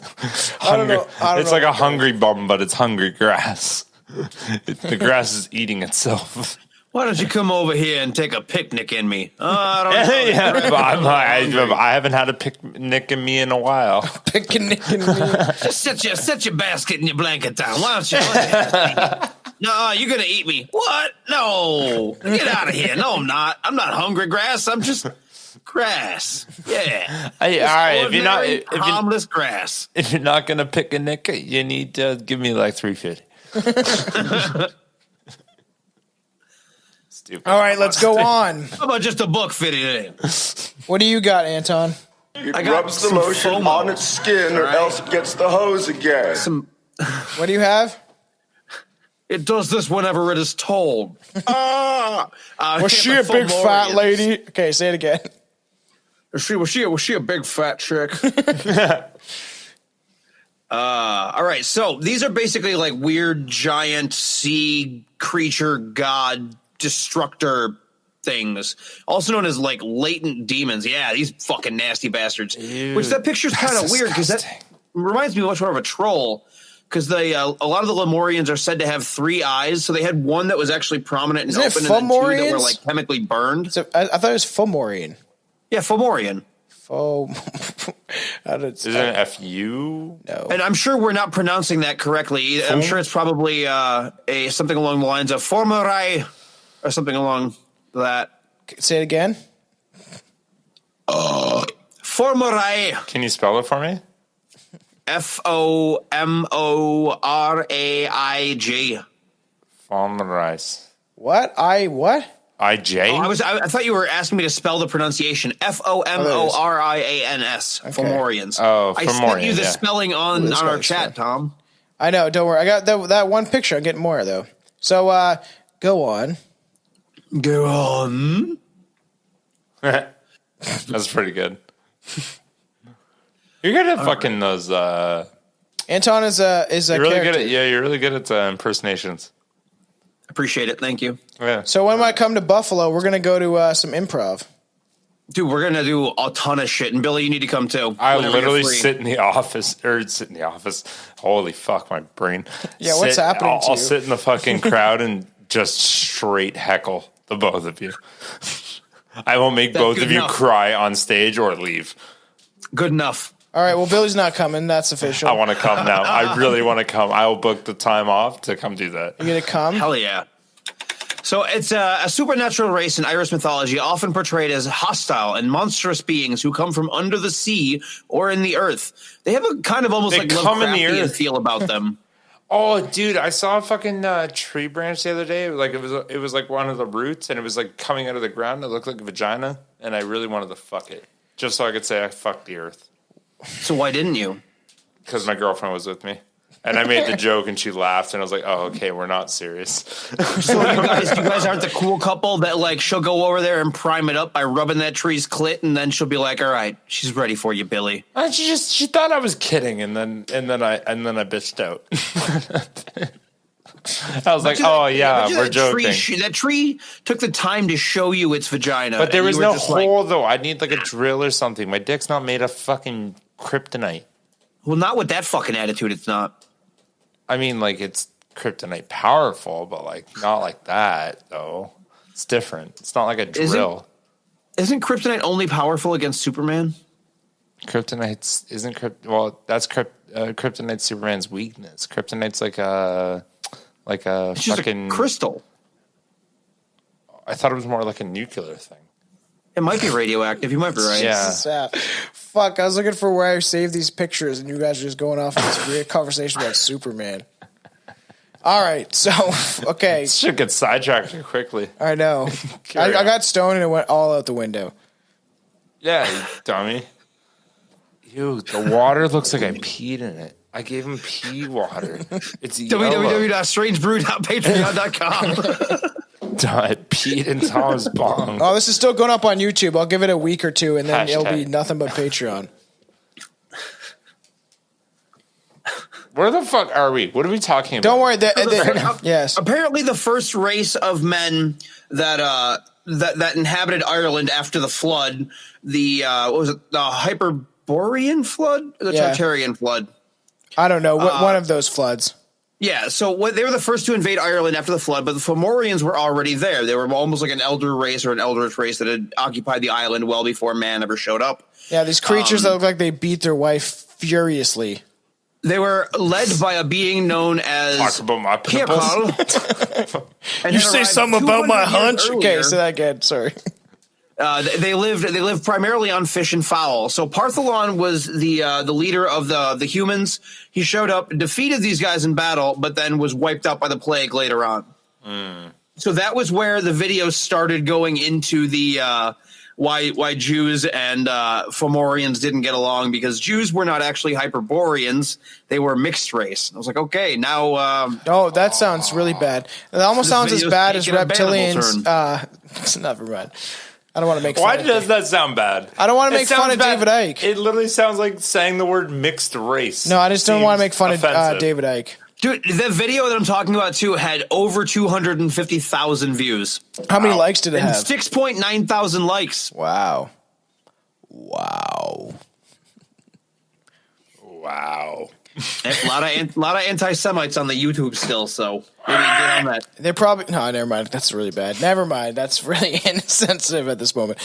[SPEAKER 3] I don't know.
[SPEAKER 2] It's like a hungry bum, but it's hungry grass. The grass is eating itself.
[SPEAKER 1] why don't you come over here and take a picnic in me? I don't know.
[SPEAKER 2] Yeah, but I haven't had a picnic in me in a while.
[SPEAKER 3] Picnic and me.
[SPEAKER 1] Just set your basket and your blanket down. Why don't you? No, you're gonna eat me. What? No, get out of here. No, I'm not. I'm not hungry grass. I'm just grass. Yeah.
[SPEAKER 2] Hey, all right,
[SPEAKER 1] Ordinary, harmless grass.
[SPEAKER 2] if you're not gonna pick a nick, you need to give me like $350. Stupid.
[SPEAKER 3] All right, let's go on.
[SPEAKER 1] How about just a book fitting it in?
[SPEAKER 3] What do you got, Anton?
[SPEAKER 5] It
[SPEAKER 1] I got
[SPEAKER 5] rubs the
[SPEAKER 1] some
[SPEAKER 5] lotion
[SPEAKER 1] FOMO.
[SPEAKER 5] on its skin, or
[SPEAKER 1] Right.
[SPEAKER 5] else it gets the hose again.
[SPEAKER 3] What do you have?
[SPEAKER 1] It does this whenever it is told.
[SPEAKER 3] Was she a big fat lady? Okay, say it again.
[SPEAKER 1] Was she a big fat chick? All right, so these are basically like weird giant sea creature god destructor things, also known as like latent demons. Yeah, these fucking nasty bastards. Which that picture's kind of weird because that reminds me much more of a troll. Because they a lot of the Lemurians are said to have 3 eyes, so they had one that was actually prominent and
[SPEAKER 3] Isn't it
[SPEAKER 1] open, and then 2 that were
[SPEAKER 3] Fomorians?
[SPEAKER 1] like chemically burned.
[SPEAKER 3] So, I thought it was Fomorian.
[SPEAKER 1] Yeah, Fomorian.
[SPEAKER 2] Isn't it FU?
[SPEAKER 3] No.
[SPEAKER 1] And I'm sure we're not pronouncing that correctly. I'm sure it's probably something along the lines of Formerai or something along that.
[SPEAKER 3] Say it again.
[SPEAKER 1] Formerai.
[SPEAKER 2] Can you spell it for me?
[SPEAKER 1] Fomoraig.
[SPEAKER 2] Famarize.
[SPEAKER 3] What? What?
[SPEAKER 2] IJ?
[SPEAKER 1] I thought you were asking me to spell the pronunciation. Fomorians.
[SPEAKER 3] Okay.
[SPEAKER 1] Fomorians.
[SPEAKER 2] Oh,
[SPEAKER 1] I sent
[SPEAKER 2] Fomorian,
[SPEAKER 1] you the
[SPEAKER 2] yeah.
[SPEAKER 1] spelling on
[SPEAKER 3] this
[SPEAKER 1] our
[SPEAKER 3] guy's
[SPEAKER 1] chat, Tom.
[SPEAKER 3] I know. Don't worry. I got that one picture. I'm getting more though. So go on.
[SPEAKER 1] Go on.
[SPEAKER 2] That's pretty good. You're good at fucking those.
[SPEAKER 3] Anton is a
[SPEAKER 2] You're really
[SPEAKER 3] character.
[SPEAKER 2] good at You're really good at impersonations.
[SPEAKER 1] Appreciate it. Thank you.
[SPEAKER 2] Yeah.
[SPEAKER 3] So when I come to Buffalo, we're gonna go to some improv.
[SPEAKER 1] Dude, we're going to do a ton of shit. And Billy, you need to come too.
[SPEAKER 2] I
[SPEAKER 1] whenever
[SPEAKER 2] literally
[SPEAKER 1] you're free.
[SPEAKER 2] sit in the office. Holy fuck, my brain.
[SPEAKER 3] Yeah, what's happening to
[SPEAKER 2] I'll
[SPEAKER 3] you?
[SPEAKER 2] sit in the fucking crowd and just straight heckle the both of you. I will make both
[SPEAKER 1] good
[SPEAKER 2] of you
[SPEAKER 1] enough.
[SPEAKER 2] cry on stage or leave.
[SPEAKER 1] Good enough.
[SPEAKER 3] All right. Well, Billy's not coming. That's official.
[SPEAKER 2] I want to come now. I really want to come. I will book the time off to come do that.
[SPEAKER 3] You gonna come?
[SPEAKER 1] Hell yeah. So it's a supernatural race in Irish mythology, often portrayed as hostile and monstrous beings who come from under the sea or in the earth. They have a kind of almost
[SPEAKER 2] They
[SPEAKER 1] like
[SPEAKER 2] come in the
[SPEAKER 1] Lovecraftian
[SPEAKER 2] earth.
[SPEAKER 1] feel about them.
[SPEAKER 2] Oh, dude, I saw a fucking tree branch the other day. Like it was like one of the roots, and it was like coming out of the ground. It looked like a vagina, and I really wanted to fuck it, just so I could say I fucked the earth.
[SPEAKER 1] So why didn't you?
[SPEAKER 2] Because my girlfriend was with me, and I made the joke, and she laughed, and I was like, "Oh, okay, we're not serious."
[SPEAKER 1] So you guys aren't the cool couple that like she'll go over there and prime it up by rubbing that tree's clit, and then she'll be like, "All right, she's ready for you, Billy."
[SPEAKER 2] And she thought I was kidding, and then I bitched out. I was like, "Oh yeah, we're joking."
[SPEAKER 1] That tree took the time to show you its vagina,
[SPEAKER 2] But there
[SPEAKER 1] and
[SPEAKER 2] was
[SPEAKER 1] you were
[SPEAKER 2] no
[SPEAKER 1] just like,
[SPEAKER 2] hole though. I need like a drill or something. My dick's not made of fucking kryptonite.
[SPEAKER 1] well, not with that fucking attitude. It's not.
[SPEAKER 2] I mean, like it's kryptonite powerful, but like not like that though. It's different. It's not like a drill.
[SPEAKER 1] Isn't kryptonite only powerful against Superman?
[SPEAKER 2] Kryptonite's isn't crypt. Well, that's kryptonite's Superman's weakness. Kryptonite's like a
[SPEAKER 1] It's just
[SPEAKER 2] fucking
[SPEAKER 1] a crystal.
[SPEAKER 2] I thought it was more like a nuclear thing.
[SPEAKER 1] It might be radioactive. You might be right.
[SPEAKER 2] Yeah.
[SPEAKER 3] Fuck, I was looking for where I saved these pictures, and you guys are just going off on this weird conversation about Superman. All right, so, okay.
[SPEAKER 2] This shit gets sidetracked too quickly.
[SPEAKER 3] I know. I got stoned, and it went all out the window.
[SPEAKER 2] Yeah, you dummy. Ew, the water looks like I peed in it. I gave him pee water. It's yellow.
[SPEAKER 1] www.strangebrew.patreon.com.
[SPEAKER 2] I peed in Tom's bong.
[SPEAKER 3] Oh, this is still going up on YouTube. I'll give it a week or two, and then it'll be
[SPEAKER 2] Hashtag.
[SPEAKER 3] nothing but Patreon.
[SPEAKER 2] Where the fuck are we? What are we talking about?
[SPEAKER 3] Don't worry. Yes.
[SPEAKER 1] Apparently, the first race of men that inhabited Ireland after the flood, what was it? The Hyperborean flood, or the
[SPEAKER 3] Yeah.
[SPEAKER 1] Tartarian flood.
[SPEAKER 3] I don't know. One of those floods.
[SPEAKER 1] Yeah, so they were the first to invade Ireland after the flood, but the Fomorians were already there. They were almost like an elder race or an eldritch race that had occupied the island well before man ever showed up.
[SPEAKER 3] Yeah, these creatures that look like they beat their wife furiously.
[SPEAKER 1] They were led by a being known as
[SPEAKER 2] Talk about my pimples.
[SPEAKER 1] Mythical. And
[SPEAKER 3] You
[SPEAKER 1] had
[SPEAKER 3] say
[SPEAKER 1] arrived
[SPEAKER 3] something about my
[SPEAKER 1] 200 years
[SPEAKER 3] hunch? Okay,
[SPEAKER 1] earlier.
[SPEAKER 3] say that again. Sorry.
[SPEAKER 1] They lived primarily on fish and fowl. So Partholon was the leader of the humans. He showed up, defeated these guys in battle, but then was wiped out by the plague later on. So that was where the videos started going into the why Jews and Fomorians didn't get along, because Jews were not actually Hyperboreans; they were mixed race. And I was like, okay, now
[SPEAKER 3] Oh, that sounds really bad. It almost
[SPEAKER 1] This
[SPEAKER 3] sounds as
[SPEAKER 1] video's
[SPEAKER 3] bad as
[SPEAKER 1] taking a bannable
[SPEAKER 3] reptilians. Never mind. I don't want to make fun
[SPEAKER 2] Why
[SPEAKER 3] of
[SPEAKER 2] does that sound bad?
[SPEAKER 3] I don't want to
[SPEAKER 2] It
[SPEAKER 3] make fun
[SPEAKER 2] sounds
[SPEAKER 3] of
[SPEAKER 2] bad.
[SPEAKER 3] David Icke.
[SPEAKER 2] It literally sounds like saying the word mixed race.
[SPEAKER 3] No, I just don't want to make
[SPEAKER 2] Seems
[SPEAKER 3] fun of
[SPEAKER 2] offensive.
[SPEAKER 3] David Icke.
[SPEAKER 1] dude, the video that I'm talking about too had over 250,000 views
[SPEAKER 3] How many likes did it
[SPEAKER 1] and
[SPEAKER 3] have?
[SPEAKER 1] 6.9 thousand likes.
[SPEAKER 3] Wow.
[SPEAKER 2] Wow.
[SPEAKER 1] A lot of anti-Semites on the YouTube still, so maybe get on that.
[SPEAKER 3] They're probably no. Never mind. That's really bad. Never mind. That's really insensitive at this moment.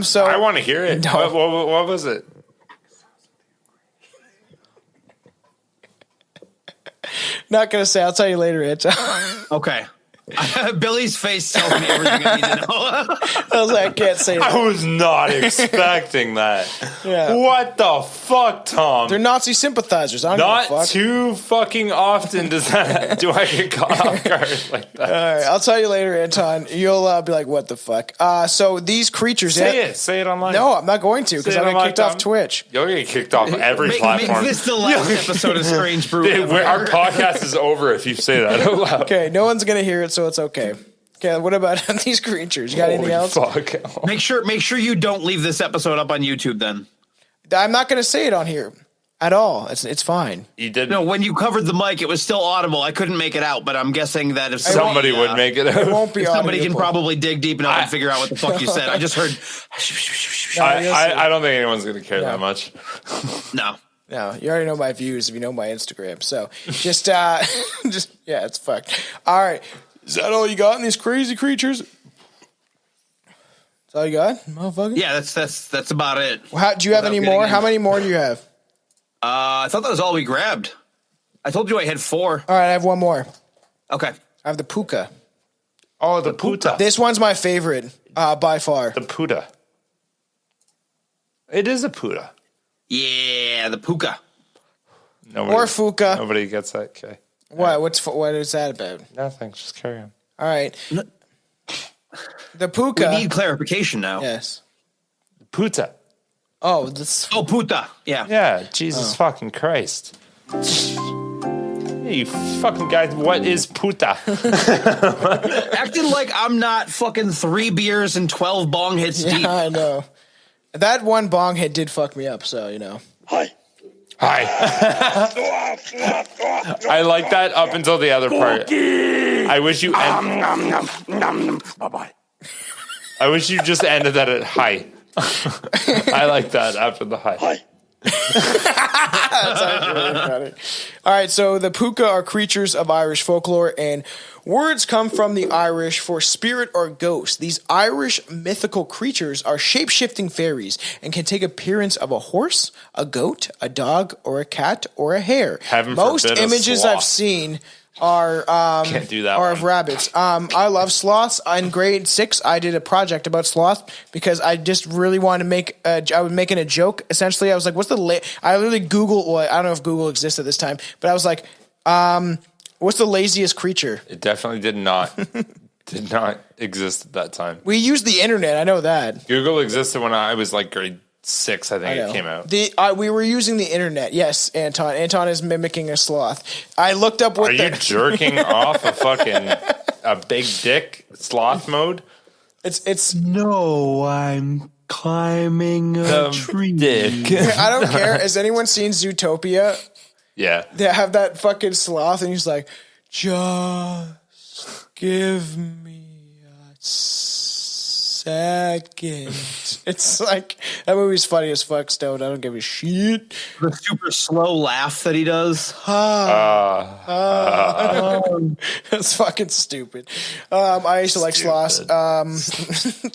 [SPEAKER 3] So
[SPEAKER 2] I want to hear it.
[SPEAKER 3] No.
[SPEAKER 2] What was it?
[SPEAKER 3] not gonna say. I'll tell you later, Anton.
[SPEAKER 1] Okay. Billy's face tells me everything I need to know.
[SPEAKER 3] I was like, I can't say that.
[SPEAKER 2] I was not expecting that.
[SPEAKER 3] Yeah.
[SPEAKER 2] What the fuck, Tom?
[SPEAKER 3] They're Nazi sympathizers. I don't give a
[SPEAKER 2] Not
[SPEAKER 3] fuck.
[SPEAKER 2] too fucking often do I get caught off guard like that.
[SPEAKER 3] All right, I'll tell you later, Anton. You'll be like, "What the fuck?" So these creatures.
[SPEAKER 2] Say it online.
[SPEAKER 3] No, I'm not going to because
[SPEAKER 2] Say it
[SPEAKER 3] I'm gonna
[SPEAKER 2] online,
[SPEAKER 3] get kicked off
[SPEAKER 2] Tom.
[SPEAKER 3] Twitch.
[SPEAKER 2] You'll get kicked off every
[SPEAKER 1] Make
[SPEAKER 2] platform.
[SPEAKER 1] this the last episode of Strange Brew.
[SPEAKER 2] Dude, our podcast is over if you say that out loud.
[SPEAKER 3] Okay, no one's gonna hear it, so it's okay. Okay, what about these creatures? You got anything else?
[SPEAKER 2] Fuck.
[SPEAKER 1] Make sure you don't leave this episode up on YouTube then.
[SPEAKER 3] I'm not gonna say it on here at all. It's fine.
[SPEAKER 2] You did.
[SPEAKER 1] No, when you covered the mic, it was still audible. I couldn't make it out, but I'm guessing that if
[SPEAKER 2] Somebody would make it
[SPEAKER 3] It
[SPEAKER 2] out.
[SPEAKER 3] won't be.
[SPEAKER 1] somebody can
[SPEAKER 3] audible.
[SPEAKER 1] probably dig deep enough and figure out what the fuck you said. I just heard
[SPEAKER 2] I don't think anyone's going to care that much.
[SPEAKER 1] no.
[SPEAKER 3] No, you already know my views if you know my Instagram. So just yeah, it's fucked. All right, is that all you got in these crazy creatures? That's all you got, motherfucker?
[SPEAKER 1] Yeah, that's about it.
[SPEAKER 3] Do you have
[SPEAKER 1] Without
[SPEAKER 3] any
[SPEAKER 1] getting
[SPEAKER 3] more?
[SPEAKER 1] in.
[SPEAKER 3] How many more do you have?
[SPEAKER 1] I thought that was all we grabbed. I told you I had 4.
[SPEAKER 3] All right, I have one more.
[SPEAKER 1] Okay.
[SPEAKER 3] I have the puka.
[SPEAKER 2] Oh, the puta.
[SPEAKER 3] This one's my favorite by far.
[SPEAKER 2] The puta. It is a puta.
[SPEAKER 1] Yeah, the puka.
[SPEAKER 2] Nobody,
[SPEAKER 3] Or fuka.
[SPEAKER 2] Nobody gets that. Okay.
[SPEAKER 3] What? What is that about?
[SPEAKER 2] Nothing. Just carry on.
[SPEAKER 3] All right. The
[SPEAKER 1] We
[SPEAKER 3] puka.
[SPEAKER 1] need clarification now.
[SPEAKER 3] Yes.
[SPEAKER 2] Puta.
[SPEAKER 3] Oh, this.
[SPEAKER 1] Oh, puta. Yeah.
[SPEAKER 2] Yeah. Jesus fucking Christ. Hey, you fucking guys. What is puta?
[SPEAKER 1] Acting like I'm not fucking 3 beers and 12 bong hits deep.
[SPEAKER 3] Yeah, I know. That one bong hit did fuck me up, so you know.
[SPEAKER 2] Hi. I like that up until the other part. I wish you.
[SPEAKER 5] Bye-bye.
[SPEAKER 2] I wish you just ended that at hi. I like that after the hi.
[SPEAKER 5] Hi.
[SPEAKER 3] That's actually really funny. All right, so the puka are creatures of Irish folklore, and words come from the Irish for spirit or ghost. These Irish mythical creatures are shape-shifting fairies and can take appearance of a horse, a goat, a dog, or a cat, or a hare.
[SPEAKER 2] Heaven
[SPEAKER 3] Most
[SPEAKER 2] forbid a
[SPEAKER 3] images
[SPEAKER 2] sloth.
[SPEAKER 3] I've seen are
[SPEAKER 2] Can't do that
[SPEAKER 3] are
[SPEAKER 2] one.
[SPEAKER 3] of rabbits. I love sloths. In grade 6, I did a project about sloth because I just really wanted to make. I was making a joke. Essentially, I was like, "What's the?" I literally Googled. Well, I don't know if Google existed at this time, but I was like, "What's the laziest creature?"
[SPEAKER 2] It definitely did not exist at that time.
[SPEAKER 3] We used the internet. I know that.
[SPEAKER 2] Google existed when I was like grade 6. I think it came out.
[SPEAKER 3] We were using the internet. Yes, Anton. Anton is mimicking a sloth. I looked up what
[SPEAKER 2] Are you jerking off a big dick sloth mode?
[SPEAKER 3] it's.
[SPEAKER 1] No, I'm climbing a tree.
[SPEAKER 2] Dick.
[SPEAKER 3] I don't care. Has anyone seen Zootopia?
[SPEAKER 2] Yeah.
[SPEAKER 3] They have that fucking sloth, and he's like, "Just give me a second. It's like that movie's funny as fuck. Stone. I don't give a shit.
[SPEAKER 1] The super slow laugh that he does.
[SPEAKER 3] That's fucking stupid. I used to like sloths.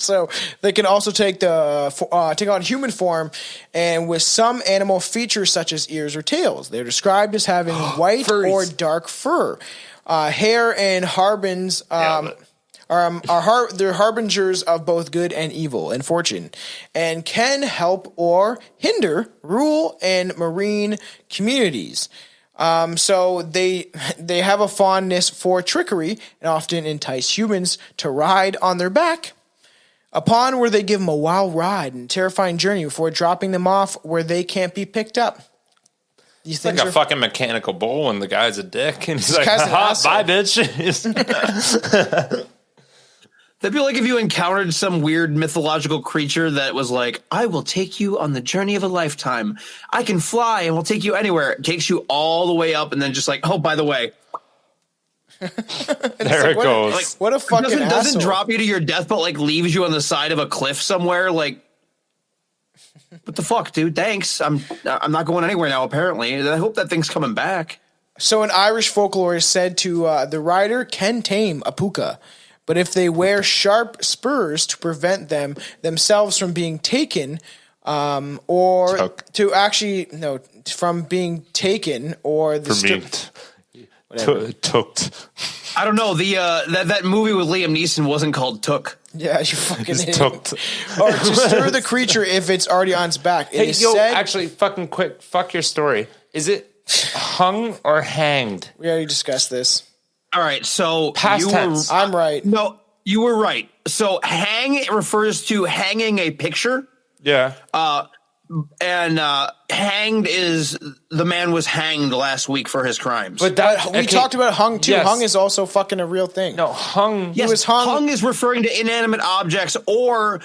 [SPEAKER 3] So they can also take on human form, and with some animal features such as ears or tails. They're described as having white or dark fur, hair, and harbins. They're harbingers of both good and evil and fortune, and can help or hinder rule in marine communities. So they have a fondness for trickery and often entice humans to ride on their back, upon where they give them a wild ride and terrifying journey before dropping them off where they can't be picked up. These
[SPEAKER 2] It's like
[SPEAKER 3] things
[SPEAKER 2] a fucking mechanical bull and the guy's a dick and he's like,
[SPEAKER 3] guy's an
[SPEAKER 2] bye,
[SPEAKER 3] asshole.
[SPEAKER 2] bitch.
[SPEAKER 1] That'd be like if you encountered some weird mythological creature that was like, I will take you on the journey of a lifetime. I can fly and will take you anywhere. It takes you all the way up and then just like, oh, by the way.
[SPEAKER 2] There it goes.
[SPEAKER 1] Like,
[SPEAKER 3] What a fucking
[SPEAKER 1] doesn't
[SPEAKER 3] asshole.
[SPEAKER 1] drop you to your death, but like leaves you on the side of a cliff somewhere. Like, what the fuck, dude? Thanks. I'm not going anywhere now, apparently. I hope that thing's coming back.
[SPEAKER 3] So in Irish folklore is said to the rider can tame a puka, but if they wear sharp spurs to prevent themselves from being taken, or
[SPEAKER 2] Took.
[SPEAKER 3] to actually from being taken, or the
[SPEAKER 2] Tooked.
[SPEAKER 1] I don't know. The that movie with Liam Neeson wasn't called Took.
[SPEAKER 3] yeah, you fucking
[SPEAKER 2] It's
[SPEAKER 3] idiot.
[SPEAKER 2] tooked.
[SPEAKER 3] Or to stir the creature if it's already on its back. It
[SPEAKER 2] Hey,
[SPEAKER 3] is
[SPEAKER 2] yo,
[SPEAKER 3] said,
[SPEAKER 2] actually, fucking quick, fuck your story. Is it hung or hanged?
[SPEAKER 3] we already discussed this.
[SPEAKER 1] All right, so
[SPEAKER 2] Past tense.
[SPEAKER 3] I'm right.
[SPEAKER 1] No, you were right. So hang refers to hanging a picture,
[SPEAKER 2] Yeah.
[SPEAKER 1] and hanged is the man was hanged last week for his crimes.
[SPEAKER 2] But that
[SPEAKER 3] We talked about hung too.
[SPEAKER 2] Yes.
[SPEAKER 3] Hung is also fucking a real thing.
[SPEAKER 2] no hung.
[SPEAKER 1] yes,
[SPEAKER 3] was hung-
[SPEAKER 1] is referring to inanimate objects, or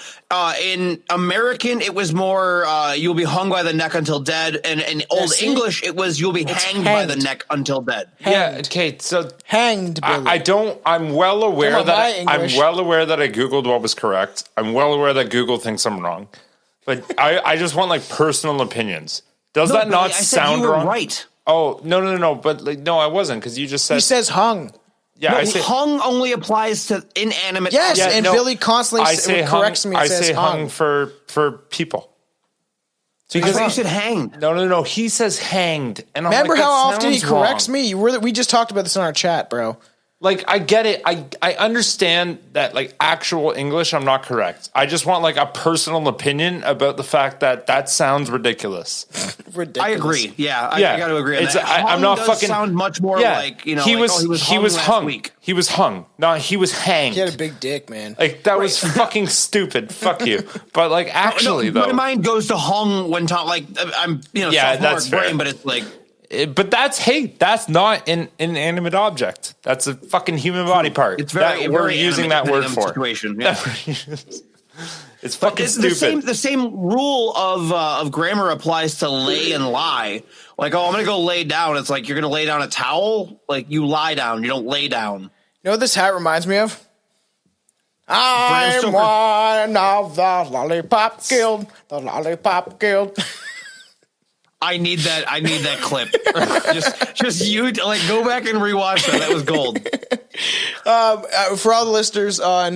[SPEAKER 1] in American it was more you'll be hung by the neck until dead, and in Old
[SPEAKER 3] see?
[SPEAKER 1] English it was you'll be hanged by the
[SPEAKER 3] hanged.
[SPEAKER 1] neck until dead.
[SPEAKER 2] Yeah. Okay. So
[SPEAKER 3] Hanged, Billy.
[SPEAKER 2] I don't. I'm well aware
[SPEAKER 3] Come on,
[SPEAKER 2] that
[SPEAKER 3] my
[SPEAKER 2] I'm
[SPEAKER 3] English.
[SPEAKER 2] well aware that I googled what was correct. I'm well aware that Google thinks I'm wrong, but I just want like personal opinions. Does that
[SPEAKER 1] Billy,
[SPEAKER 2] not
[SPEAKER 1] I said
[SPEAKER 2] sound
[SPEAKER 1] you were
[SPEAKER 2] wrong?
[SPEAKER 1] right.
[SPEAKER 2] Oh no! But like, no, I wasn't because you just said.
[SPEAKER 3] He says hung.
[SPEAKER 2] yeah,
[SPEAKER 1] No,
[SPEAKER 2] I say
[SPEAKER 1] hung only applies to inanimate
[SPEAKER 3] Yes,
[SPEAKER 1] objects.
[SPEAKER 3] and
[SPEAKER 2] no,
[SPEAKER 3] Billy constantly
[SPEAKER 2] I say hung,
[SPEAKER 3] corrects me and
[SPEAKER 2] I
[SPEAKER 3] says
[SPEAKER 2] say hung
[SPEAKER 3] hung.
[SPEAKER 2] for people.
[SPEAKER 1] I thought you said hanged.
[SPEAKER 2] No. He says hanged, and I'm
[SPEAKER 3] Remember
[SPEAKER 2] like,
[SPEAKER 3] how
[SPEAKER 2] that
[SPEAKER 3] often he
[SPEAKER 2] sounds
[SPEAKER 3] corrects
[SPEAKER 2] wrong.
[SPEAKER 3] me? We just talked about this in our chat, bro.
[SPEAKER 2] Like, I get it. I understand that, like, actual English, I'm not correct. I just want, like, a personal opinion about the fact that sounds ridiculous.
[SPEAKER 3] Ridiculous.
[SPEAKER 1] I agree. Yeah, I got to agree on
[SPEAKER 2] It's-
[SPEAKER 1] that.
[SPEAKER 2] I'm
[SPEAKER 1] Hung
[SPEAKER 2] not
[SPEAKER 1] does
[SPEAKER 2] fucking
[SPEAKER 1] sound much more like, you know,
[SPEAKER 2] he
[SPEAKER 1] like,
[SPEAKER 2] was
[SPEAKER 1] hung last
[SPEAKER 2] hung.
[SPEAKER 1] week.
[SPEAKER 2] He was hung. No, he was hanged.
[SPEAKER 3] He had a big dick, man.
[SPEAKER 2] Like, that was fucking stupid. Fuck you. But, like, actually,
[SPEAKER 1] no,
[SPEAKER 2] though.
[SPEAKER 1] my mind goes to hung when like I'm,
[SPEAKER 2] Yeah,
[SPEAKER 1] sophomoric
[SPEAKER 2] that's fair.
[SPEAKER 1] brain, but it's like
[SPEAKER 2] But that's not an inanimate object. That's a fucking human body part.
[SPEAKER 1] it's very
[SPEAKER 2] that we're
[SPEAKER 1] very
[SPEAKER 2] using
[SPEAKER 1] animate
[SPEAKER 2] that word
[SPEAKER 1] depending on the
[SPEAKER 2] for.
[SPEAKER 1] situation. Yeah.
[SPEAKER 2] It's fucking
[SPEAKER 1] It's
[SPEAKER 2] stupid.
[SPEAKER 1] the same rule of grammar applies to lay and lie. Like, oh, I'm gonna go lay down. It's like you're gonna lay down a towel. Like you lie down, you don't lay down.
[SPEAKER 3] You know what this hat reminds me of? I'm
[SPEAKER 1] Stoker.
[SPEAKER 3] one of the Lollipop Guild. The Lollipop Guild.
[SPEAKER 1] I need that clip. just you like go back and rewatch that. That was gold.
[SPEAKER 3] For all the listeners on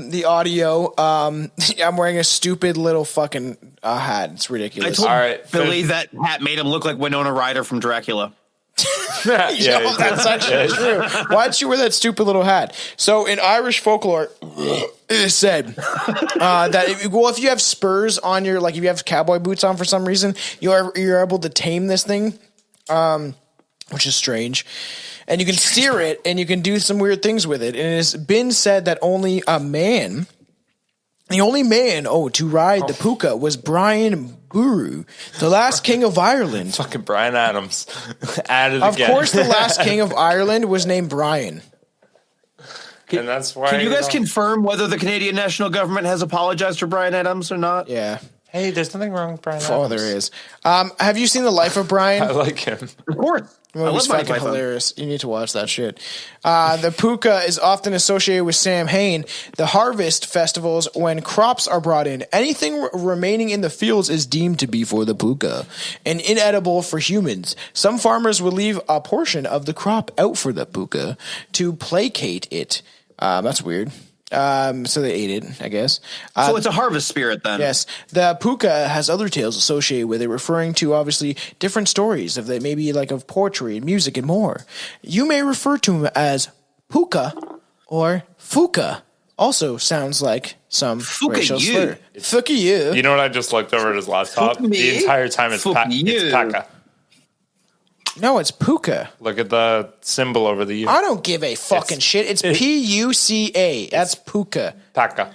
[SPEAKER 3] the audio, I'm wearing a stupid little fucking hat. It's
[SPEAKER 1] I
[SPEAKER 3] ridiculous.
[SPEAKER 1] told
[SPEAKER 2] All right,
[SPEAKER 1] Billy that hat made him look like Winona Ryder from Dracula.
[SPEAKER 2] yeah,
[SPEAKER 3] Yo, that's actually true. Why'd you wear that stupid little hat? So in Irish folklore, it is said that if you have spurs on your, like if you have cowboy boots on for some reason, you're able to tame this thing, which is strange. And you can steer it, and you can do some weird things with it. And it has been said that only a man, the only man, to ride the puka was Brian Boru, the last king of Ireland.
[SPEAKER 2] Fucking Brian Adams. Added
[SPEAKER 3] Of
[SPEAKER 2] again.
[SPEAKER 3] course, the last king of Ireland was named Brian.
[SPEAKER 2] And that's why.
[SPEAKER 1] Can you guys confirm whether the Canadian national government has apologized for Brian Adams or not?
[SPEAKER 3] Yeah.
[SPEAKER 2] Hey, there's nothing wrong with Brian.
[SPEAKER 3] Oh, there is. Have you seen The Life of Brian?
[SPEAKER 2] I like him.
[SPEAKER 1] Of course.
[SPEAKER 3] The movie's
[SPEAKER 1] Monty
[SPEAKER 3] fucking
[SPEAKER 1] Python.
[SPEAKER 3] hilarious. You need to watch that shit. The puka is often associated with Samhain, the harvest festivals when crops are brought in. Anything remaining in the fields is deemed to be for the puka and inedible for humans. Some farmers will leave a portion of the crop out for the puka to placate it. That's weird. So they ate it, I guess.
[SPEAKER 1] So it's a harvest spirit then.
[SPEAKER 3] Yes, the puka has other tales associated with it, referring to obviously different stories of that, maybe like of poetry and music and more. You may refer to him as puka or fuka. Also sounds like some
[SPEAKER 1] Fuka
[SPEAKER 3] racial
[SPEAKER 1] you.
[SPEAKER 3] slur. Fuka you.
[SPEAKER 2] You know what I just looked over at his laptop?
[SPEAKER 1] Fuck me.
[SPEAKER 2] The entire time it's
[SPEAKER 1] Fuck you.
[SPEAKER 2] it's Paka.
[SPEAKER 3] No, it's puka.
[SPEAKER 2] Look at the symbol over the U.
[SPEAKER 3] I don't give a fucking shit. It's Puka. That's puka.
[SPEAKER 2] Paka.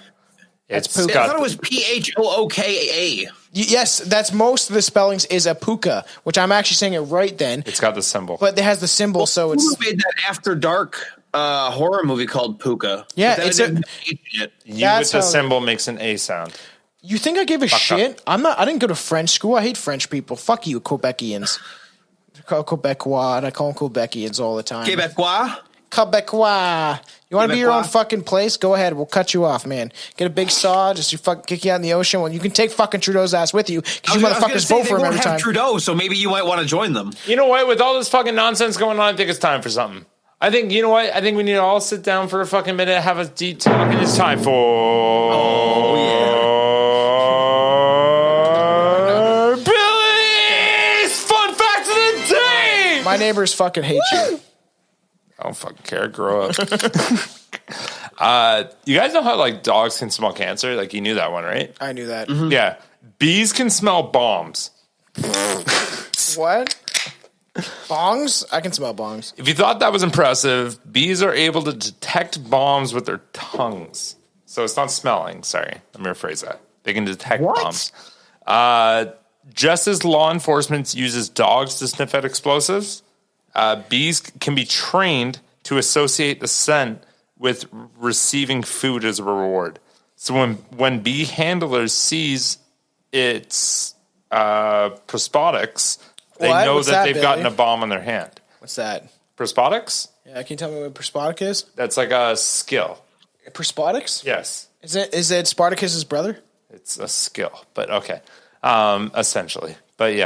[SPEAKER 3] That's
[SPEAKER 2] It's
[SPEAKER 3] puka.
[SPEAKER 1] I
[SPEAKER 2] got-
[SPEAKER 1] thought it was Phooka.
[SPEAKER 3] Yes, that's most of the spellings is a puka, which I'm actually saying it right then.
[SPEAKER 2] It's got the symbol.
[SPEAKER 3] But it has the symbol, so it's
[SPEAKER 1] Who made that After Dark horror movie called Puka?
[SPEAKER 3] Yeah,
[SPEAKER 1] But then
[SPEAKER 3] it's
[SPEAKER 1] it
[SPEAKER 3] a-
[SPEAKER 1] didn't age it.
[SPEAKER 2] U
[SPEAKER 3] that's
[SPEAKER 2] with the
[SPEAKER 3] how-
[SPEAKER 2] symbol makes an A sound.
[SPEAKER 3] You think I give a shit? I didn't go to French school. I hate French people. Fuck you, Quebecians. They're called Quebecois, and I call them Quebecians all the time.
[SPEAKER 1] Quebecois?
[SPEAKER 3] Quebecois. You want to be your own
[SPEAKER 1] Quebecois?
[SPEAKER 3] fucking place? Go ahead. We'll cut you off, man. Get a big saw, just you fucking kick you out in the ocean. Well, you can take fucking Trudeau's ass with you because you
[SPEAKER 1] I was gonna
[SPEAKER 3] motherfuckers
[SPEAKER 1] say,
[SPEAKER 3] vote
[SPEAKER 1] they
[SPEAKER 3] for him
[SPEAKER 1] won't
[SPEAKER 3] every
[SPEAKER 1] have
[SPEAKER 3] time.
[SPEAKER 1] Trudeau, so maybe you might want to join them.
[SPEAKER 2] You know what? With all this fucking nonsense going on, I think it's time for something. I think, you know what? I think we need to all sit down for a fucking minute, have a deep talk, and it's time for Billy's Fun Fact of the Day!
[SPEAKER 3] My neighbors fucking hate you.
[SPEAKER 2] I don't fucking care. Grow up. You guys know how like dogs can smell cancer? Like you knew that one, right?
[SPEAKER 3] I knew that.
[SPEAKER 2] Yeah. Bees can smell bombs.
[SPEAKER 3] What? Bongs? I can smell bongs.
[SPEAKER 2] If you thought that was impressive, bees are able to detect bombs with their tongues. So it's not smelling. Sorry, let me rephrase that. They can detect bombs. Just as law enforcement uses dogs to sniff out explosives, bees can be trained to associate the scent with receiving food as a reward. So when bee handlers sees its prospotics, they
[SPEAKER 3] What?
[SPEAKER 2] know
[SPEAKER 3] What's
[SPEAKER 2] that
[SPEAKER 3] that,
[SPEAKER 2] they've
[SPEAKER 3] Billy?
[SPEAKER 2] gotten a bomb on their hand.
[SPEAKER 3] What's that?
[SPEAKER 2] Prospotics?
[SPEAKER 3] Yeah, can you tell me what prospotic is?
[SPEAKER 2] That's like a skill.
[SPEAKER 3] Prospotics?
[SPEAKER 2] Yes.
[SPEAKER 3] Is it Spartacus's brother?
[SPEAKER 2] It's a skill, but okay. Essentially. But yeah.